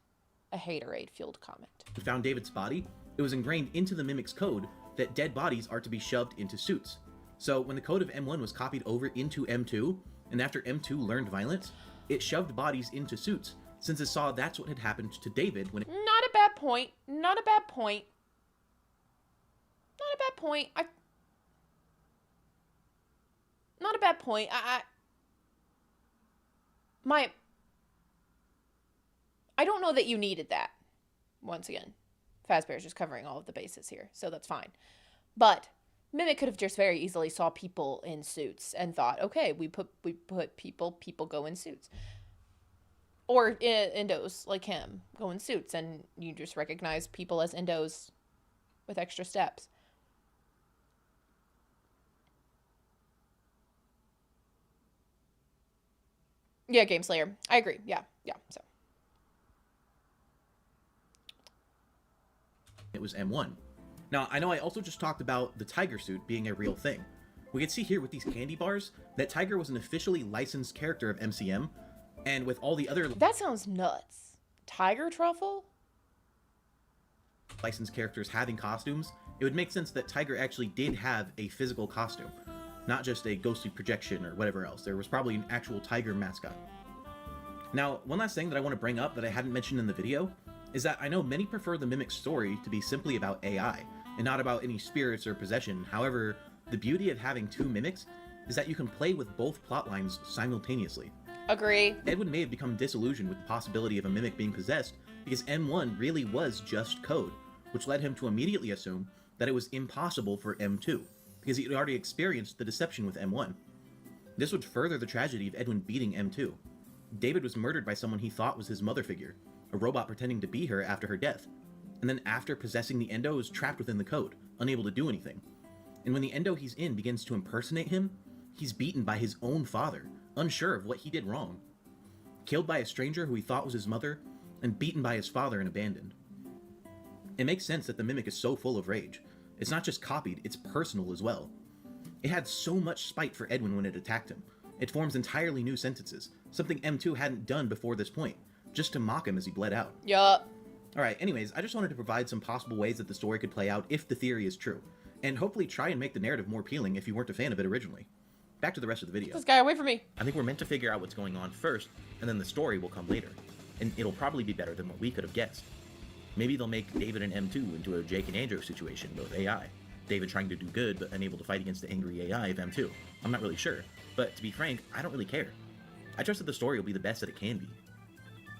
a haterade-fueled comment. found David's body, it was ingrained into the Mimic's code that dead bodies are to be shoved into suits. So when the code of M1 was copied over into M2, and after M2 learned violence, it shoved bodies into suits, since it saw that's what had happened to David when it... Not a bad point. I don't know that you needed that. Once again, Fazbear's just covering all of the bases here, so that's fine. But Mimic could have just very easily saw people in suits and thought, okay, we put people go in suits. Or endos like him go in suits, and you just recognize people as endos with extra steps. Yeah, Game Slayer. I agree. Yeah, so. It was M1. Now, I know I also just talked about the Tiger suit being a real thing. We can see here with these candy bars that Tiger was an officially licensed character of MCM, and with all the other... That sounds nuts. Tiger Truffle? Licensed characters having costumes, it would make sense that Tiger actually did have a physical costume, not just a ghostly projection or whatever else. There was probably an actual tiger mascot. Now, one last thing that I want to bring up that I hadn't mentioned in the video is that I know many prefer the Mimic story to be simply about AI, and not about any spirits or possession. However, the beauty of having two Mimics is that you can play with both plotlines simultaneously. Agree. Edwin may have become disillusioned with the possibility of a Mimic being possessed because M1 really was just code, which led him to immediately assume that it was impossible for M2, because he had already experienced the deception with M1. This would further the tragedy of Edwin beating M2. David was murdered by someone he thought was his mother figure, a robot pretending to be her after her death, and then after possessing the Endo is trapped within the code, unable to do anything. And when the Endo he's in begins to impersonate him, he's beaten by his own father, unsure of what he did wrong. Killed by a stranger who he thought was his mother, and beaten by his father and abandoned. It makes sense that the Mimic is so full of rage. It's not just copied, it's personal as well. It had so much spite for Edwin when it attacked him. It forms entirely new sentences, something M2 hadn't done before this point, just to mock him as he bled out. Yup. Alright, anyways, I just wanted to provide some possible ways that the story could play out if the theory is true, and hopefully try and make the narrative more appealing if you weren't a fan of it originally. Back to the rest of the video. This guy away from me. I think we're meant to figure out what's going on first, and then the story will come later. And it'll probably be better than what we could have guessed. Maybe they'll make David and M2 into a Jake and Andrew situation with AI. David trying to do good, but unable to fight against the angry AI of M2. I'm not really sure, but to be frank, I don't really care. I trust that the story will be the best that it can be.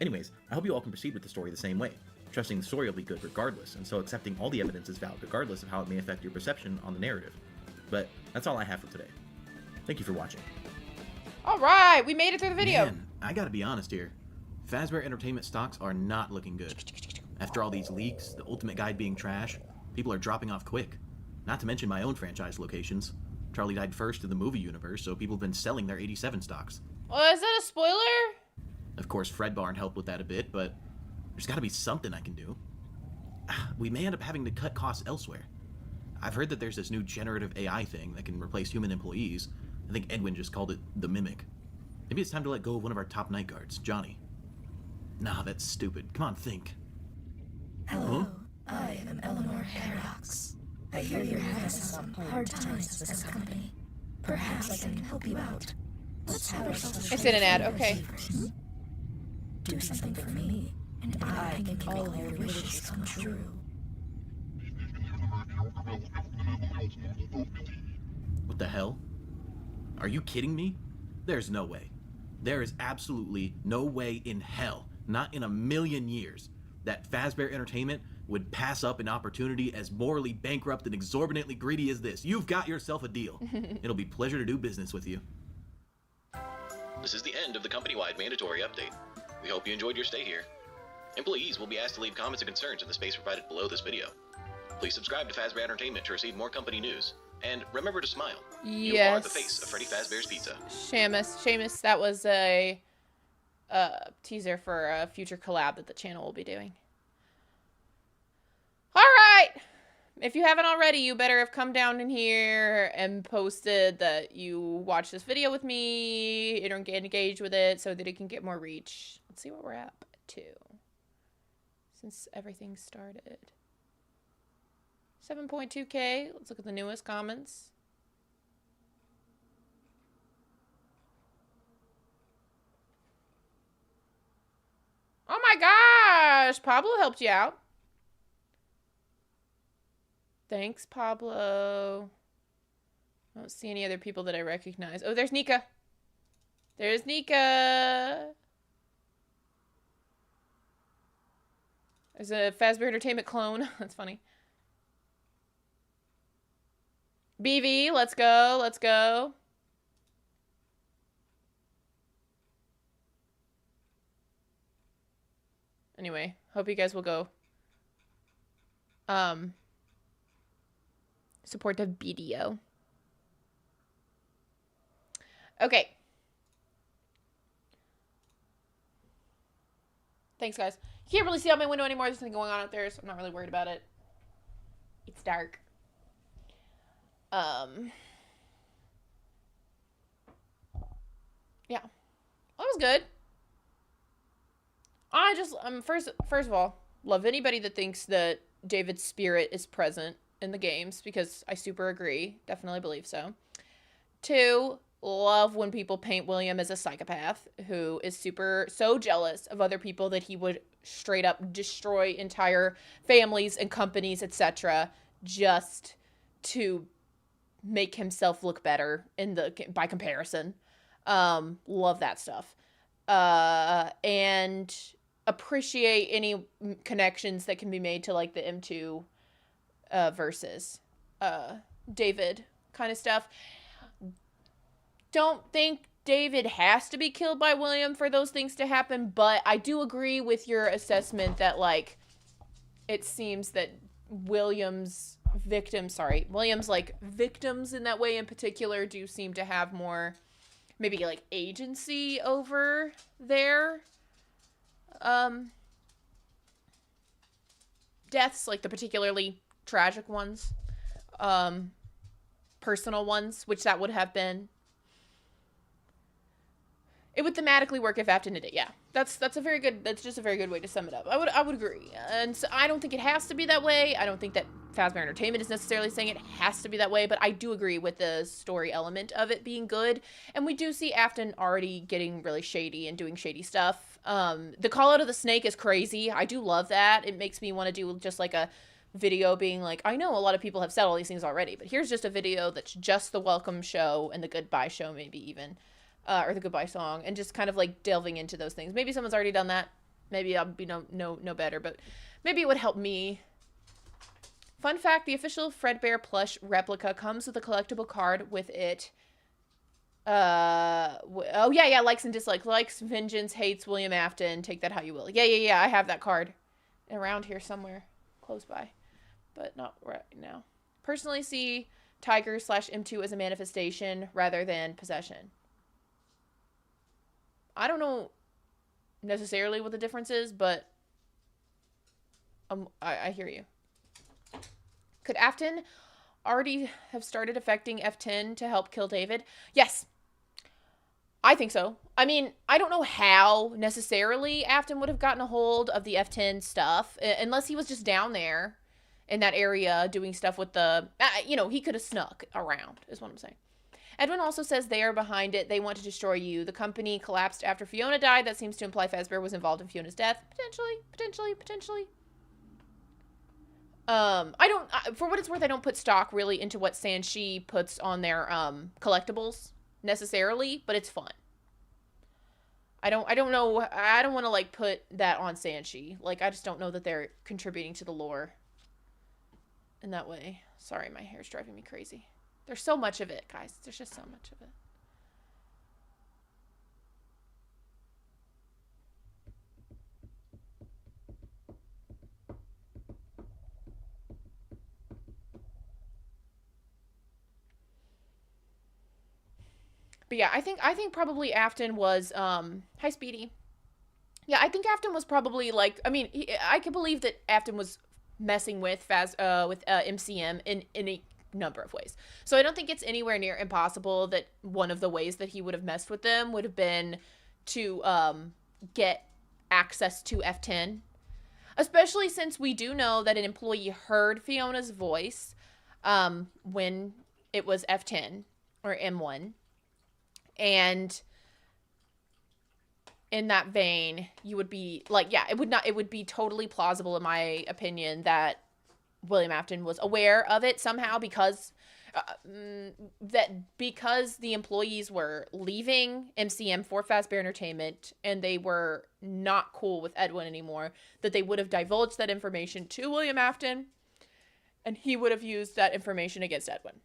Anyways, I hope you all can proceed with the story the same way, trusting the story will be good regardless, and so accepting all the evidence is valid regardless of how it may affect your perception on the narrative. But that's all I have for today. Thank you for watching. Alright, we made it through the video. Man, I gotta be honest here. Fazbear Entertainment stocks are not looking good. After all these leaks, the Ultimate Guide being trash, people are dropping off quick. Not to mention my own franchise locations. Charlie died first in the movie universe, so people have been selling their 87 stocks. Oh, is that a spoiler? Of course, Fred Barn helped with that a bit, but there's gotta be something I can do. We may end up having to cut costs elsewhere. I've heard that there's this new generative AI thing that can replace human employees. I think Edwin just called it the Mimic. Maybe it's time to let go of one of our top night guards, Johnny. Nah, that's stupid. Come on, think. Hello, I am Eleanor Paradox. I hear you're having some hard times with this company. Perhaps I can help you out. Let's have ourselves. It's in an ad, okay. Do something for me, and I can make all your wishes come true. What the hell? Are you kidding me? There's no way. There is absolutely no way in hell, not in a million years, that Fazbear Entertainment would pass up an opportunity as morally bankrupt and exorbitantly greedy as this. You've got yourself a deal. It'll be a pleasure to do business with you. This is the end of the company-wide mandatory update. We hope you enjoyed your stay here. Employees will be asked to leave comments and concerns in the space provided below this video. Please subscribe to Fazbear Entertainment to receive more company news. And remember to smile. You are the face of Freddy Fazbear's Pizza. Seamus, that was a teaser for a future collab that the channel will be doing. Alright! If you haven't already, you better have come down in here and posted that you watched this video with me and get engaged with it so that it can get more reach. Let's see what we're at to. Since everything started. 7.2K. Let's look at the newest comments. Oh my gosh! Pablo helped you out. Thanks, Pablo. I don't see any other people that I recognize. Oh, there's Nika. There's Nika. There's a Fazbear Entertainment clone. That's funny. BV, let's go. Let's go. Anyway, hope you guys will go support the video. Okay. Thanks, guys. You can't really see out my window anymore. There's something going on out there, so I'm not really worried about it. It's dark. Yeah. That was good. I just, first of all, love anybody that thinks that David's spirit is present in the games, because I super agree. Definitely believe so. 2, love when people paint William as a psychopath who is so jealous of other people that he would straight up destroy entire families and companies, etc., just to make himself look better by comparison. Love that stuff. And appreciate any connections that can be made to like the M2 versus David kind of stuff. Don't think David has to be killed by William for those things to happen, but I do agree with your assessment that like it seems that William's victims in that way in particular do seem to have more maybe like agency over their deaths, like the particularly tragic ones, personal ones, which that would have been. It would thematically work if Afton did it. Yeah, that's just a very good way to sum it up. I would agree, and so I don't think it has to be that way. I don't think that Fazbear Entertainment is necessarily saying it has to be that way, but I do agree with the story element of it being good, and we do see Afton already getting really shady and doing shady stuff. The call out of the snake is crazy. I do love that. It makes me want to do just like a video being like, I know a lot of people have said all these things already, but here's just a video that's just the welcome show and the goodbye show, maybe even. Or the goodbye song, and just kind of like delving into those things. Maybe someone's already done that. Maybe I'll be no better, but maybe it would help me. Fun fact, the official Fredbear plush replica comes with a collectible card with it. Oh yeah, likes and dislikes. Likes, vengeance, hates, William Afton, take that how you will. Yeah, I have that card around here somewhere, close by, but not right now. Personally see Tiger/M2 as a manifestation rather than possession. I don't know necessarily what the difference is, but I hear you. Could Afton already have started affecting F10 to help kill David? Yes. I think so. I mean, I don't know how necessarily Afton would have gotten a hold of the F10 stuff, unless he was just down there in that area doing stuff with the, he could have snuck around, is what I'm saying. Edwin also says they are behind it. They want to destroy you. The company collapsed after Fiona died. That seems to imply Fazbear was involved in Fiona's death. Potentially. For what it's worth, I don't put stock really into what Sanshi puts on their collectibles necessarily, but it's fun. I don't know. I don't want to like put that on Sanchi. Like I just don't know that they're contributing to the lore in that way. Sorry, my hair's driving me crazy. There's so much of it, guys. There's just so much of it. But yeah, I think probably Afton was hi Speedy. Yeah, I think Afton was probably like, I mean, I can believe that Afton was messing with MCM in a number of ways. So I don't think it's anywhere near impossible that one of the ways that he would have messed with them would have been to get access to F10. Especially since we do know that an employee heard Fiona's voice when it was F10 or M1. And in that vein, you would be like, yeah, it would be totally plausible in my opinion that William Afton was aware of it somehow because the employees were leaving MCM for Fazbear Entertainment and they were not cool with Edwin anymore, that they would have divulged that information to William Afton and he would have used that information against Edwin.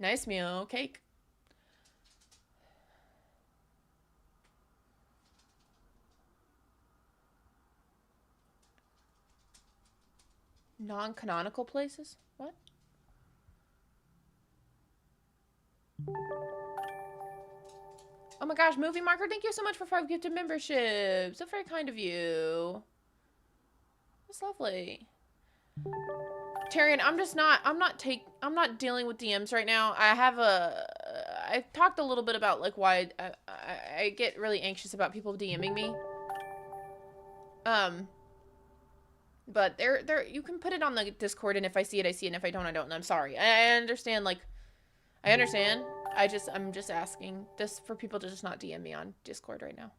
Nice meal, cake. Non-canonical places? What? Oh my gosh, Movie Marker, thank you so much for 5 gifted memberships. So very kind of you. That's lovely. Tyrion, I'm not dealing with DMs right now. I've talked a little bit about like why I get really anxious about people DMing me. But you can put it on the Discord, and if I see it, I see it, and if I don't, I don't, and I'm sorry. I understand, like, I understand. I'm just asking this for people to just not DM me on Discord right now.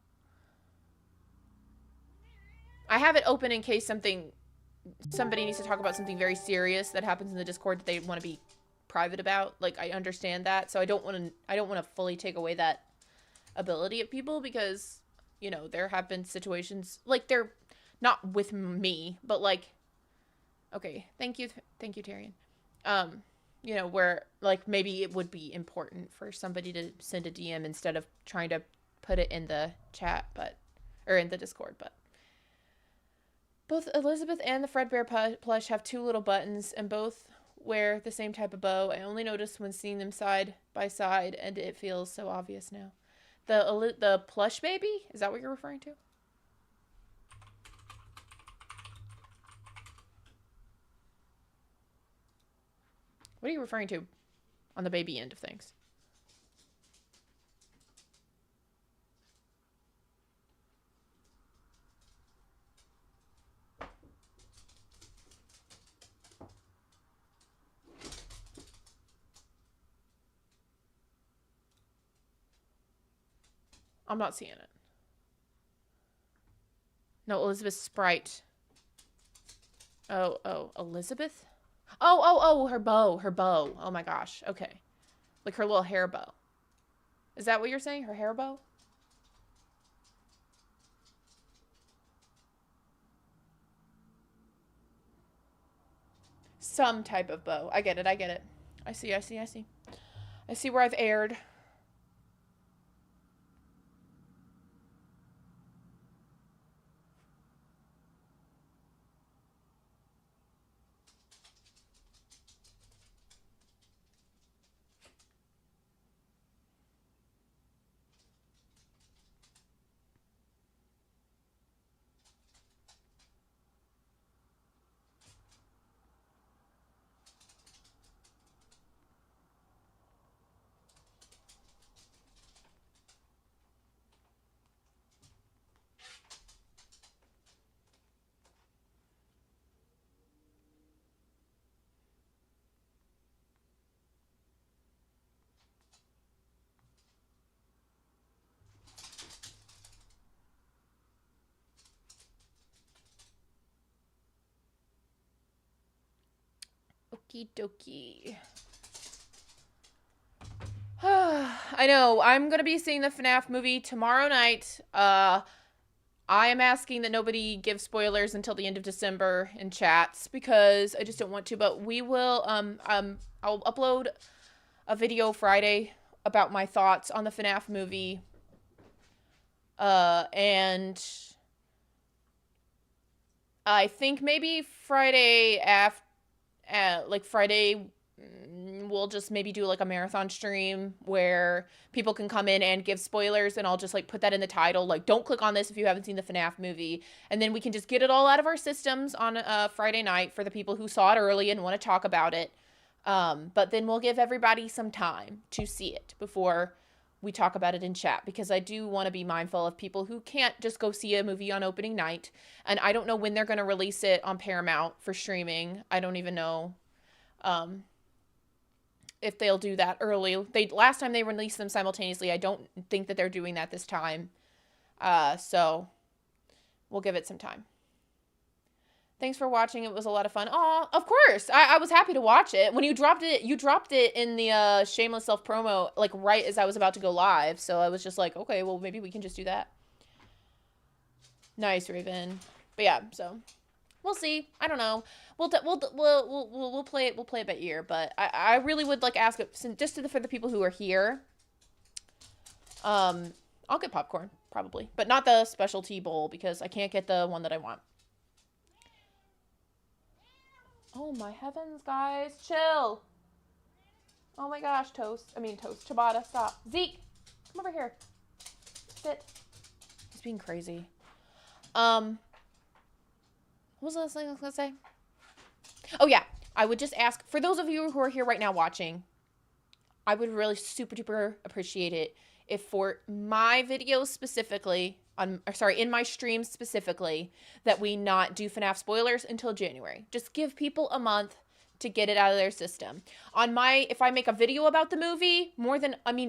I have it open in case somebody needs to talk about something very serious that happens in the Discord that they want to be private about. Like, I understand that, so I don't want to fully take away that ability of people because, you know, there have been situations, like, they're not with me, but like, okay, thank you, Tyrion. You know, where like maybe it would be important for somebody to send a DM instead of trying to put it in the chat, or in the Discord. But both Elizabeth and the Fredbear plush have 2 little buttons, and both wear the same type of bow. I only noticed when seeing them side by side, and it feels so obvious now. The plush baby, is that what you're referring to? What are you referring to on the baby end of things? I'm not seeing it. No, Elizabeth Sprite. Oh, Elizabeth? Oh, her bow. Oh my gosh. Okay. Like her little hair bow. Is that what you're saying? Her hair bow? Some type of bow. I get it. I see. I see where I've erred. Okie dokie. I know. I'm going to be seeing the FNAF movie tomorrow night. I am asking that nobody give spoilers until the end of December in chats because I just don't want to, but we will, I'll upload a video Friday about my thoughts on the FNAF movie. And I think maybe Friday Friday we'll just maybe do like a marathon stream where people can come in and give spoilers, and I'll just like put that in the title, like don't click on this if you haven't seen the FNAF movie, and then we can just get it all out of our systems on Friday night for the people who saw it early and want to talk about it. But then we'll give everybody some time to see it before we talk about it in chat, because I do want to be mindful of people who can't just go see a movie on opening night, and I don't know when they're going to release it on Paramount for streaming. I don't even know if they'll do that early. Last time they released them simultaneously. I don't think that they're doing that this time. So we'll give it some time. Thanks for watching. It was a lot of fun. Aw, of course. I was happy to watch it. When you dropped it in the Shameless Self promo, like right as I was about to go live. So I was just like, okay, well maybe we can just do that. Nice, Raven. But yeah, so we'll see. I don't know. We'll play it. We'll play it by ear. But I really would like ask it just for the people who are here. I'll get popcorn probably, but not the specialty bowl because I can't get the one that I want. Oh my heavens, guys, chill. Oh my gosh, Ciabatta, stop. Zeke, come over here. Sit. He's being crazy. What was the last thing I was gonna say? Oh yeah, I would just ask, for those of you who are here right now watching, I would really super duper appreciate it if for my videos specifically, in my streams specifically, that we not do FNAF spoilers until January. Just give people a month to get it out of their system. If I make a video about the movie,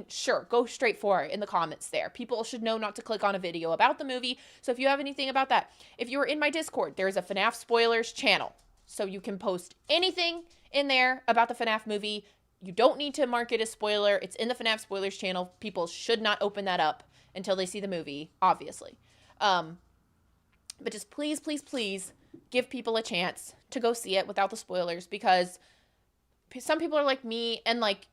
sure, go straight for it in the comments there. People should know not to click on a video about the movie. So if you have anything about that, if you are in my Discord, there's a FNAF spoilers channel. So you can post anything in there about the FNAF movie. You don't need to mark it as spoiler. It's in the FNAF spoilers channel. People should not open that up until they see the movie, obviously. But just please, please, please give people a chance to go see it without the spoilers, because some people are like me and like,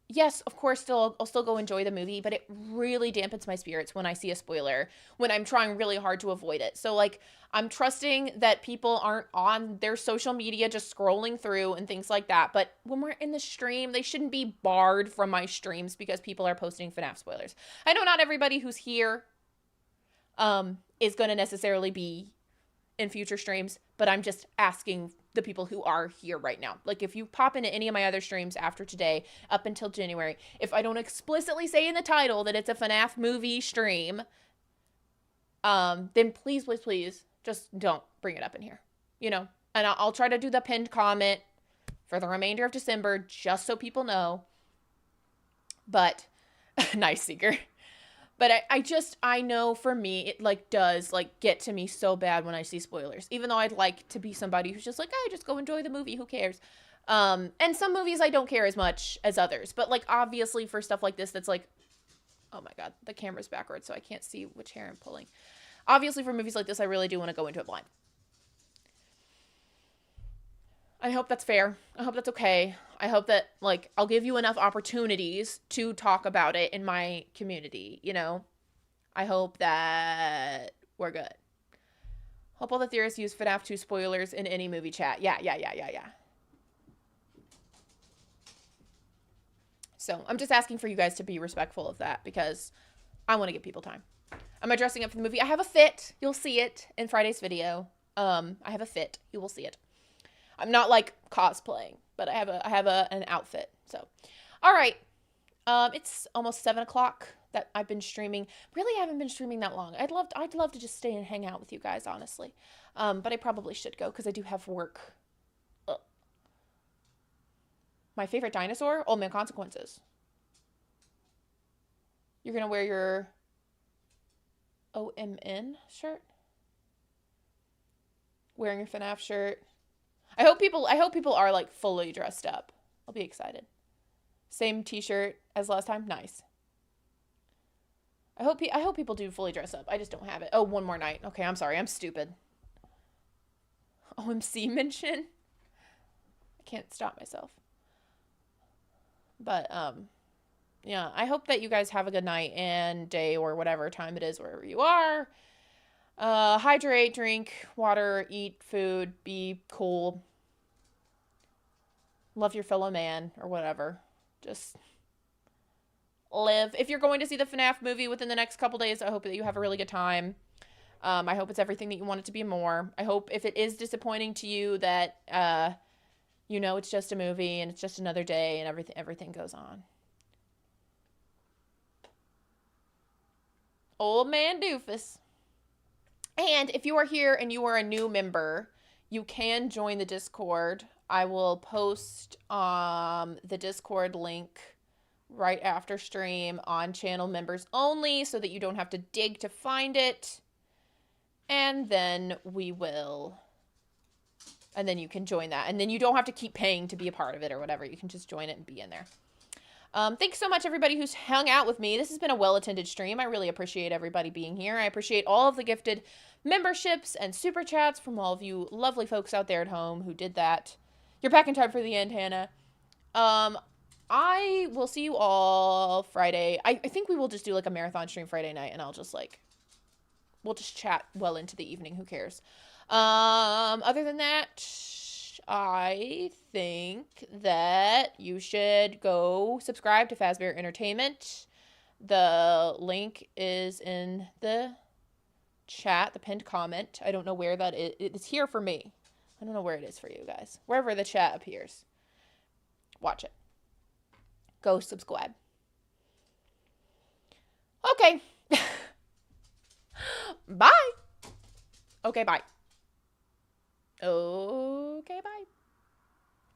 yes, of course, I'll still go enjoy the movie, but it really dampens my spirits when I see a spoiler, when I'm trying really hard to avoid it. So like, I'm trusting that people aren't on their social media just scrolling through and things like that. But when we're in the stream, they shouldn't be barred from my streams because people are posting FNAF spoilers. I know not everybody who's here is going to necessarily be in future streams, but I'm just asking the people who are here right now. Like, if you pop into any of my other streams after today, up until January, if I don't explicitly say in the title that it's a FNAF movie stream, then please, please, please, just don't bring it up in here, you know? And I'll try to do the pinned comment for the remainder of December, just so people know. But, nice, Seeker. But I know for me, it like does like get to me so bad when I see spoilers, even though I'd like to be somebody who's just like, hey, just go enjoy the movie. Who cares? And some movies I don't care as much as others, but like obviously for stuff like this, that's like, oh my God, the camera's backwards, so I can't see which hair I'm pulling. Obviously for movies like this, I really do want to go into it blind. I hope that's fair. I hope that's okay. I hope that, like, I'll give you enough opportunities to talk about it in my community, you know? I hope that we're good. Hope all the theorists use FNAF 2 spoilers in any movie chat. Yeah. So, I'm just asking for you guys to be respectful of that because I want to give people time. Am I dressing up for the movie? I have a fit. You'll see it in Friday's video. I have a fit. You will see it. I'm not like cosplaying, but I have an outfit. So, all right. It's almost 7 o'clock that I've been streaming. Really haven't been streaming that long. I'd love to just stay and hang out with you guys, honestly. But I probably should go because I do have work. Ugh. My favorite dinosaur? Old Man Consequences. You're gonna wear your OMN shirt? Wearing your FNAF shirt? I hope people are like fully dressed up. I'll be excited. Same t-shirt as last time. Nice. I hope people do fully dress up. I just don't have it. Oh, one more night. Okay, I'm sorry. I'm stupid. OMC mention. I can't stop myself. But yeah, I hope that you guys have a good night and day or whatever time it is wherever you are. Hydrate, drink water, eat food, be cool. Love your fellow man or whatever. Just live. If you're going to see the FNAF movie within the next couple days, I hope that you have a really good time. I hope it's everything that you want it to be more. I hope if it is disappointing to you that, you know, it's just a movie and it's just another day and everything goes on. Old man doofus. And if you are here and you are a new member, you can join the Discord. I will post the Discord link right after stream on channel members only so that you don't have to dig to find it. And then and then you can join that. And then you don't have to keep paying to be a part of it or whatever. You can just join it and be in there. Thanks so much, everybody who's hung out with me. This has been a well-attended stream. I really appreciate everybody being here. I appreciate all of the gifted memberships and super chats from all of you lovely folks out there at home who did that. You're back in time for the end, Hannah. I will see you all Friday. I think we will just do like a marathon stream Friday night, and I'll just we'll just chat well into the evening. Who cares? Other than that, I think that you should go subscribe to Fazbear Entertainment. The link is in the chat, the pinned comment. I don't know where that is. It's here for me. I don't know where it is for you guys. Wherever the chat appears. Watch it. Go subscribe. Okay. Bye. Okay, bye. Oh.